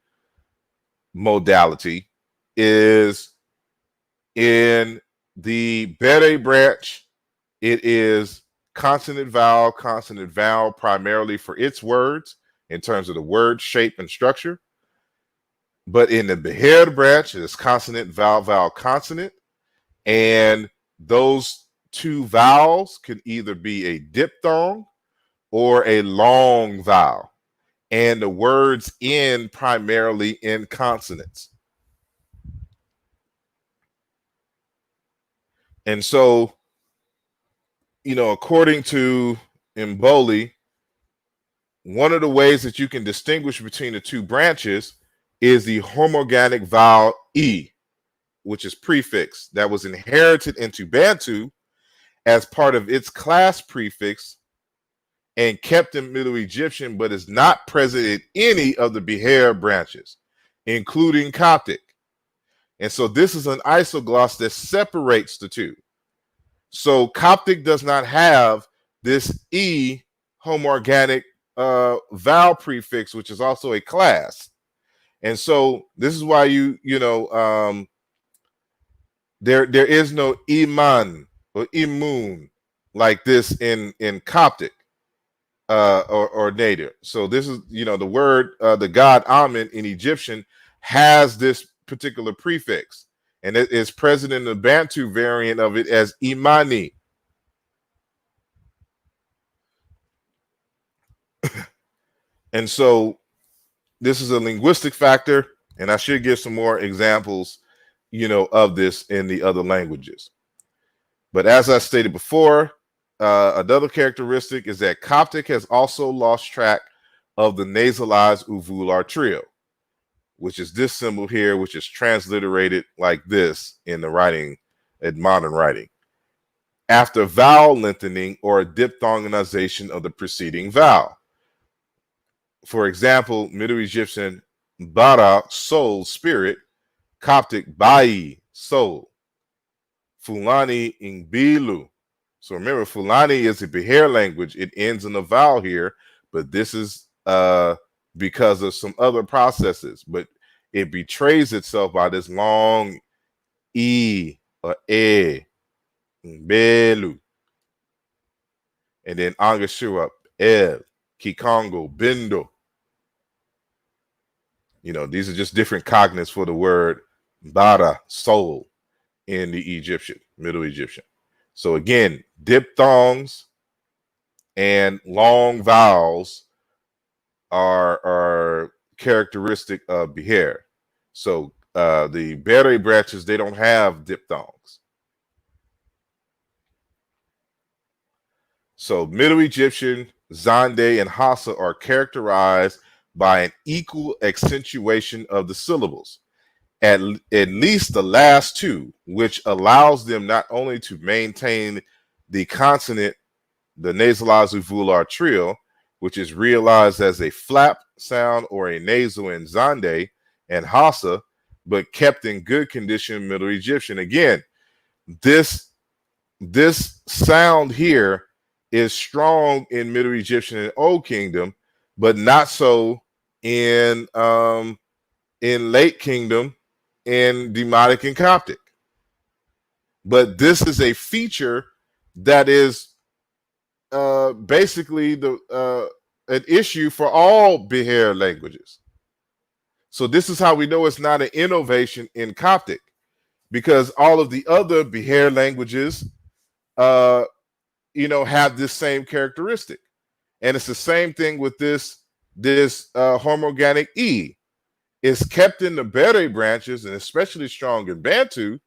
modality is in the Bere branch. It is consonant vowel primarily for its words in terms of the word shape and structure. But in the Beher branch, it is consonant vowel consonant. And those two vowels can either be a diphthong or a long vowel. And the words end primarily in consonants. And so, according to Mboli, one of the ways that you can distinguish between the two branches is the homorganic vowel E, which is prefix that was inherited into Bantu as part of its class prefix and kept in Middle Egyptian, but is not present in any of the Beher branches, including Coptic. And so this is an isogloss that separates the two. So Coptic does not have this E homorganic vowel prefix, which is also a class. And so this is why there is no iman or imun like this in Coptic or native. So this is, the word, the god Amen in Egyptian has this particular prefix, and it is present in the Bantu variant of it as imani. And so this is a linguistic factor, and I should give some more examples, of this in the other languages. But as I stated before, another characteristic is that Coptic has also lost track of the nasalized uvular trio, which is this symbol here, which is transliterated like this in the writing, in modern writing, after vowel lengthening or a diphthongization of the preceding vowel. For example, Middle Egyptian bara, soul, spirit, Coptic bai, soul, Fulani ingbilu. So remember, Fulani is a Beher language. It ends in a vowel here, but this is because of some other processes. But it betrays itself by this long E or E, Belu. And then Angashua, El, Kikongo, Bindo. These are just different cognates for the word Bara, soul, in the Egyptian, Middle Egyptian. So again, diphthongs and long vowels are characteristic of Beher. So the Bere branches, they don't have diphthongs. So Middle Egyptian, Zande, and Hausa are characterized by an equal accentuation of the syllables, at least the last two, which allows them not only to maintain the consonant, the nasalized uvular trio, which is realized as a flap sound or a nasal in Zande and Hausa, but kept in good condition in Middle Egyptian. Again, this sound here is strong in Middle Egyptian and Old Kingdom, but not so in Late Kingdom, in Demotic and Coptic. But this is a feature that is basically an issue for all Behair languages. So this is how we know it's not an innovation in Coptic, because all of the other Behair languages, have this same characteristic. And it's the same thing with this homorganic E. It's kept in the Bere branches and especially strong in Bantu,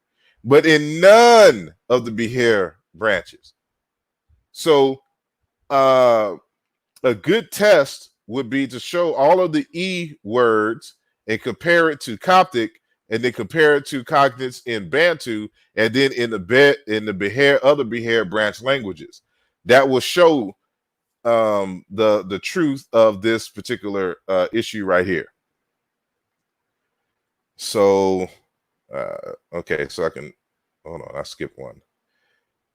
but in none of the Behair branches. So a good test would be to show all of the E words and compare it to Coptic, and then compare it to cognates in Bantu, and then in the Behair, other Behair branch languages. That will show the truth of this particular issue right here. So okay, so I can hold on, I skipped one.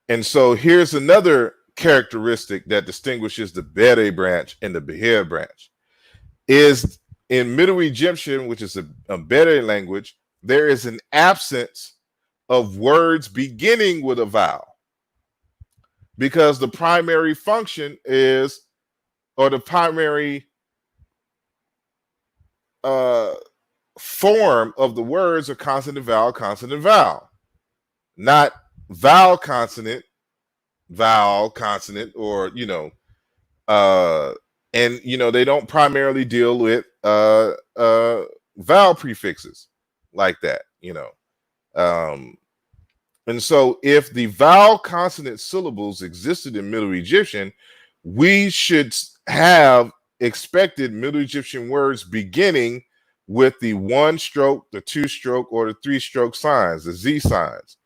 And so here's another characteristic that distinguishes the Bere branch and the Behair branch. Is in Middle Egyptian, which is a Bere language, there is an absence of words beginning with a vowel, because the primary function is, or the primary form of the words are consonant, vowel, not vowel, consonant, or and they don't primarily deal with vowel prefixes like that, and so if the vowel consonant syllables existed in Middle Egyptian, we should have expected Middle Egyptian words beginning with the 1-stroke, the 2-stroke, or the 3-stroke signs, the Z signs,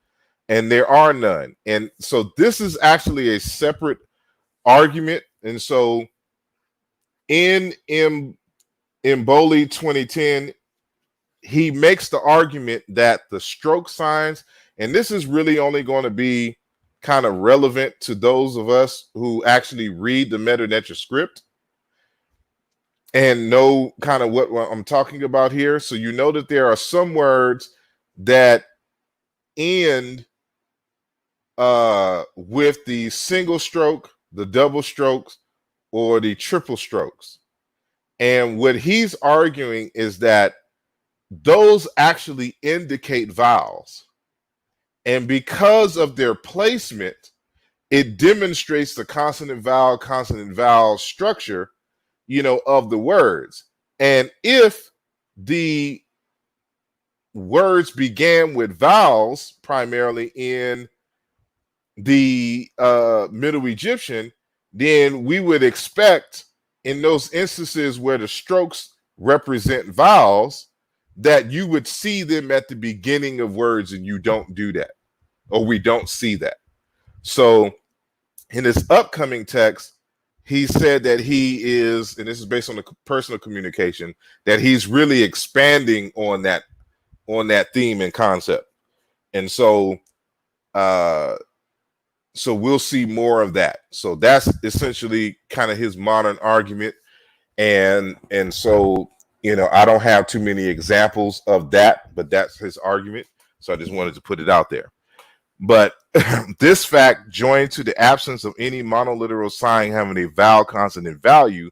and there are none. And so this is actually a separate argument. And so in Mboli 2010, he makes the argument that the stroke signs, and this is really only going to be kind of relevant to those of us who actually read the Meta Nature script and know kind of what I'm talking about here. So you know that there are some words that end with the single stroke, the double strokes, or the triple strokes. And what he's arguing is that those actually indicate vowels. And because of their placement, it demonstrates the consonant vowel structure, of the words. And if the words began with vowels primarily in the Middle Egyptian, then we would expect in those instances where the strokes represent vowels that you would see them at the beginning of words, and you don't do that, or we don't see that. So in his upcoming text, he said that he is, and this is based on the personal communication, that he's really expanding on that theme and concept. And so so we'll see more of that. So that's essentially kind of his modern argument. And so, I don't have too many examples of that, but that's his argument. So I just wanted to put it out there. But this fact, joined to the absence of any monoliteral sign having a vowel consonant value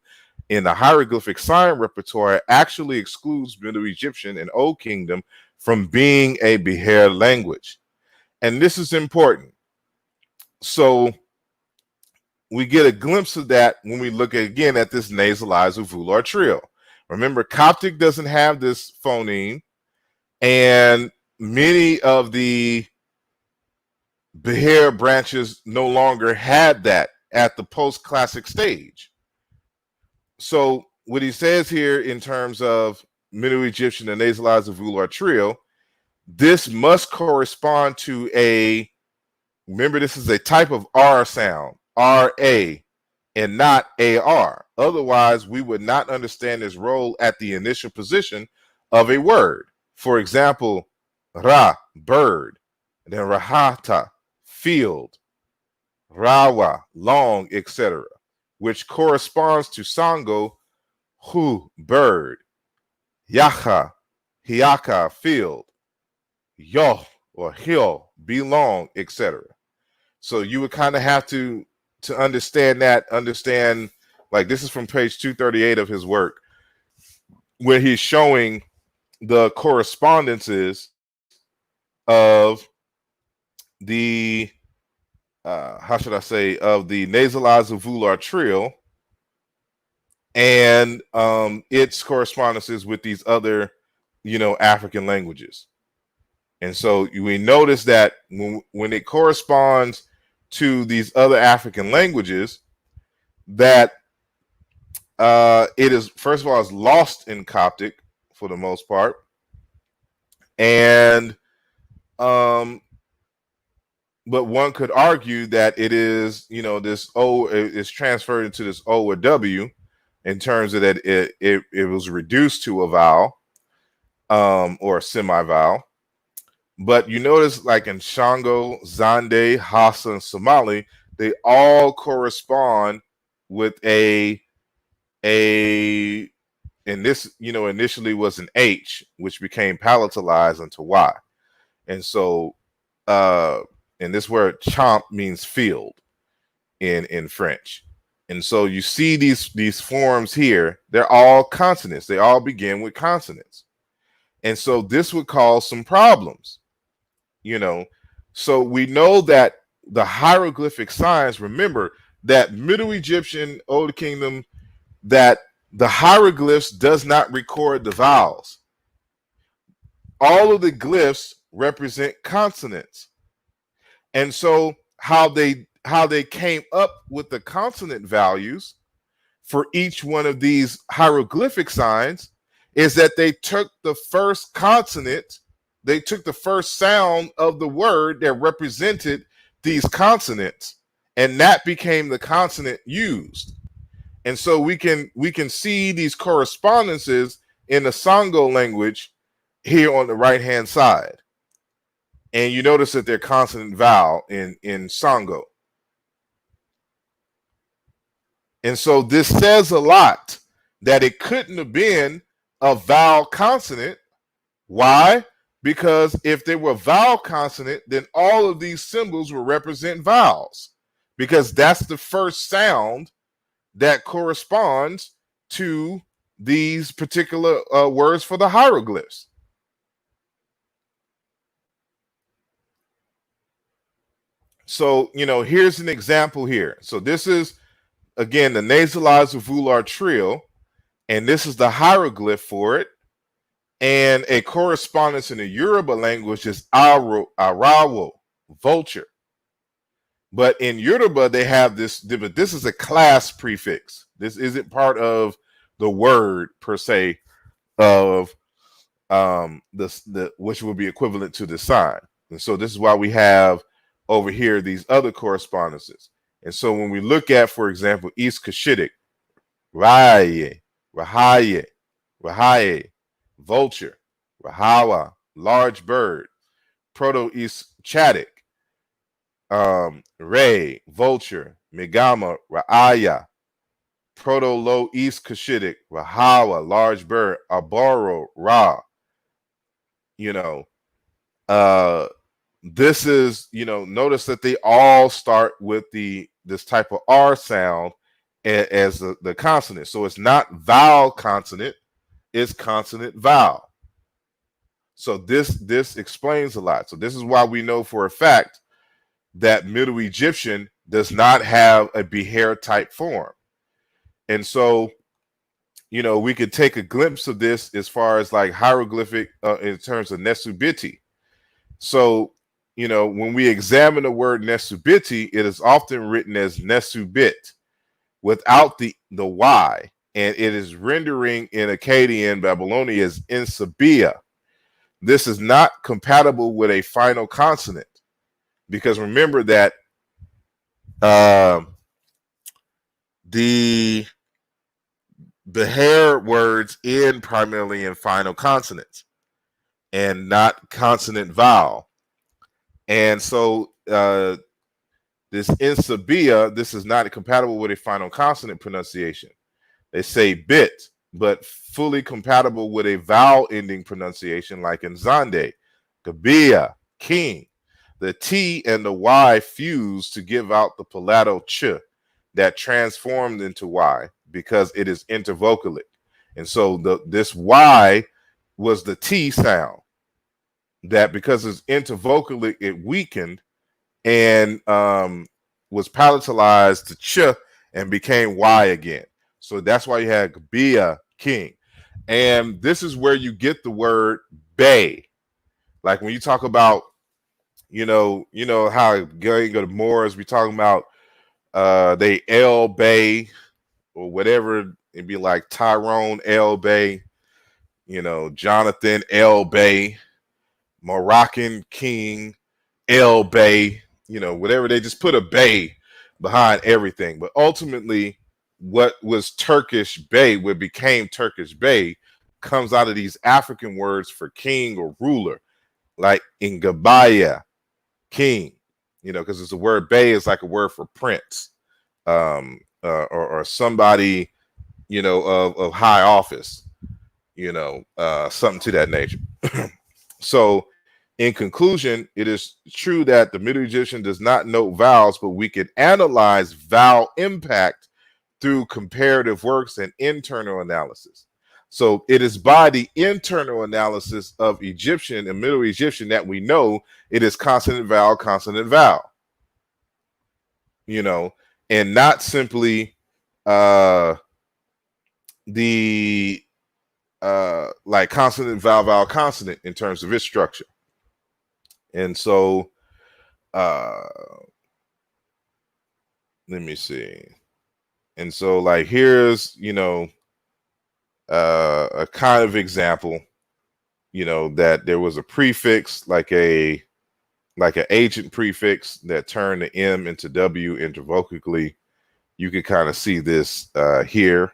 in the hieroglyphic sign repertoire, actually excludes Middle Egyptian and Old Kingdom from being a Behair language. And this is important. So we get a glimpse of that when we look again at this nasalized uvular trill. Remember, Coptic doesn't have this phoneme, and many of the Behair branches no longer had that at the post-classic stage. So what he says here in terms of Middle Egyptian and nasalized uvular trill, this must correspond to remember, this is a type of R sound, R-A, and not A-R. Otherwise, we would not understand its role at the initial position of a word. For example, Ra, bird, and then Rahata, field, Rawa, long, etc., which corresponds to Sango, Hu, bird, Yaha, Hiaka, field, Yo, or hill, belong, etc. So you would kind of have to understand like this is from page 238 of his work, where he's showing the correspondences of the how should I say, of the nasalized volar trill and its correspondences with these other, African languages. And so we notice that when it corresponds to these other African languages, that it is, first of all, is lost in Coptic for the most part. And but one could argue that it is, this O is transferred into this O or W in terms of that it was reduced to a vowel or a semi-vowel. But you notice, like in Shango, Zande, Hausa, and Somali, they all correspond with and this, initially was an H, which became palatalized into Y. And so, and this word chomp means field in French. And so you see these forms here, they're all consonants. They all begin with consonants. And so this would cause some problems, So we know that the hieroglyphic signs, remember that Middle Egyptian, Old Kingdom, that the hieroglyphs does not record the vowels. All of the glyphs represent consonants. And so how they came up with the consonant values for each one of these hieroglyphic signs is that they took the first consonant, they took the first sound of the word that represented these consonants, and that became the consonant used. And so we can see these correspondences in the Sango language here on the right hand side. And you notice that they're consonant vowel in Sango. And so this says a lot that it couldn't have been a vowel consonant. Why? Because if they were vowel consonant, then all of these symbols will represent vowels, because that's the first sound that corresponds to these particular words for the hieroglyphs. So, here's an example here. So this is, again, the nasalized volar trill, and this is the hieroglyph for it. And a correspondence in the Yoruba language is arawo, vulture. But in Yoruba, they have this, but this is a class prefix. This isn't part of the word per se of the which would be equivalent to the sign. And so this is why we have over here these other correspondences. And so when we look at, for example, East Cushitic, Raye, Rahaye, Rahaye, vulture, Rahawa, large bird, Proto-East Chadic, Ray, vulture, Megama, Raaya, Proto-Low East Cushitic, Rahawa, large bird, Aboro, Ra. This is, notice that they all start with this type of R sound as the consonant. So it's not vowel consonant, it's consonant vowel. So this explains a lot. So this is why we know for a fact that Middle Egyptian does not have a Behair type form. And so, we could take a glimpse of this as far as like hieroglyphic in terms of Nesubiti. So, when we examine the word Nesubiti, it is often written as Nesubit without the Y, and it is rendering in Akkadian Babylonian as Insabia. This is not compatible with a final consonant, because remember that the Behair words end primarily in final consonants and not consonant vowel. And so this Insabia, this is not compatible with a final consonant pronunciation. They say bit, but fully compatible with a vowel ending pronunciation like in Zande, Gabia, king. The T and the Y fused to give out the palatal ch that transformed into Y because it is intervocalic. And so this Y was the T sound that, because it's intervocalic, it weakened and was palatalized to ch and became Y again. So that's why you had Bia, king. And this is where you get the word bay. Like when you talk about, you know how going to Moors, we talking about they El Bay or whatever. It'd be like Tyrone El Bay, Jonathan El Bay, Moroccan King El Bay, whatever. They just put a bay behind everything. But ultimately, what was Turkish Bay, what became Turkish Bay, comes out of these African words for king or ruler, like Ingabaya, king, because it's the word Bay is like a word for prince, or somebody, of high office, something to that nature. So in conclusion, it is true that the Middle Egyptian does not note vowels, but we can analyze vowel impact through comparative works and internal analysis. So it is by the internal analysis of Egyptian and Middle Egyptian that we know it is consonant, vowel, and not simply the like consonant, vowel, vowel, consonant in terms of its structure. And so let me see. And so like here's, a kind of example, that there was a prefix, like an agent prefix that turned the M into W intervocally. You can kind of see this here.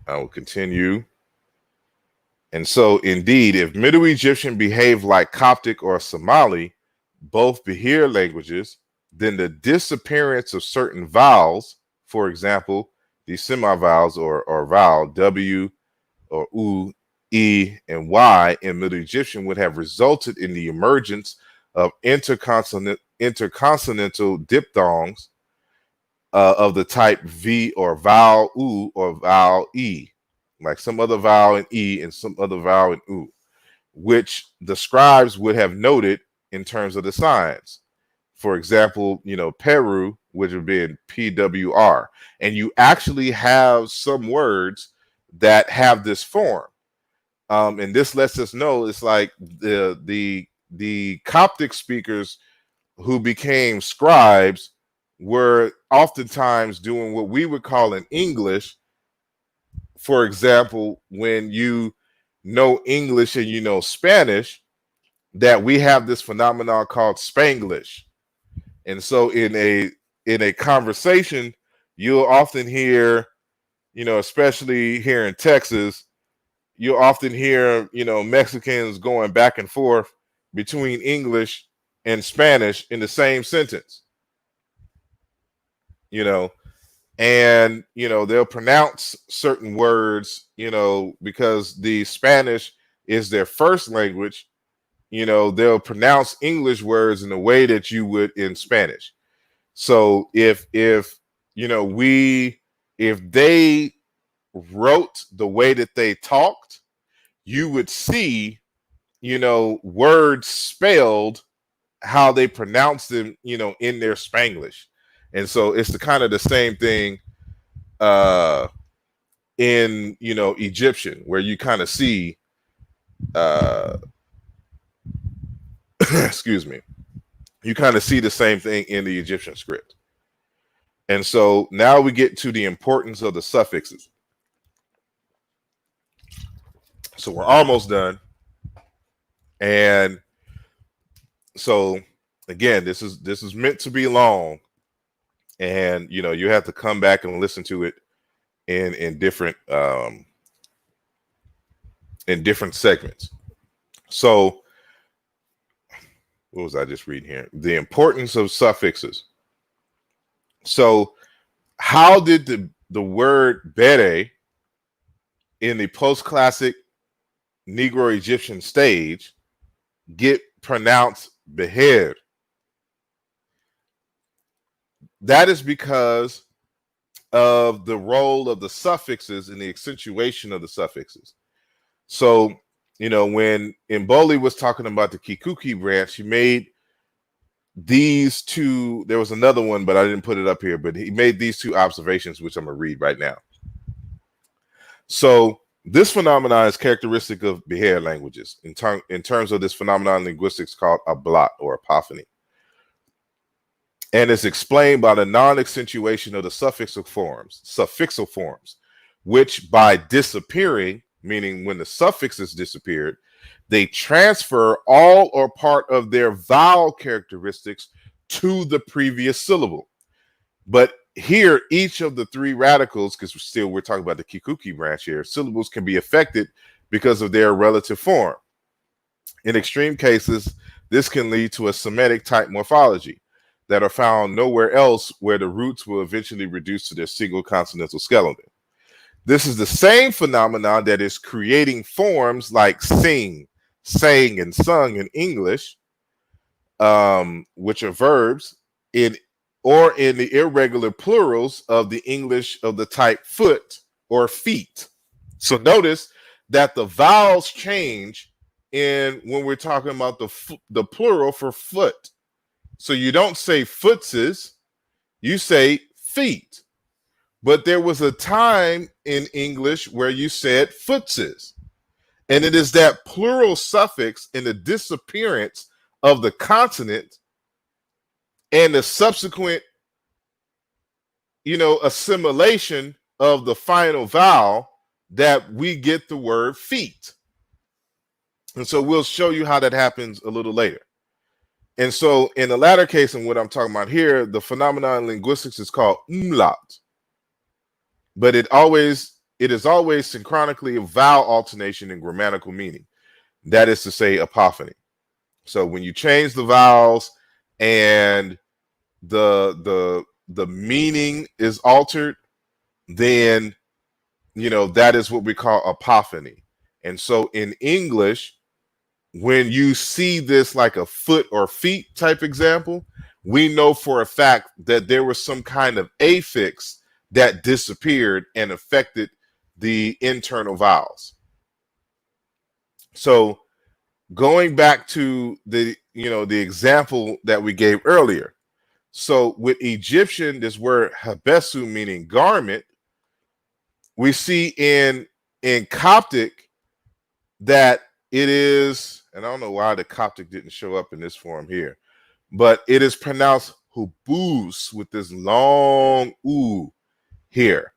I will continue. And so indeed, if Middle Egyptian behaved like Coptic or Somali, both Bahir languages, then the disappearance of certain vowels, for example, the semivowels or vowel W or U, E, and Y in Middle Egyptian would have resulted in the emergence of interconsonantal diphthongs of the type V or vowel U or vowel E, like some other vowel in E and some other vowel in U, which the scribes would have noted in terms of the signs. For example, Peru, which would be in PWR. And you actually have some words that have this form. And this lets us know it's like the Coptic speakers who became scribes were oftentimes doing what we would call in English. For example, when you know English and you know Spanish, that we have this phenomenon called Spanglish. And so in a conversation, you'll often hear, especially here in Texas, you'll often hear, Mexicans going back and forth between English and Spanish in the same sentence, and, they'll pronounce certain words, because the Spanish is their first language. They'll pronounce English words in the way that you would in Spanish. So if they wrote the way that they talked, you would see, words spelled how they pronounce them, in their Spanglish. And so it's the kind of the same thing in, Egyptian, where you kind of see excuse me, you kind of see the same thing in the Egyptian script. And so now we get to the importance of the suffixes. So we're almost done. And so again, this is meant to be long. And you have to come back and listen to it in different segments. So what was I just reading here? The importance of suffixes. So how did the word bere in the post-classic Negro-Egyptian stage get pronounced behead. That is because of the role of the suffixes and the accentuation of the suffixes. So, when Mboli was talking about the Kikuki branch, he made these two. There was another one, but I didn't put it up here, but he made these two observations, which I'm going to read right now. So this phenomenon is characteristic of Behair languages. In terms of this phenomenon, linguistics called a blot or apophony. And it's explained by the non-accentuation of the suffixal forms, which by disappearing, meaning when the suffixes disappeared, they transfer all or part of their vowel characteristics to the previous syllable. But here, each of the three radicals, because we're talking about the Kikuki branch here, syllables can be affected because of their relative form. In extreme cases, this can lead to a Semitic type morphology that are found nowhere else, where the roots will eventually reduce to their single consonantal skeleton. This is the same phenomenon that is creating forms like sing, sang, and sung in English, which are verbs, in the irregular plurals of the English of the type foot or feet. So notice that the vowels change when we're talking about the plural for foot. So you don't say footses, you say feet. But there was a time in English where you said footses. And it is that plural suffix in the disappearance of the consonant and the subsequent, assimilation of the final vowel that we get the word feet. And so we'll show you how that happens a little later. And so in the latter case, and what I'm talking about here, the phenomenon in linguistics is called umlaut. But it is always synchronically a vowel alternation in grammatical meaning. That is to say, apophony. So when you change the vowels and the meaning is altered, then that is what we call apophony. And so in English, when you see this like a foot or feet type example, we know for a fact that there was some kind of affix that disappeared and affected the internal vowels. So going back to the example that we gave earlier. So with Egyptian, this word habesu, meaning garment, we see in Coptic that it is, and I don't know why the Coptic didn't show up in this form here, but it is pronounced hubus with this long oo here.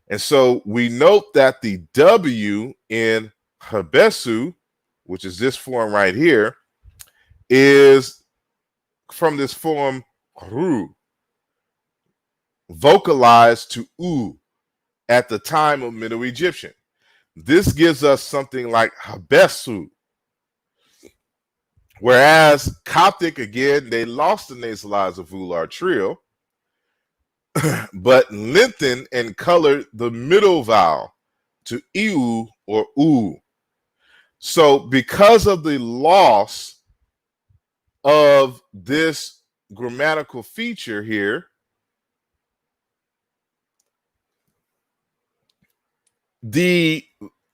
And so we note that the W in habesu, which is this form right here, is from this form ru, vocalized to u at the time of Middle Egyptian. This gives us something like habesu. Whereas Coptic, again, they lost the nasalized volar trill, but lengthened and colored the middle vowel to iu or u. So because of the loss of this grammatical feature here, the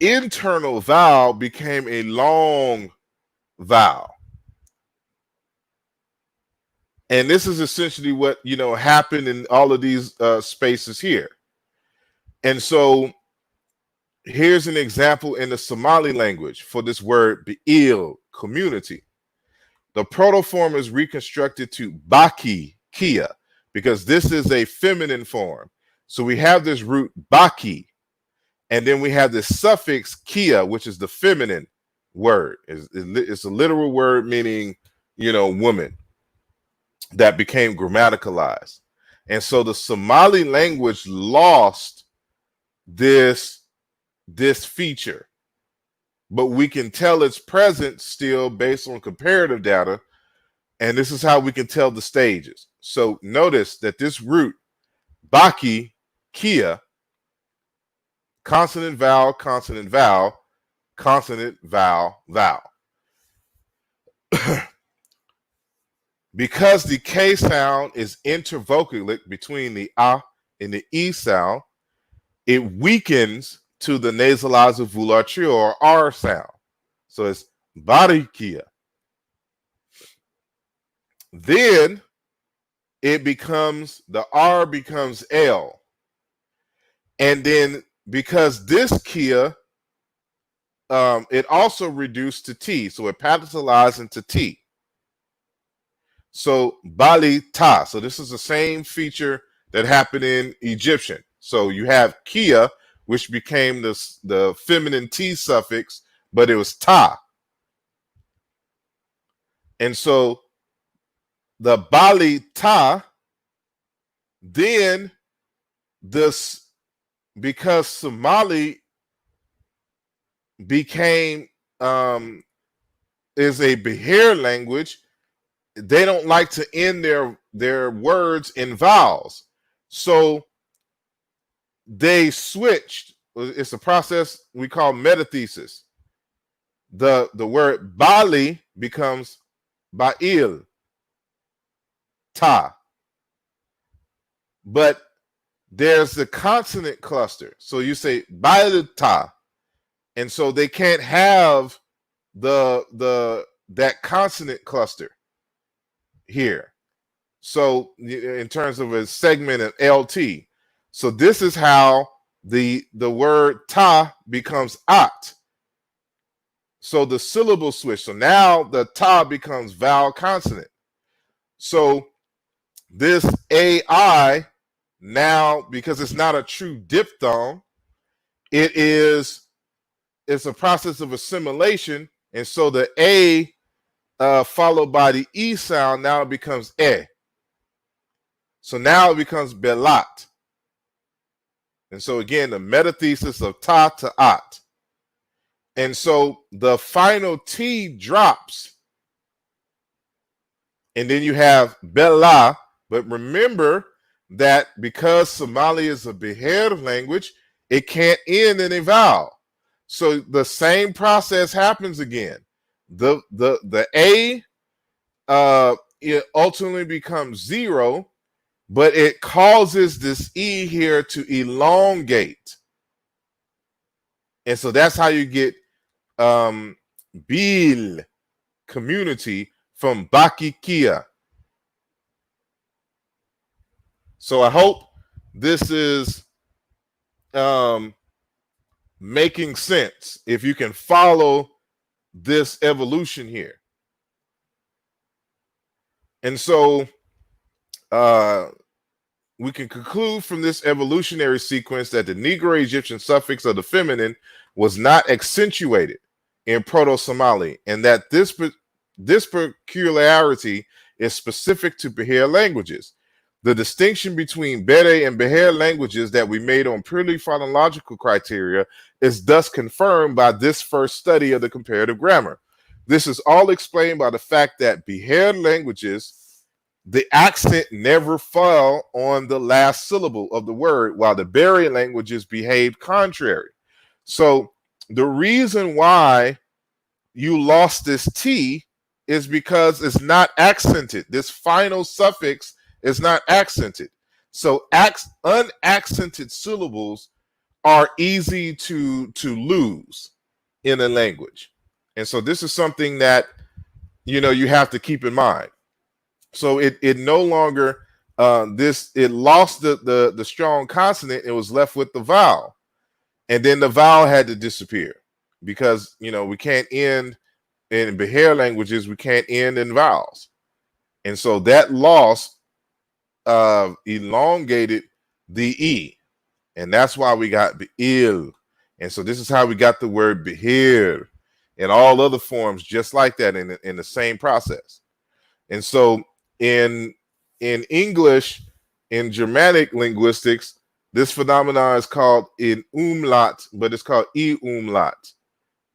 internal vowel became a long vowel. And this is essentially what, happened in all of these spaces here. And so here's an example in the Somali language for this word bi'il, community. The protoform is reconstructed to baki, kia, because this is a feminine form. So we have this root baki, and then we have this suffix kia, which is the feminine word. It's a literal word meaning, woman, that became grammaticalized. And so the Somali language lost this feature, but we can tell its presence still based on comparative data. And this is how we can tell the stages. So notice that this root, baki, kia, consonant, vowel, consonant, vowel, consonant, vowel, vowel. Because the K sound is intervocalic between the A and the E sound, it weakens to the nasalized vouloir or R sound. So it's barikia. Then it becomes, the R becomes L. And then because this kia, it also reduced to T. So it palatalized into T. So Bali Ta. So this is the same feature that happened in Egyptian. So you have Kia, which became the feminine T suffix, but it was Ta. And so the Bali Ta, then this, because Somali became is a Behir language, they don't like to end their words in vowels. So they switched. It's a process we call metathesis. The word Bali becomes Ba'il, Ta. But there's the consonant cluster. So you say Ba'il Ta. And so they can't have that consonant cluster here. So in terms of a segment of LT. So this is how the word ta becomes at. So the syllable switch. So now the ta becomes vowel consonant. So this AI now, because it's not a true diphthong, it's a process of assimilation. And so the A followed by the E sound now becomes E. So now it becomes belat. And so again, the metathesis of ta to at. And so the final T drops. And then you have bella. But remember that because Somali is a Behir language, it can't end in a vowel. So the same process happens again. The A it ultimately becomes 0, but it causes this E here to elongate. And so that's how you get Bil, community, from Bakikia. So I hope this is making sense if you can follow this evolution here. And so we can conclude from this evolutionary sequence that the Negro-Egyptian suffix of the feminine was not accentuated in Proto-Somali, and that this peculiarity is specific to Behir languages. The distinction between Bere and Behir languages that we made on purely phonological criteria is thus confirmed by this first study of the comparative grammar. This is all explained by the fact that Behir languages, the accent never fell on the last syllable of the word, while the Bere languages behaved contrary. So the reason why you lost this T is because it's not accented. This final suffix is not accented. So unaccented syllables are easy to lose in a language. And so this is something that, you have to keep in mind. So it no longer, it lost the strong consonant. It was left with the vowel. And then the vowel had to disappear because, we can't end in Behir languages, we can't end in vowels. And so that loss elongated the E. And that's why we got Be'il. And so this is how we got the word Behir and all other forms just like that in the same process. And so in English, in Germanic linguistics, this phenomenon is called in umlaut, but it's called e-umlaut,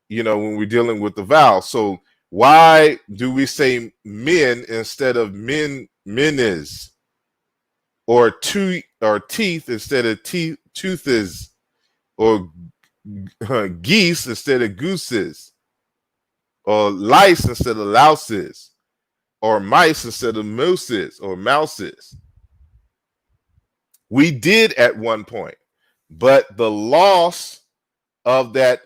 when we're dealing with the vowel. So why do we say min instead of minis? Or teeth instead of toothes, or geese instead of gooses, or lice instead of louses, or mice instead of mooses or mouses. We did at one point, but the loss of that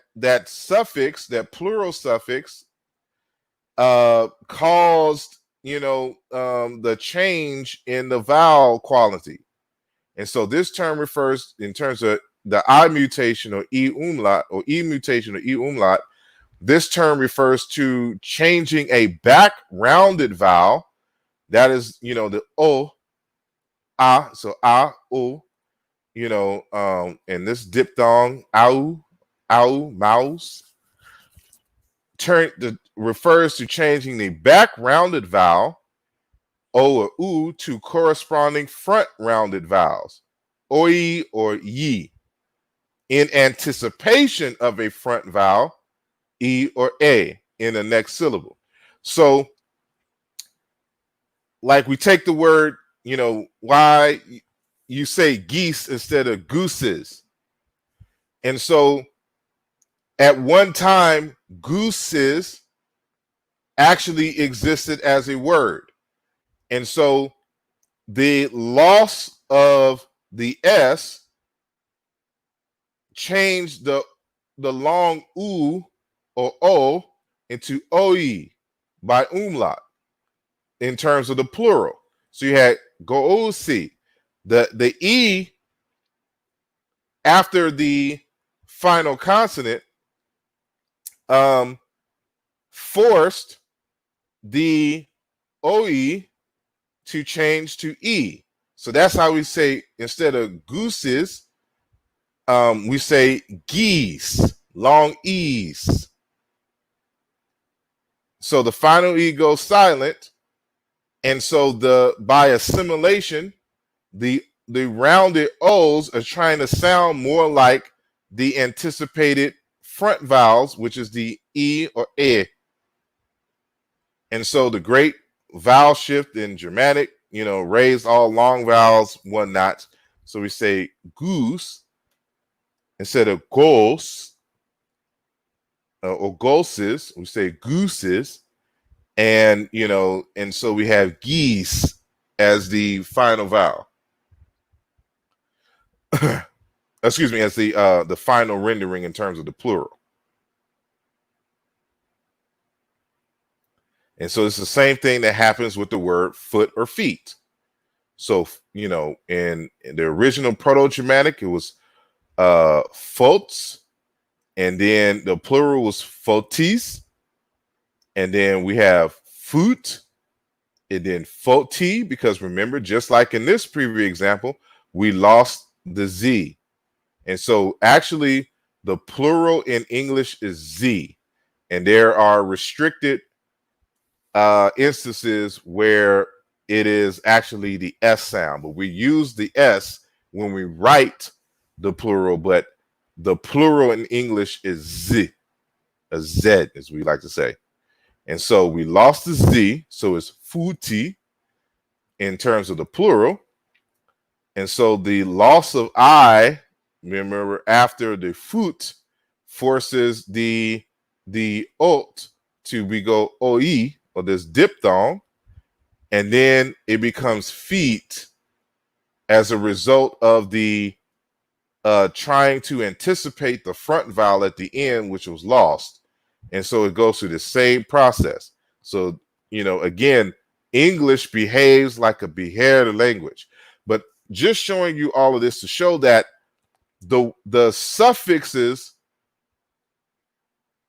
suffix, that plural suffix, caused the change in the vowel quality. And so this term refers, in terms of the I mutation or E umlaut, or E mutation or E umlaut, this term refers to changing a back rounded vowel, that is, the O, A, so A, O, and this diphthong, au, mouse, refers to changing the back rounded vowel, O or U, to corresponding front rounded vowels, oi or yi, in anticipation of a front vowel, E or A, in the next syllable. So, like, we take the word, why you say geese instead of gooses. And so at one time, gooses actually existed as a word. And so the loss of the S changed the long U or O into OE by umlaut in terms of the plural. So you had goosi. The E after the final consonant forced the OE to change to E. So that's how we say, instead of gooses, we say geese, long E's. So the final E goes silent. And so by assimilation, the rounded O's are trying to sound more like the anticipated front vowels, which is the E or E. And so the great vowel shift in Germanic, raised all long vowels one notch. So we say goose instead of goose, or gooses, we say gooses. And, and so we have geese as the final vowel. Excuse me, as the final rendering in terms of the plural. And so it's the same thing that happens with the word foot or feet. So, in the original Proto-Germanic, it was fots, and then the plural was fotis, and then we have foot, and then foti, because remember, just like in this previous example, we lost the Z. And so actually the plural in English is Z, and there are restricted instances where it is actually the S sound, but we use the S when we write the plural, but the plural in English is Z, a Z, as we like to say. And so we lost the Z, so it's futi in terms of the plural. And so the loss of I, remember, after the foot, forces the ot to be go OE, or this diphthong, and then it becomes feet as a result of the trying to anticipate the front vowel at the end, which was lost. And so it goes through the same process. So, again, English behaves like a beheaded language. But just showing you all of this to show that the suffixes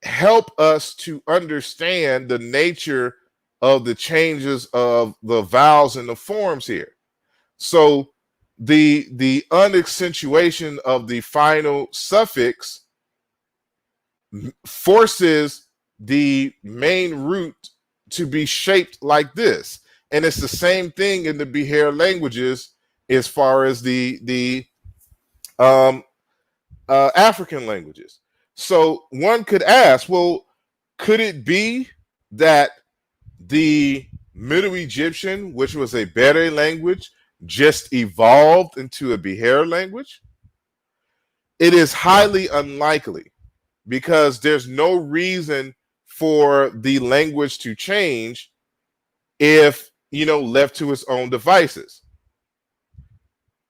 help us to understand the nature of the changes of the vowels and the forms here. So the unaccentuation of the final suffix forces the main root to be shaped like this. And it's the same thing in the Behair languages as far as the African languages. So one could ask, well, could it be that the Middle Egyptian, which was a Bere language, just evolved into a Behair language? It is highly unlikely, because there's no reason for the language to change if, left to its own devices.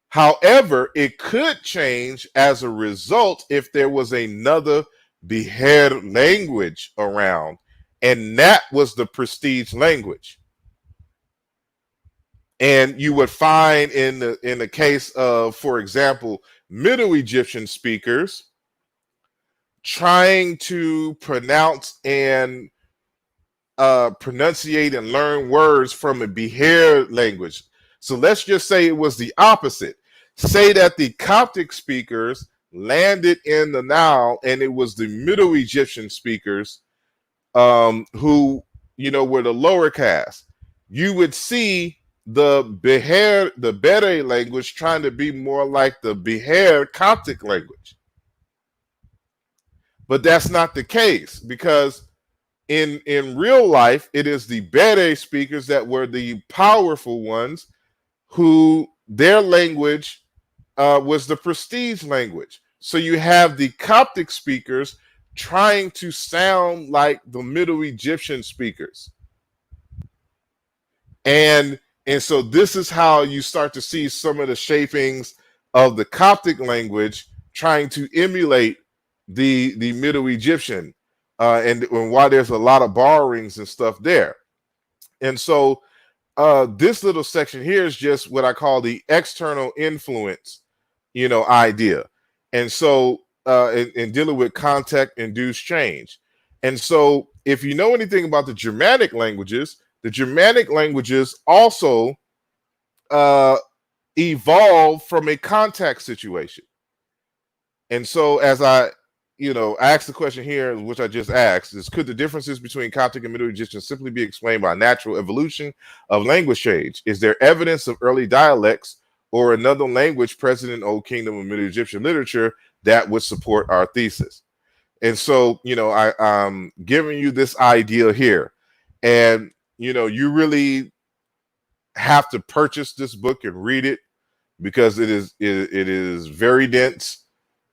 However, it could change as a result if there was another Beher language around, and that was the prestige language. And you would find in the case of, for example, Middle Egyptian speakers trying to pronounce and pronunciate and learn words from a Beher language. So let's just say it was the opposite. Say that the Coptic speakers landed in the Nile, and it was the Middle Egyptian speakers who, were the lower caste. You would see the Bere language trying to be more like the Beher Coptic language. But that's not the case, because in real life, it is the Bere speakers that were the powerful ones, who their language was the prestige language. So you have the Coptic speakers trying to sound like the Middle Egyptian speakers. And so this is how you start to see some of the shapings of the Coptic language trying to emulate the Middle Egyptian, and why there's a lot of borrowings and stuff there. And so this little section here is just what I call the external influence, idea. And so in dealing with context-induced change. And so if you know anything about the Germanic languages also evolved from a context situation. And so as I asked the question here, which I just asked, is could the differences between Coptic and Middle Egyptian simply be explained by natural evolution of language change? Is there evidence of early dialects or another language present in Old Kingdom and Middle Egyptian literature that would support our thesis? And so, I'm giving you this idea here, and, you really have to purchase this book and read it, because it is very dense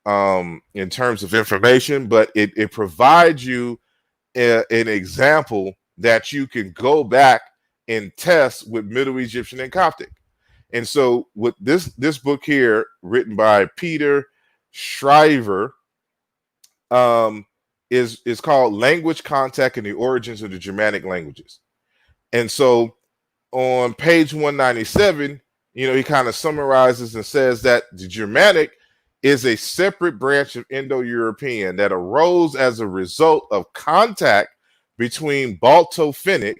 in terms of information, but it provides you an example that you can go back and test with Middle Egyptian and Coptic. And so with this book here, written by Peter Shriver, is called Language, Contact, and the Origins of the Germanic Languages. And so on page 197, he kind of summarizes and says that the Germanic is a separate branch of Indo-European that arose as a result of contact between Balto-Finnic,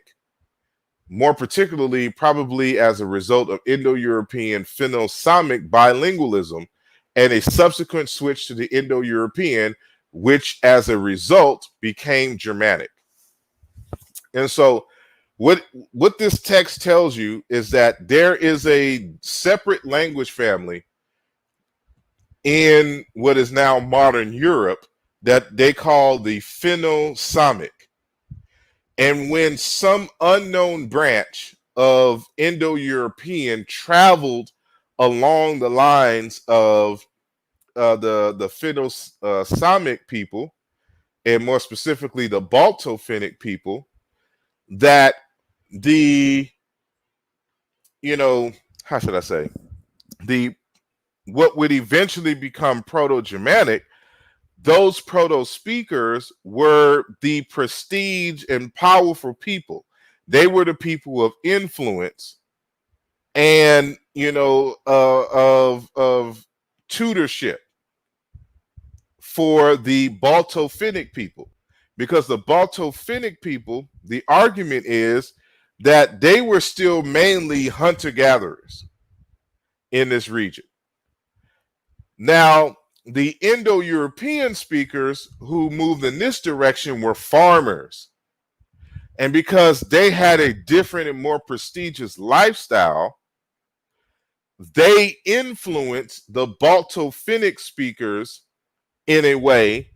more particularly probably as a result of Indo-European Finno-Samic bilingualism, and a subsequent switch to the Indo-European, which as a result became Germanic. And so what this text tells you is that there is a separate language family in what is now modern Europe that they call the Finno-Samic. And when some unknown branch of Indo-European traveled along the lines of the Finno-Samic people, and more specifically the Balto-Finnic people, that how should I say, what would eventually become Proto-Germanic, those proto-speakers were the prestige and powerful people. They were the people of influence and, of tutorship for the Balto-Finnic people. Because the Balto-Finnic people, the argument is that they were still mainly hunter-gatherers in this region. Now, the Indo-European speakers who moved in this direction were farmers. And because they had a different and more prestigious lifestyle, they influenced the Balto-Finnic speakers in a way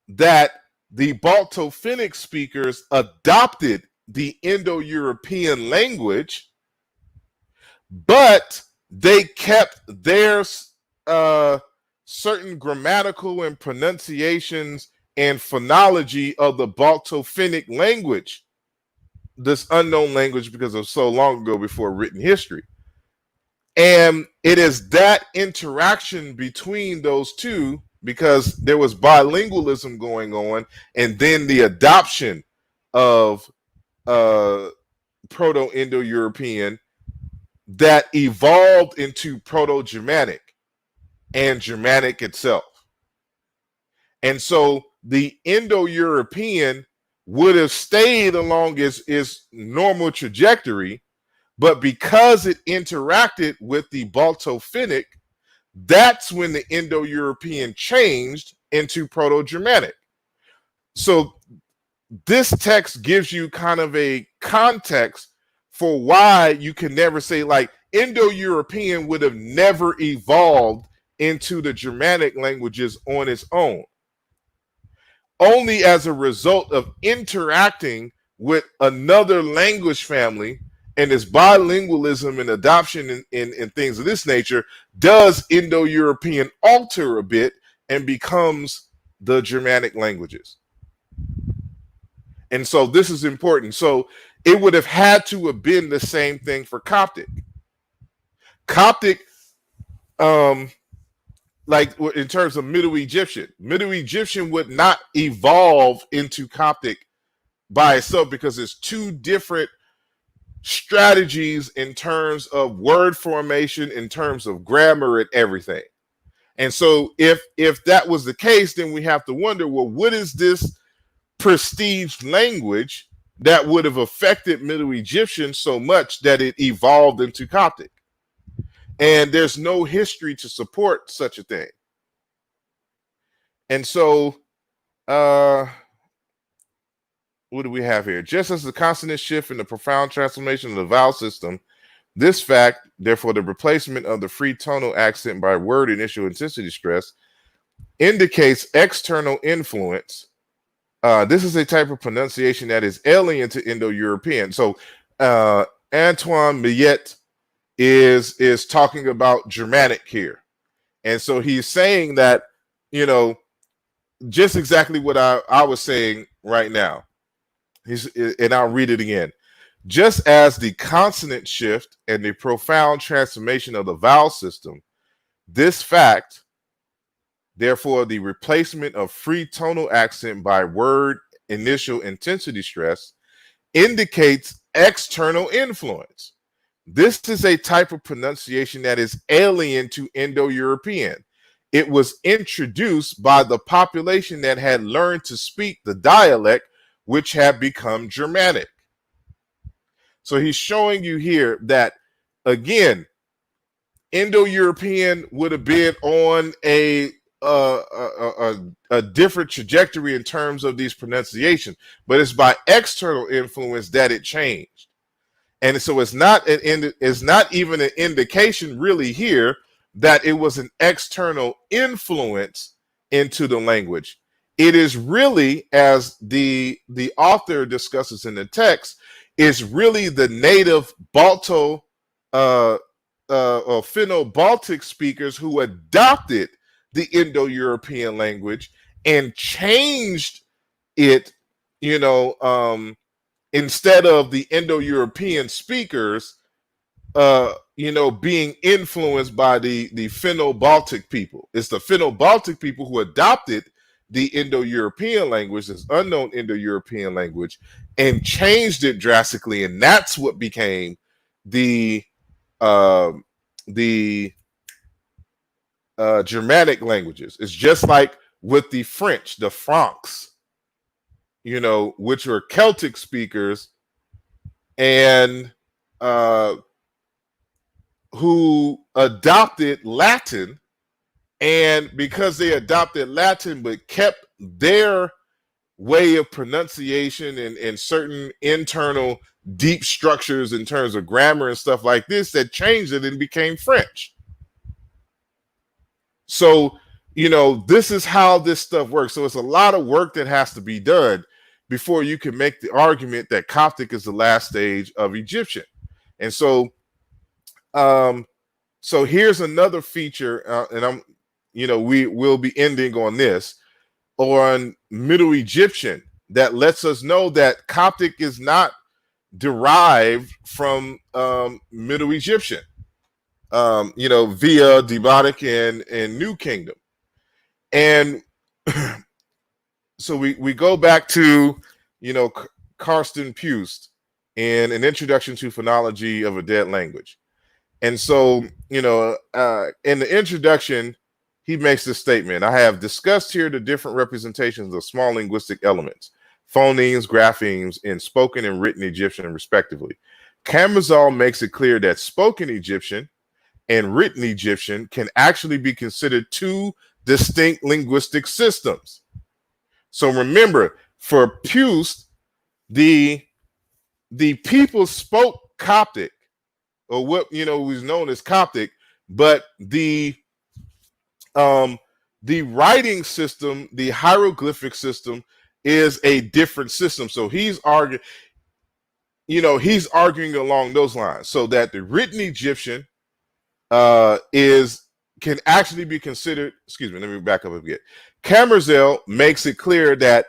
that the Balto-Finnic speakers adopted the Indo-European language, but they kept their certain grammatical and pronunciations and phonology of the Balto-Finnic language, this unknown language because of so long ago before written history. And it is that interaction between those two, because there was bilingualism going on, and then the adoption of Proto-Indo-European that evolved into Proto-Germanic and Germanic itself. And so the Indo-European would have stayed along its normal trajectory, but because it interacted with the Balto-Finnic, that's when the Indo-European changed into Proto-Germanic. So this text gives you kind of a context for why you can never say, like, Indo-European would have never evolved into the Germanic languages on its own. Only as a result of interacting with another language family and its bilingualism and adoption and things of this nature does Indo-European alter a bit and becomes the Germanic languages. And so this is important. So it would have had to have been the same thing for Coptic. Coptic, like in terms of Middle Egyptian would not evolve into Coptic by itself because it's two different strategies in terms of word formation, in terms of grammar and everything. And so if that was the case, then we have to wonder, well, what is this prestige language that would have affected Middle Egyptian so much that it evolved into Coptic? And there's no history to support such a thing. And so what do we have here? Just as the consonant shift and the profound transformation of the vowel system, this fact, therefore, the replacement of the free tonal accent by word initial intensity stress, indicates external influence. This is a type of pronunciation that is alien to Indo-European. So Antoine Millet is talking about Germanic here. And so he's saying that, you know, just exactly what I was saying right now. And I'll read it again. Just as the consonant shift and the profound transformation of the vowel system, this fact, therefore, the replacement of free tonal accent by word initial intensity stress, indicates external influence. This is a type of pronunciation that is alien to Indo-European. It was introduced by the population that had learned to speak the dialect, which had become Germanic. So he's showing you here that, again, Indo-European would have been on a different trajectory in terms of these pronunciations, but it's by external influence that it changed. And so it's not even an indication really here that it was an external influence into the language. It is really, as the author discusses in the text, is really the native Balto or Finno-Baltic speakers who adopted the Indo-European language and changed it, you know, instead of the Indo-European speakers, you know, being influenced by the Finno-Baltic people. It's the Finno-Baltic people who adopted the Indo-European language, this unknown Indo-European language, and changed it drastically, and that's what became the Germanic languages. It's just like with the French, the Francs, you know, which were Celtic speakers, and who adopted Latin. And because they adopted Latin but kept their way of pronunciation and certain internal deep structures in terms of grammar and stuff like this, that changed it and became French. So, you know, this is how this stuff works. So it's a lot of work that has to be done before you can make the argument that Coptic is the last stage of Egyptian. And so, so here's another feature, and we will be ending on this. on Middle Egyptian that lets us know that Coptic is not derived from Middle Egyptian, via Demotic and New Kingdom. And so we go back to, Karsten Pust in An Introduction to Phonology of a Dead Language. And so, in the introduction, he makes this statement: I have discussed here the different representations of small linguistic elements, phonemes, graphemes, in spoken and written Egyptian, respectively. Camazal makes it clear that spoken Egyptian and written Egyptian can actually be considered two distinct linguistic systems. So remember, for Pust, the people spoke Coptic, or what was known as Coptic, but the writing system, the hieroglyphic system, is a different system. So he's arguing along those lines, so that the written Egyptian can actually be considered. Excuse me, let me back up a bit. Camazal makes it clear that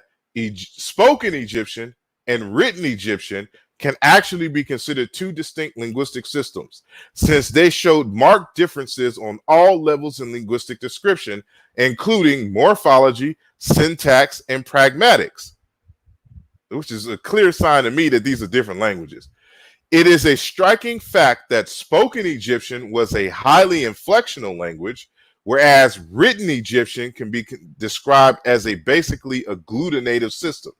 spoken Egyptian and written Egyptian can actually be considered two distinct linguistic systems, since they showed marked differences on all levels in linguistic description, including morphology, syntax, and pragmatics, which is a clear sign to me that these are different languages. It is a striking fact that spoken Egyptian was a highly inflectional language, whereas written Egyptian can be described as basically a agglutinative system.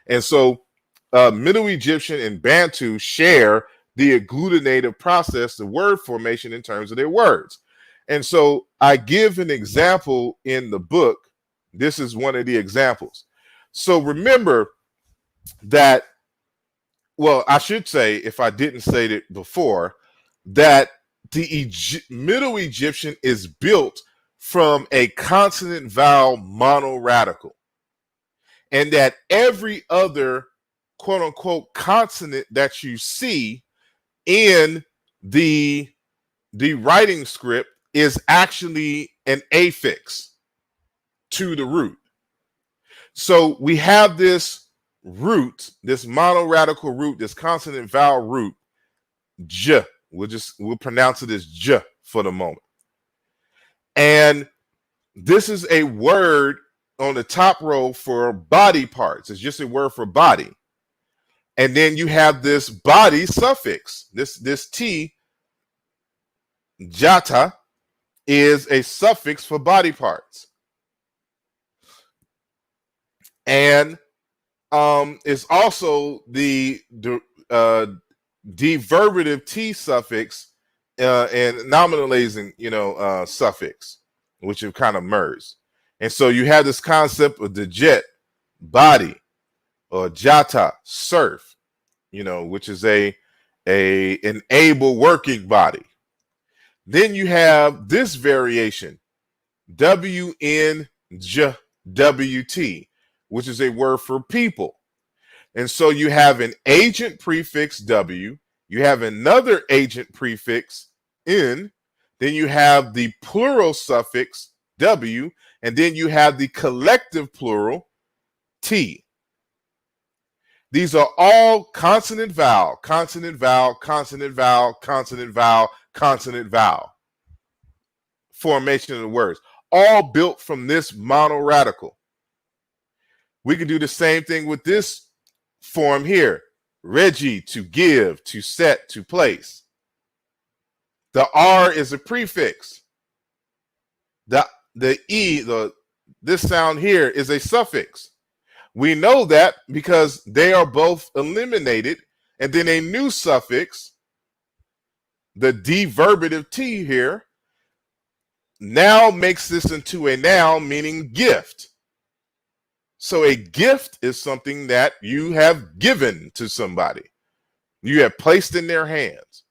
And so Middle Egyptian and Bantu share the agglutinative process, the word formation in terms of their words. And so I give an example in the book. This is one of the examples. So remember that, well, I should say, if I didn't say it before, that the Middle Egyptian is built from a consonant vowel monoradical, and that every other quote unquote consonant that you see in the writing script is actually an affix to the root. So we have this root, this monoradical root, this consonant vowel root, j. We'll pronounce it as j for the moment. And this is a word on the top row for body parts. It's just a word for body. And then you have this body suffix. This T, jata, is a suffix for body parts. And it's also the deverbative T suffix and nominalizing, suffix, which have kind of merged. And so you have this concept of the jet, body, or jata, serf, which is an able working body. Then you have this variation, WNJWT, which is a word for people. And so you have an agent prefix W, you have another agent prefix N, then you have the plural suffix W, and then you have the collective plural T. These are all consonant vowel, consonant vowel, consonant vowel, consonant vowel, consonant vowel formation of the words, all built from this monoradical. We can do the same thing with this form here. Regi, to give, to set, to place. The R is a prefix. The E, this sound here is a suffix. We know that because they are both eliminated, and then a new suffix, the deverbative T here, now makes this into a noun meaning gift. So a gift is something that you have given to somebody. You have placed in their hands.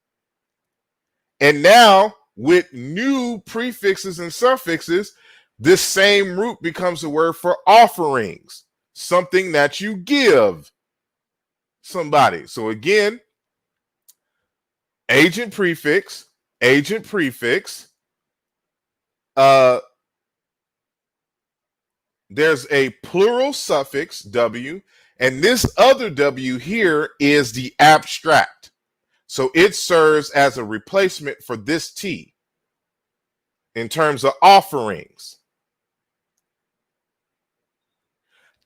And now with new prefixes and suffixes, this same root becomes a word for offerings, something that you give somebody. So again, agent prefix, there's a plural suffix W, and this other W here is the abstract. So it serves as a replacement for this T in terms of offerings.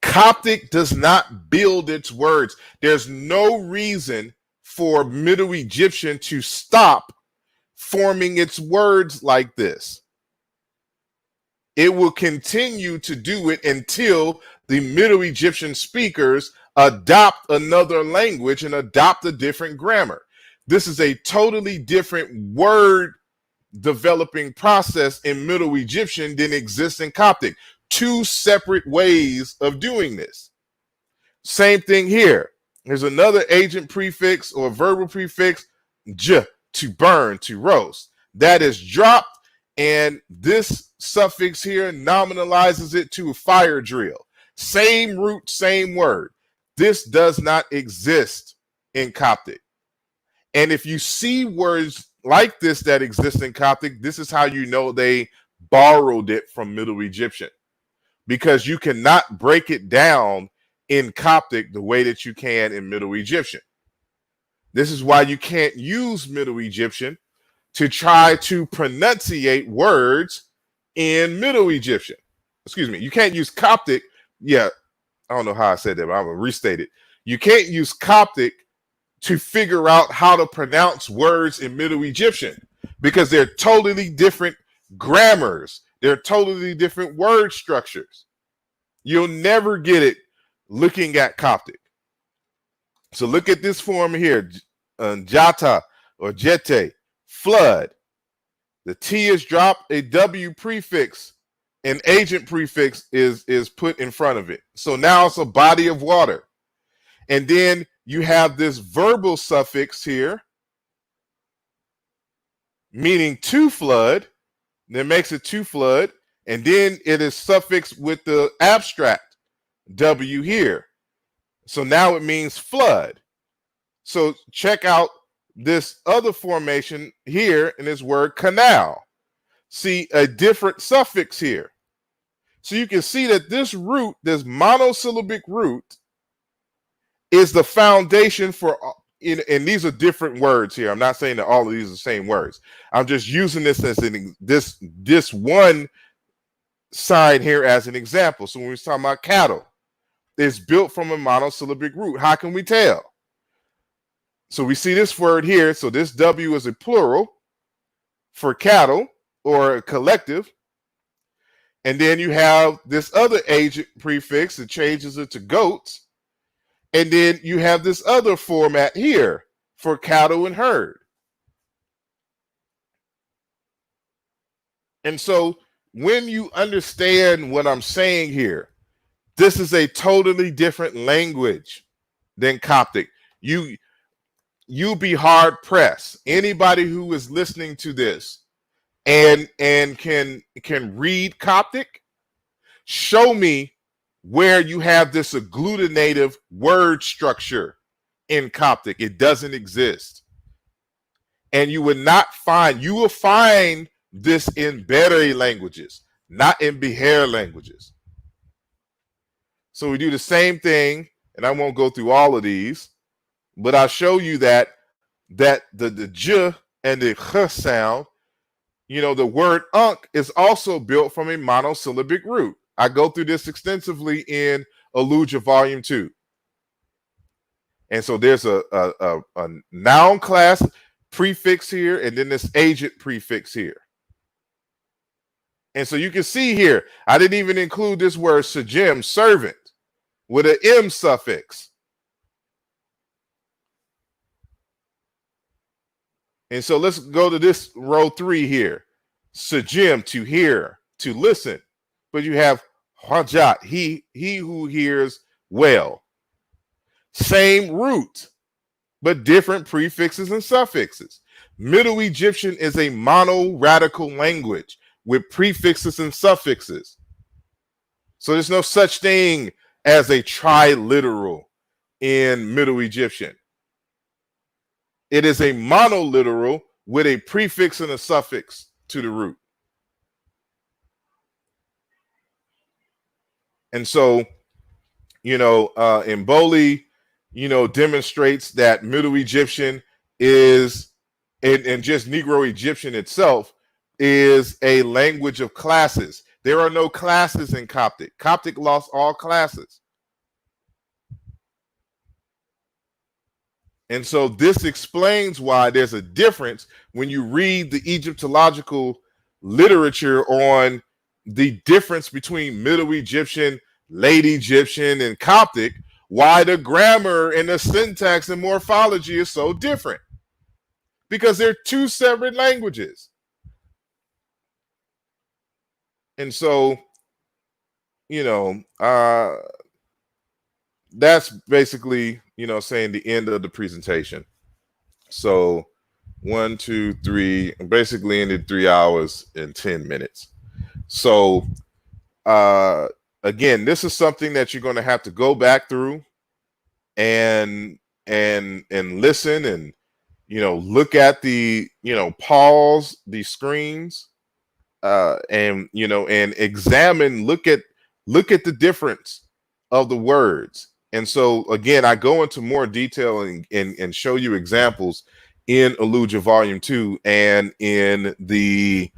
Coptic does not build its words. There's no reason for Middle Egyptian to stop forming its words like this. It will continue to do it until the Middle Egyptian speakers adopt another language and adopt a different grammar. This is a totally different word developing process in Middle Egyptian than exists in Coptic. Two separate ways of doing this. Same thing here. There's another agent prefix or verbal prefix, j, to burn, to roast. That is dropped, and this suffix here nominalizes it to a fire drill. Same root, same word. This does not exist in Coptic. And if you see words like this that exist in Coptic, this is how you know they borrowed it from Middle Egyptian, because you cannot break it down in Coptic the way that you can in Middle Egyptian. This is why you can't use Middle Egyptian to try to pronunciate words in Middle Egyptian. Excuse me. You can't use Coptic. Yeah, I don't know how I said that, but I'm going to restate it. You can't use Coptic to figure out how to pronounce words in Middle Egyptian, because they're totally different grammars. They're totally different word structures. You'll never get it looking at Coptic. So look at this form here, jata or jete, flood. The T is dropped, a W prefix, an agent prefix is put in front of it. So now it's a body of water. And then you have this verbal suffix here, meaning to flood, that makes it to flood. And then it is suffixed with the abstract W here. So now it means flood. So check out this other formation here in this word canal. See a different suffix here. So you can see that this root, this monosyllabic root, is the foundation for, and these are different words here. I'm not saying that all of these are the same words. I'm just using this as this one sign here as an example. So when we're talking about cattle, it's built from a monosyllabic root. How can we tell? So we see this word here. So this W is a plural for cattle or a collective. And then you have this other agent prefix that changes it to goats. And then you have this other format here for cattle and herd. And so when you understand what I'm saying here, this is a totally different language than Coptic. You'll be hard pressed. Anybody who is listening to this and can read Coptic, show me where you have this agglutinative word structure in Coptic. It doesn't exist. And you will find this in Bere languages, not in Beher languages. So we do the same thing, and I won't go through all of these, but I'll show you that the j and the ch sound, the word unk is also built from a monosyllabic root. I go through this extensively in Aaluja Volume 2. And so there's a noun class prefix here, and then this agent prefix here. And so you can see here, I didn't even include this word sajim, servant, with an M suffix. And so let's go to this row 3 here. Sajim, to hear, to listen. But you have hajat, he who hears well. Same root, but different prefixes and suffixes. Middle Egyptian is a mono-radical language with prefixes and suffixes. So there's no such thing as a triliteral in Middle Egyptian. It is a monoliteral with a prefix and a suffix to the root. And so, Mboli, demonstrates that Middle Egyptian is, and just Negro-Egyptian itself, is a language of classes. There are no classes in Coptic. Coptic lost all classes. And so this explains why there's a difference when you read the Egyptological literature on the difference between Middle Egyptian, Late Egyptian, and Coptic, why the grammar and the syntax and morphology is so different. Because they're two separate languages. And so, that's basically, saying the end of the presentation. So 1, 2, 3, basically ended 3 hours and 10 minutes. So again, this is something that you're going to have to go back through and listen and look at the pause the screens and and examine, look at the difference of the words. And so again, I go into more detail and show you examples in Aaluja Volume 2 and in the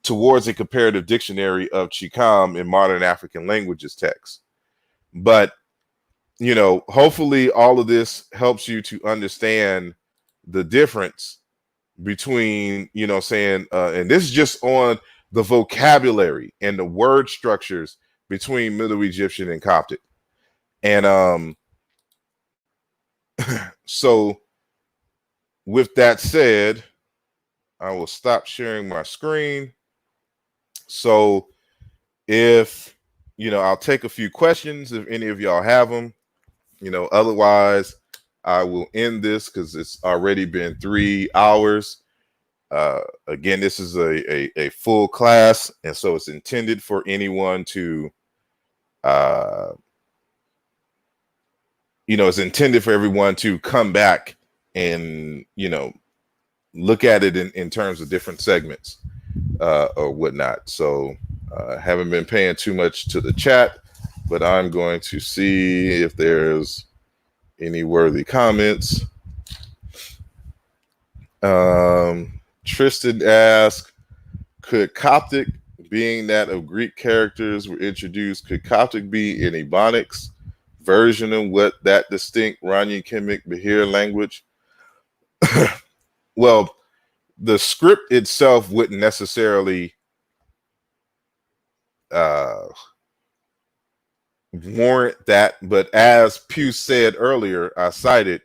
Towards a Comparative Dictionary of Chicam in Modern African Languages text. But hopefully all of this helps you to understand the difference between and this is just on the vocabulary and the word structures between Middle Egyptian and Coptic. And so with that said, I will stop sharing my screen. So if I'll take a few questions if any of y'all have them. Otherwise I will end this because it's already been 3 hours. Again, this is a full class, and so it's intended for anyone to it's intended for everyone to come back and look at it in terms of different segments or whatnot. So haven't been paying too much to the chat, but I'm going to see if there's any worthy comments. Tristan asked, could Coptic, being that of Greek characters were introduced, could Coptic be an Ebonics version of what that distinct Rani-Kemic Bahir language? Well, the script itself wouldn't necessarily warrant that, but as Pew said earlier, I cited,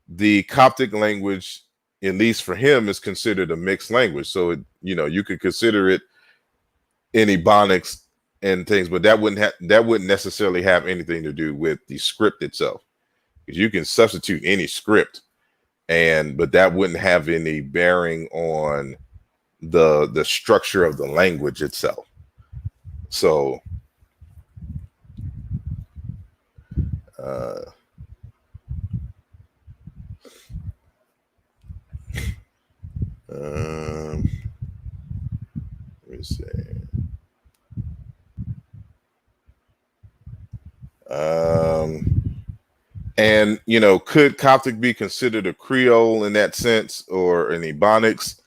the Coptic language, at least for him, is considered a mixed language. So, you could consider it in Ebonics and things, but that wouldn't necessarily have anything to do with the script itself, because you can substitute any script, but that wouldn't have any bearing on the structure of the language itself. So let me see. And could Coptic be considered a Creole in that sense, or an Ebonics?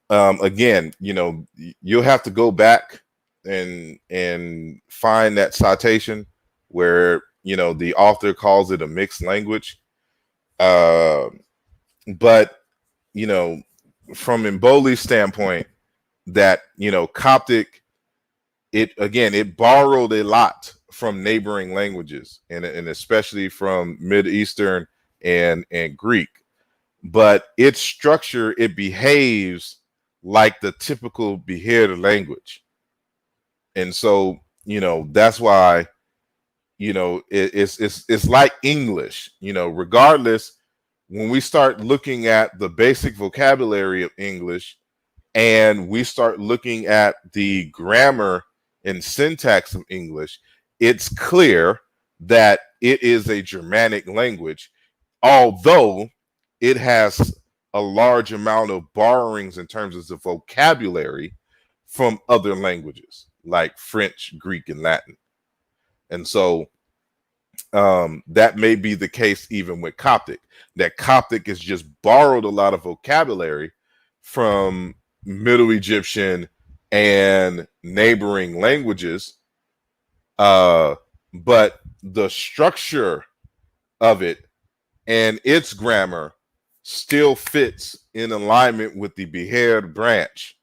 Again, you'll have to go back and find that citation where the author calls it a mixed language. But from Mboli's standpoint, that Coptic, it borrowed a lot from neighboring languages, and especially from Mid-Eastern and Greek. But its structure, it behaves like the typical Bahir language. And so, that's why, it's like English, regardless, when we start looking at the basic vocabulary of English and we start looking at the grammar and syntax of English, it's clear that it is a Germanic language, although it has a large amount of borrowings in terms of the vocabulary from other languages like French, Greek, and Latin. And so that may be the case even with Coptic, that Coptic has just borrowed a lot of vocabulary from Middle Egyptian and neighboring languages, but the structure of it and its grammar still fits in alignment with the Behered branch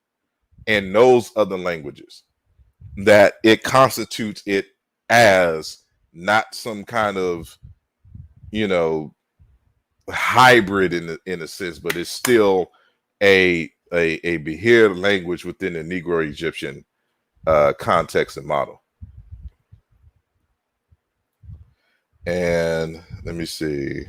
and those other languages, that it constitutes it as not some kind of, you know, hybrid in a sense, but it's still a Behered language within the Negro-Egyptian context and model. And let me see.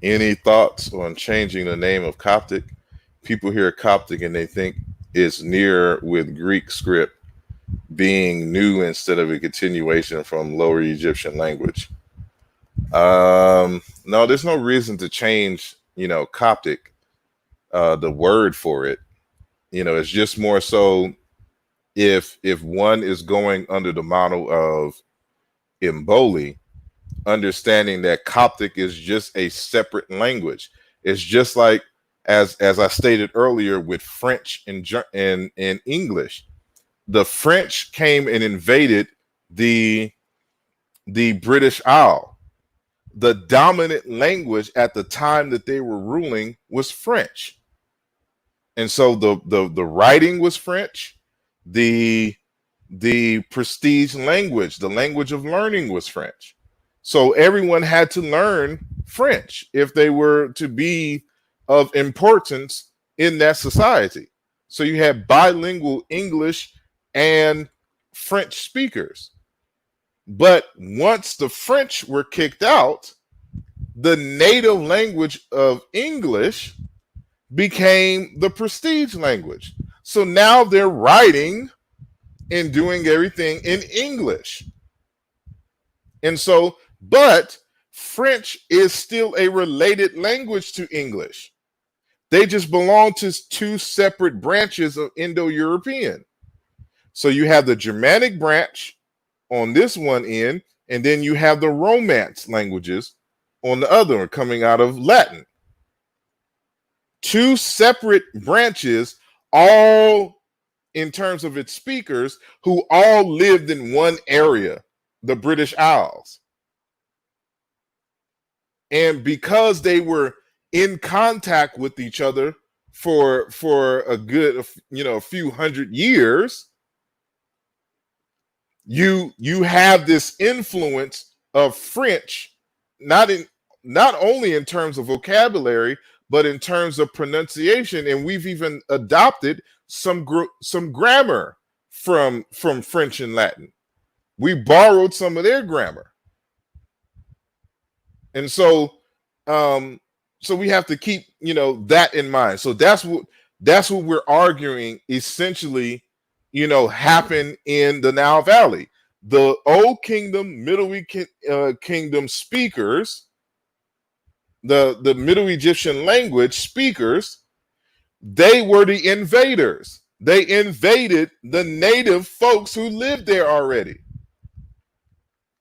Any thoughts on changing the name of Coptic? People hear Coptic and they think it's near with Greek script being new instead of a continuation from Lower Egyptian language. No, there's no reason to change, you know, Coptic, the word for it. You know, it's just more so if one is going under the model of Mboli, understanding that Coptic is just a separate language. It's just like, as I stated earlier, with French and English. The French came and invaded the British Isle. The dominant language at the time that they were ruling was French. And so the writing was French. The prestige language, the language of learning, was French. So everyone had to learn French if they were to be of importance in that society. So you had bilingual English and French speakers. But once the French were kicked out, the native language of English became the prestige language. So now they're writing and doing everything in English. And so, but French is still a related language to English. They just belong to two separate branches of Indo-European. So you have the Germanic branch on this one end, and then you have the Romance languages on the other one, coming out of Latin. Two separate branches, all in terms of its speakers, who all lived in one area, the British Isles. And because they were in contact with each other for a good, a few hundred years, you have this influence of French, not only in terms of vocabulary, but in terms of pronunciation. And we've even adopted some grammar from French and Latin. We borrowed some of their grammar. And so we have to keep, that in mind. So that's what we're arguing essentially, happened in the Nile Valley. The Old Kingdom, Middle Kingdom speakers, the Middle Egyptian language speakers, they were the invaders. They invaded the native folks who lived there already.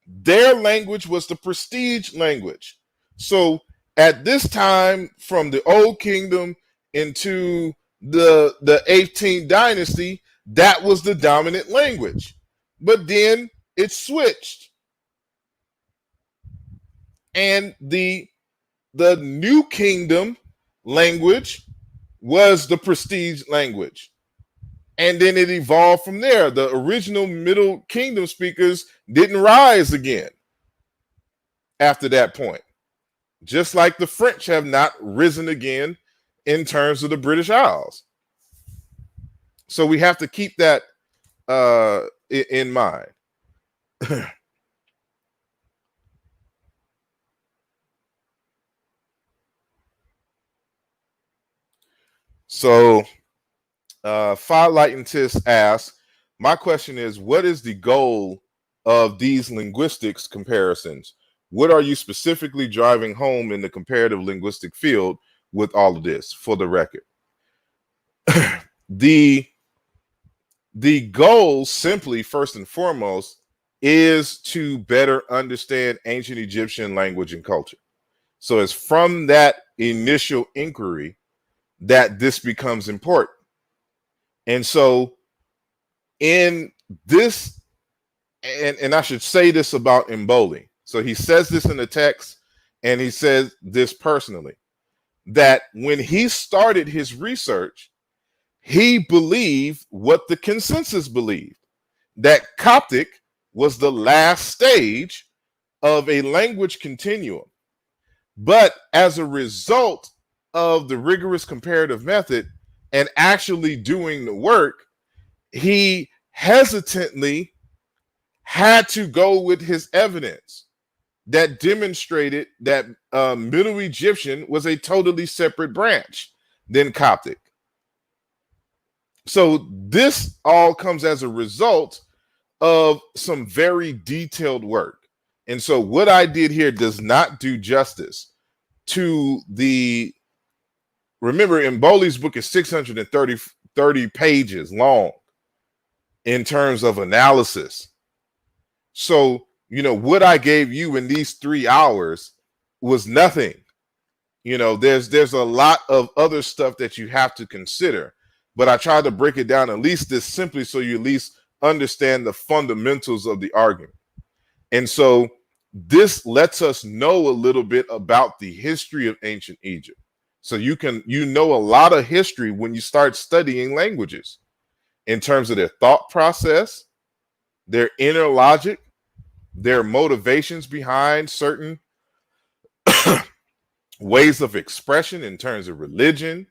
Their language was the prestige language. So at this time, from the Old Kingdom into the 18th dynasty, that was the dominant language. But then it switched. And the New Kingdom language was the prestige language. And then it evolved from there. The original Middle Kingdom speakers didn't rise again after that point. Just like the French have not risen again in terms of the British Isles. So we have to keep that in mind. So Firelightentis asks, my question is, what is the goal of these linguistics comparisons? What are you specifically driving home in the comparative linguistic field with all of this, for the record. The goal, simply, first and foremost, is to better understand ancient Egyptian language and culture. So it's from that initial inquiry that this becomes important. And so in this, and I should say this about Mboli. So he says this in the text, and he says this personally, that when he started his research, he believed what the consensus believed, that Coptic was the last stage of a language continuum. But as a result of the rigorous comparative method and actually doing the work, he hesitantly had to go with his evidence that demonstrated that Middle Egyptian was a totally separate branch than Coptic. So this all comes as a result of some very detailed work. And so what I did here does not do justice to the, remember, Mboli's book is 630 pages long in terms of analysis. So, you know, what I gave you in these 3 hours was nothing. You know, there's a lot of other stuff that you have to consider, but I tried to break it down at least this simply so you at least understand the fundamentals of the argument. And so this lets us know a little bit about the history of ancient Egypt. So you know a lot of history when you start studying languages in terms of their thought process, their inner logic, their motivations behind certain ways of expression in terms of religion,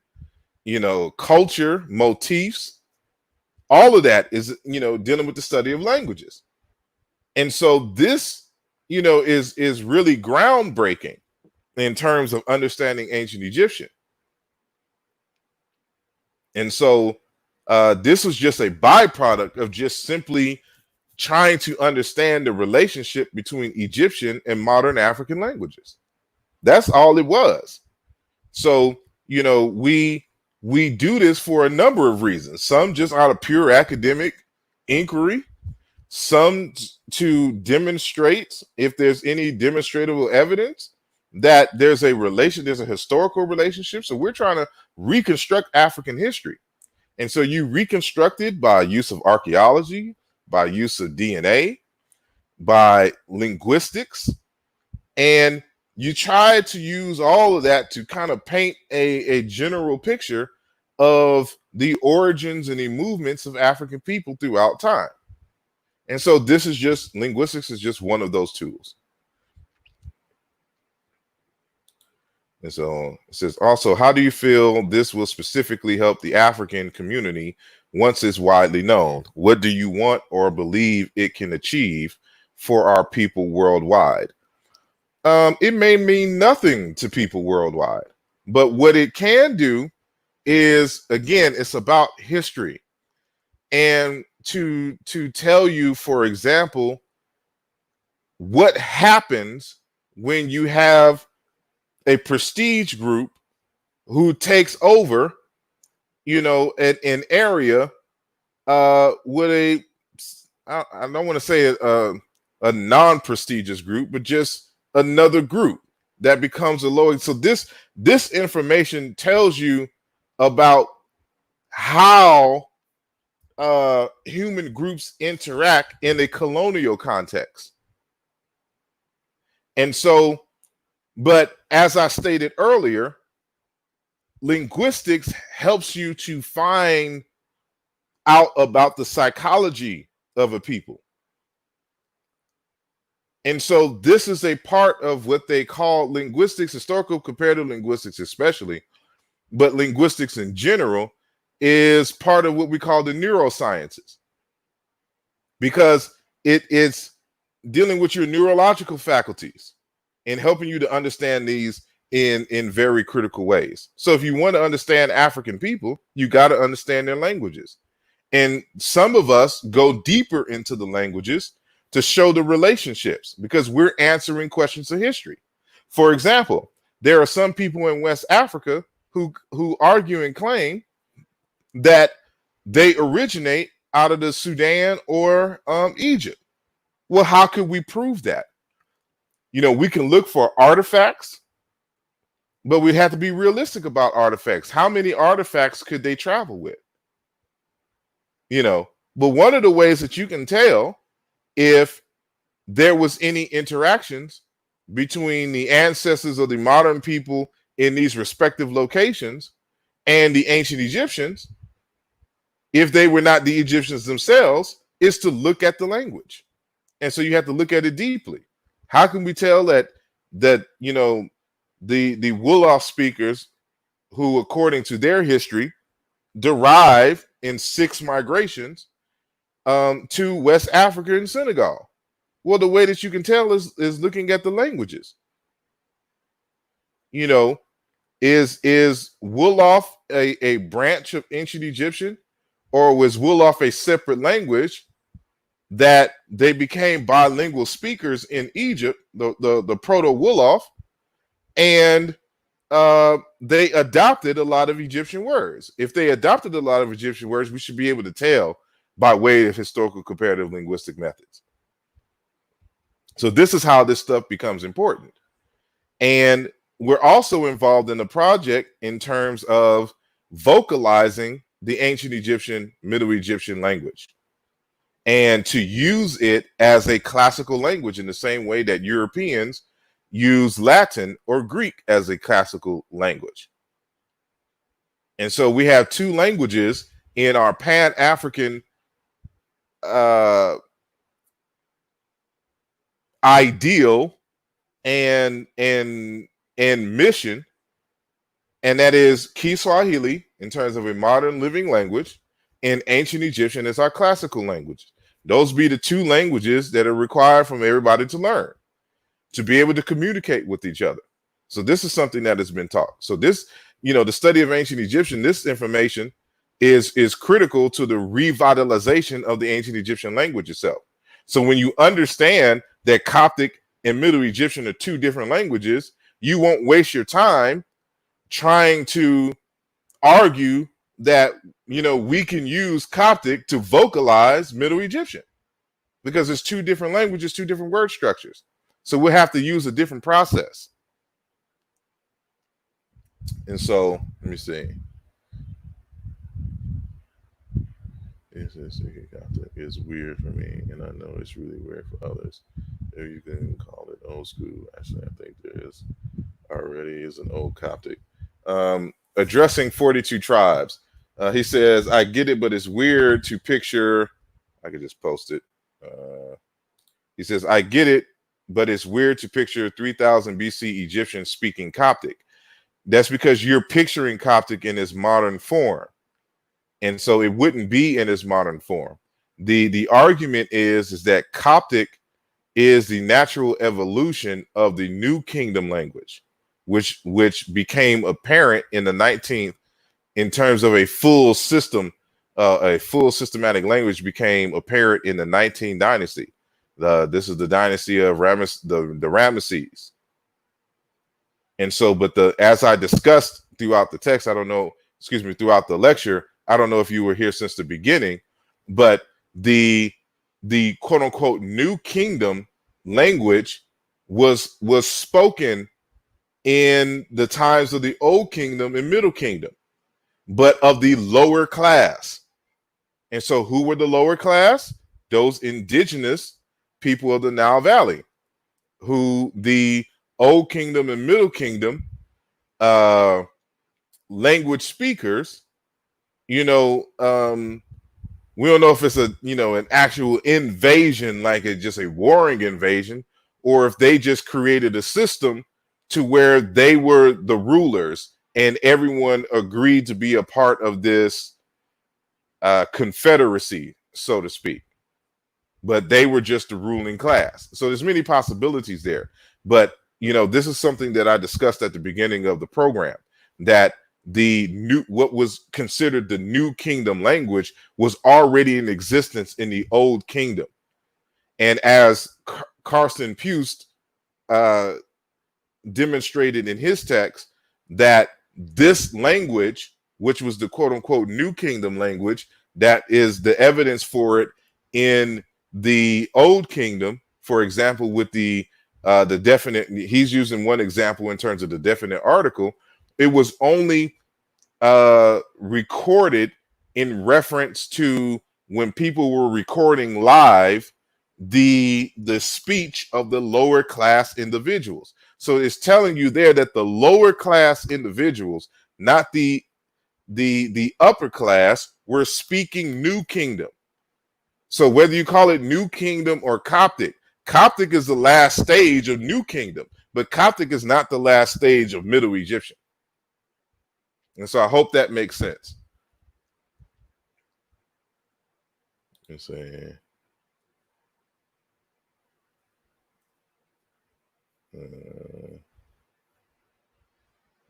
you know, culture, motifs. All of that is, you know, dealing with the study of languages. And so this, you know, is really groundbreaking in terms of understanding ancient Egyptian. And so this was just a byproduct of just simply trying to understand the relationship between Egyptian and modern African languages. That's all it was. So, you know, we do this for a number of reasons. Some just out of pure academic inquiry, some to demonstrate, if there's any demonstrable evidence, that there's a historical relationship. So we're trying to reconstruct African history. And so you reconstruct it by use of archaeology, by use of DNA, by linguistics, and you try to use all of that to kind of paint a general picture of the origins and the movements of African people throughout time. And so linguistics is just one of those tools. And so it says also, how do you feel this will specifically help the African community once it's widely known? What do you want or believe it can achieve for our people worldwide? It may mean nothing to people worldwide, but what it can do is, again, it's about history. And to tell you, for example, what happens when you have a prestige group who takes over, you know, an area with I don't want to say a non-prestigious group, but just another group that becomes a low. So this information tells you about how human groups interact in a colonial context. And so, but as I stated earlier, linguistics helps you to find out about the psychology of a people. And so this is a part of what they call linguistics, historical comparative linguistics especially, but linguistics in general is part of what we call the neurosciences, because it is dealing with your neurological faculties and helping you to understand these in very critical ways. So if you want to understand African people, you got to understand their languages. And some of us go deeper into the languages to show the relationships, because we're answering questions of history. For example, there are some people in West Africa who argue and claim that they originate out of the Sudan or Egypt. Well, how could we prove that? We can look for artifacts, but we'd have to be realistic about artifacts. How many artifacts could they travel with? But one of the ways that you can tell if there was any interactions between the ancestors of the modern people in these respective locations and the ancient Egyptians, if they were not the Egyptians themselves, is to look at the language. And so you have to look at it deeply. How can we tell that the Wolof speakers, who according to their history derive in 6 migrations to West Africa and Senegal? Well, the way that you can tell is looking at the languages. Is Wolof a branch of ancient Egyptian, or was Wolof a separate language that they became bilingual speakers in Egypt, the Proto-Wolof, and they adopted a lot of Egyptian words? If they adopted a lot of Egyptian words, we should be able to tell by way of historical comparative linguistic methods. So this is how this stuff becomes important. And we're also involved in the project in terms of vocalizing the ancient Egyptian, Middle Egyptian language, and to use it as a classical language in the same way that Europeans use Latin or Greek as a classical language. And so we have 2 languages in our Pan-African ideal and mission, and that is Kiswahili in terms of a modern living language, and ancient Egyptian as our classical language. Those be the 2 languages that are required from everybody to learn, to be able to communicate with each other. So this is something that has been taught. So this, the study of ancient Egyptian, this information is critical to the revitalization of the ancient Egyptian language itself. So when you understand that Coptic and Middle Egyptian are 2 different languages, you won't waste your time trying to argue that, we can use Coptic to vocalize Middle Egyptian, because it's 2 different languages, 2 different word structures. So we'll have to use a different process. And so, let me see. It's weird for me, and I know it's really weird for others. If you can call it old school. Actually, I think there is already is an old Coptic. Addressing 42 tribes. He says, I get it, but it's weird to picture. I could just post it. He says, I get it, but it's weird to picture 3000 BC Egyptians speaking Coptic. That's because you're picturing Coptic in its modern form. And so it wouldn't be in its modern form. The argument is that Coptic is the natural evolution of the New Kingdom language, which became apparent in the 19th in terms of a full system, a full systematic language became apparent in the 19th dynasty. This is the dynasty of the Ramesses. And so, but as I discussed throughout the text, throughout the lecture, I don't know if you were here since the beginning, but the quote unquote New Kingdom language was spoken in the times of the Old Kingdom and Middle Kingdom, but of the lower class. And so who were the lower class? Those indigenous people of the Nile Valley, who the Old Kingdom and Middle Kingdom language speakers, we don't know if it's an actual invasion, like it's just a warring invasion, or if they just created a system to where they were the rulers and everyone agreed to be a part of this confederacy, so to speak. But they were just the ruling class. So there's many possibilities there. But, this is something that I discussed at the beginning of the program, that what was considered the New Kingdom language was already in existence in the Old Kingdom. And as Carsten Pust demonstrated in his text, that this language, which was the quote unquote New Kingdom language, that is the evidence for it in the Old Kingdom. For example, with the definite, he's using one example in terms of the definite article. It was only recorded in reference to when people were recording live the speech of the lower class individuals. So it's telling you there that the lower class individuals, not the upper class, were speaking New Kingdom. So whether you call it New Kingdom or Coptic, Coptic is the last stage of New Kingdom, but Coptic is not the last stage of Middle Egyptian. And so I hope that makes sense. Let's see.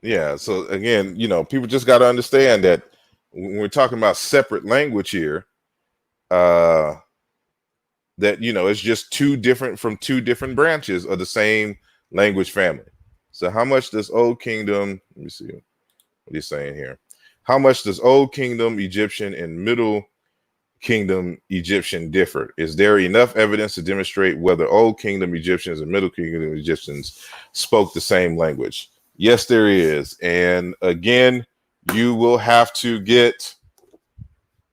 Yeah, so again, people just got to understand that when we're talking about separate language here, that it's just two different branches of the same language family. So how much does Old Kingdom, let me see what he's saying here. How much does Old Kingdom Egyptian and Middle Kingdom Egyptian differ? Is there enough evidence to demonstrate whether Old Kingdom Egyptians and Middle Kingdom Egyptians spoke the same language? Yes, there is. And again, you will have to get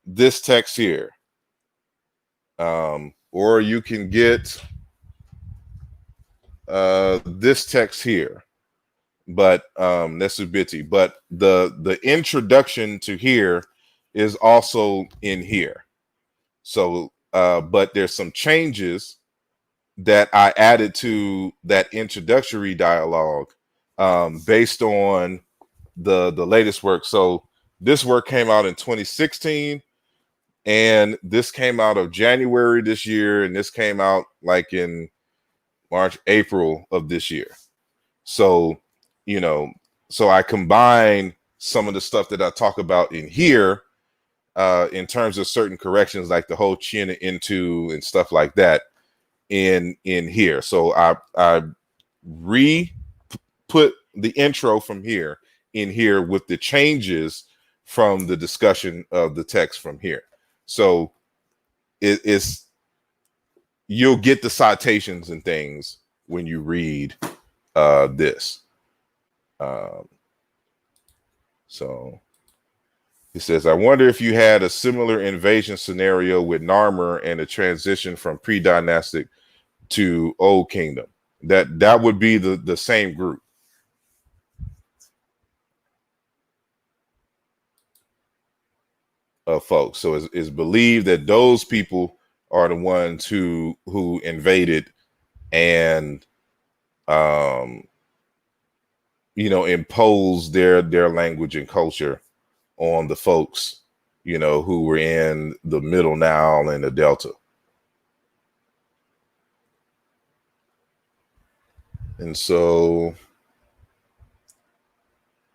this text here. Or you can get this text here. But that's a bitty. But the introduction to here is also in here. So, but there's some changes that I added to that introductory dialogue based on the latest work. So this work came out in 2016, and this came out of January this year, and this came out like in March, April of this year. So, so I combine some of the stuff that I talk about in here in terms of certain corrections, like the whole chin into and stuff like that in here. So I put the intro from here in here with the changes from the discussion of the text from here. So it's you'll get the citations and things when you read this. So he says, I wonder if you had a similar invasion scenario with Narmer and a transition from pre-dynastic to Old Kingdom. That would be the same group. Of folks. So it's believed that those people are the ones who invaded and imposed their language and culture on the folks, who were in the Middle Nile and the Delta. And so,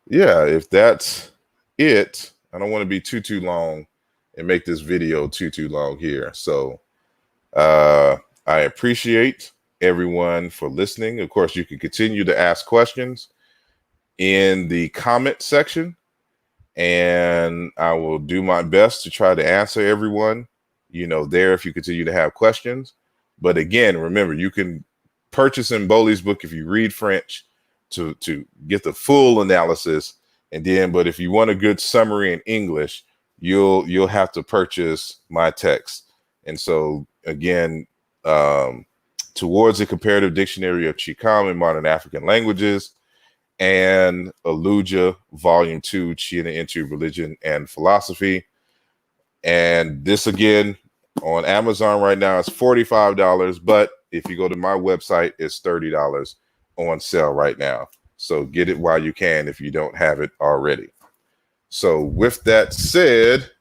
yeah, if that's it, I don't want to be too long and make this video too long here. So I appreciate everyone for listening. Of course, you can continue to ask questions in the comment section, and I will do my best to try to answer everyone, there if you continue to have questions. But again, remember, you can purchase Mboli's book if you read French to get the full analysis. And then, but if you want a good summary in English, you'll have to purchase my text. And so again, Towards a Comparative Dictionary of Chicam and Modern African Languages, and Aaluja, Volume 2, China into Religion and Philosophy. And this again on Amazon right now is $45, but if you go to my website, it's $30 on sale right now. So get it while you can if you don't have it already. So with that said,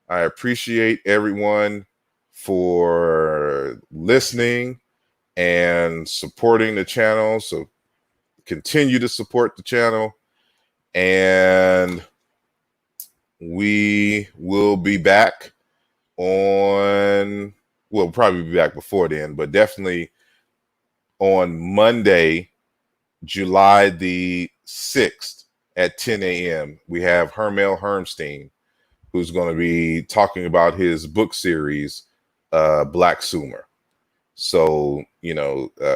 I appreciate everyone for listening and supporting the channel. So continue to support the channel, and we will be back on, we'll probably be back before then, but definitely on Monday, July the 6th, at 10 a.m., we have Hermel Hermstein, who's going to be talking about his book series, Black Sumer. So,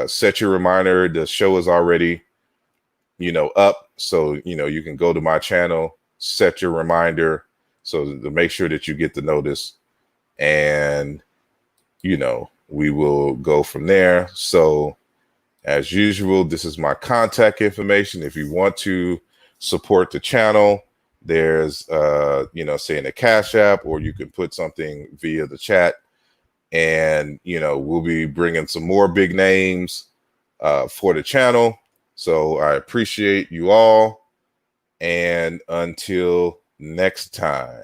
set your reminder. The show is already, up. So, you can go to my channel, set your reminder so to make sure that you get the notice. And, we will go from there. So, as usual, this is my contact information. If you want to support the channel, there's, say in the Cash App, or you can put something via the chat. And, we'll be bringing some more big names for the channel. So I appreciate you all. And until next time.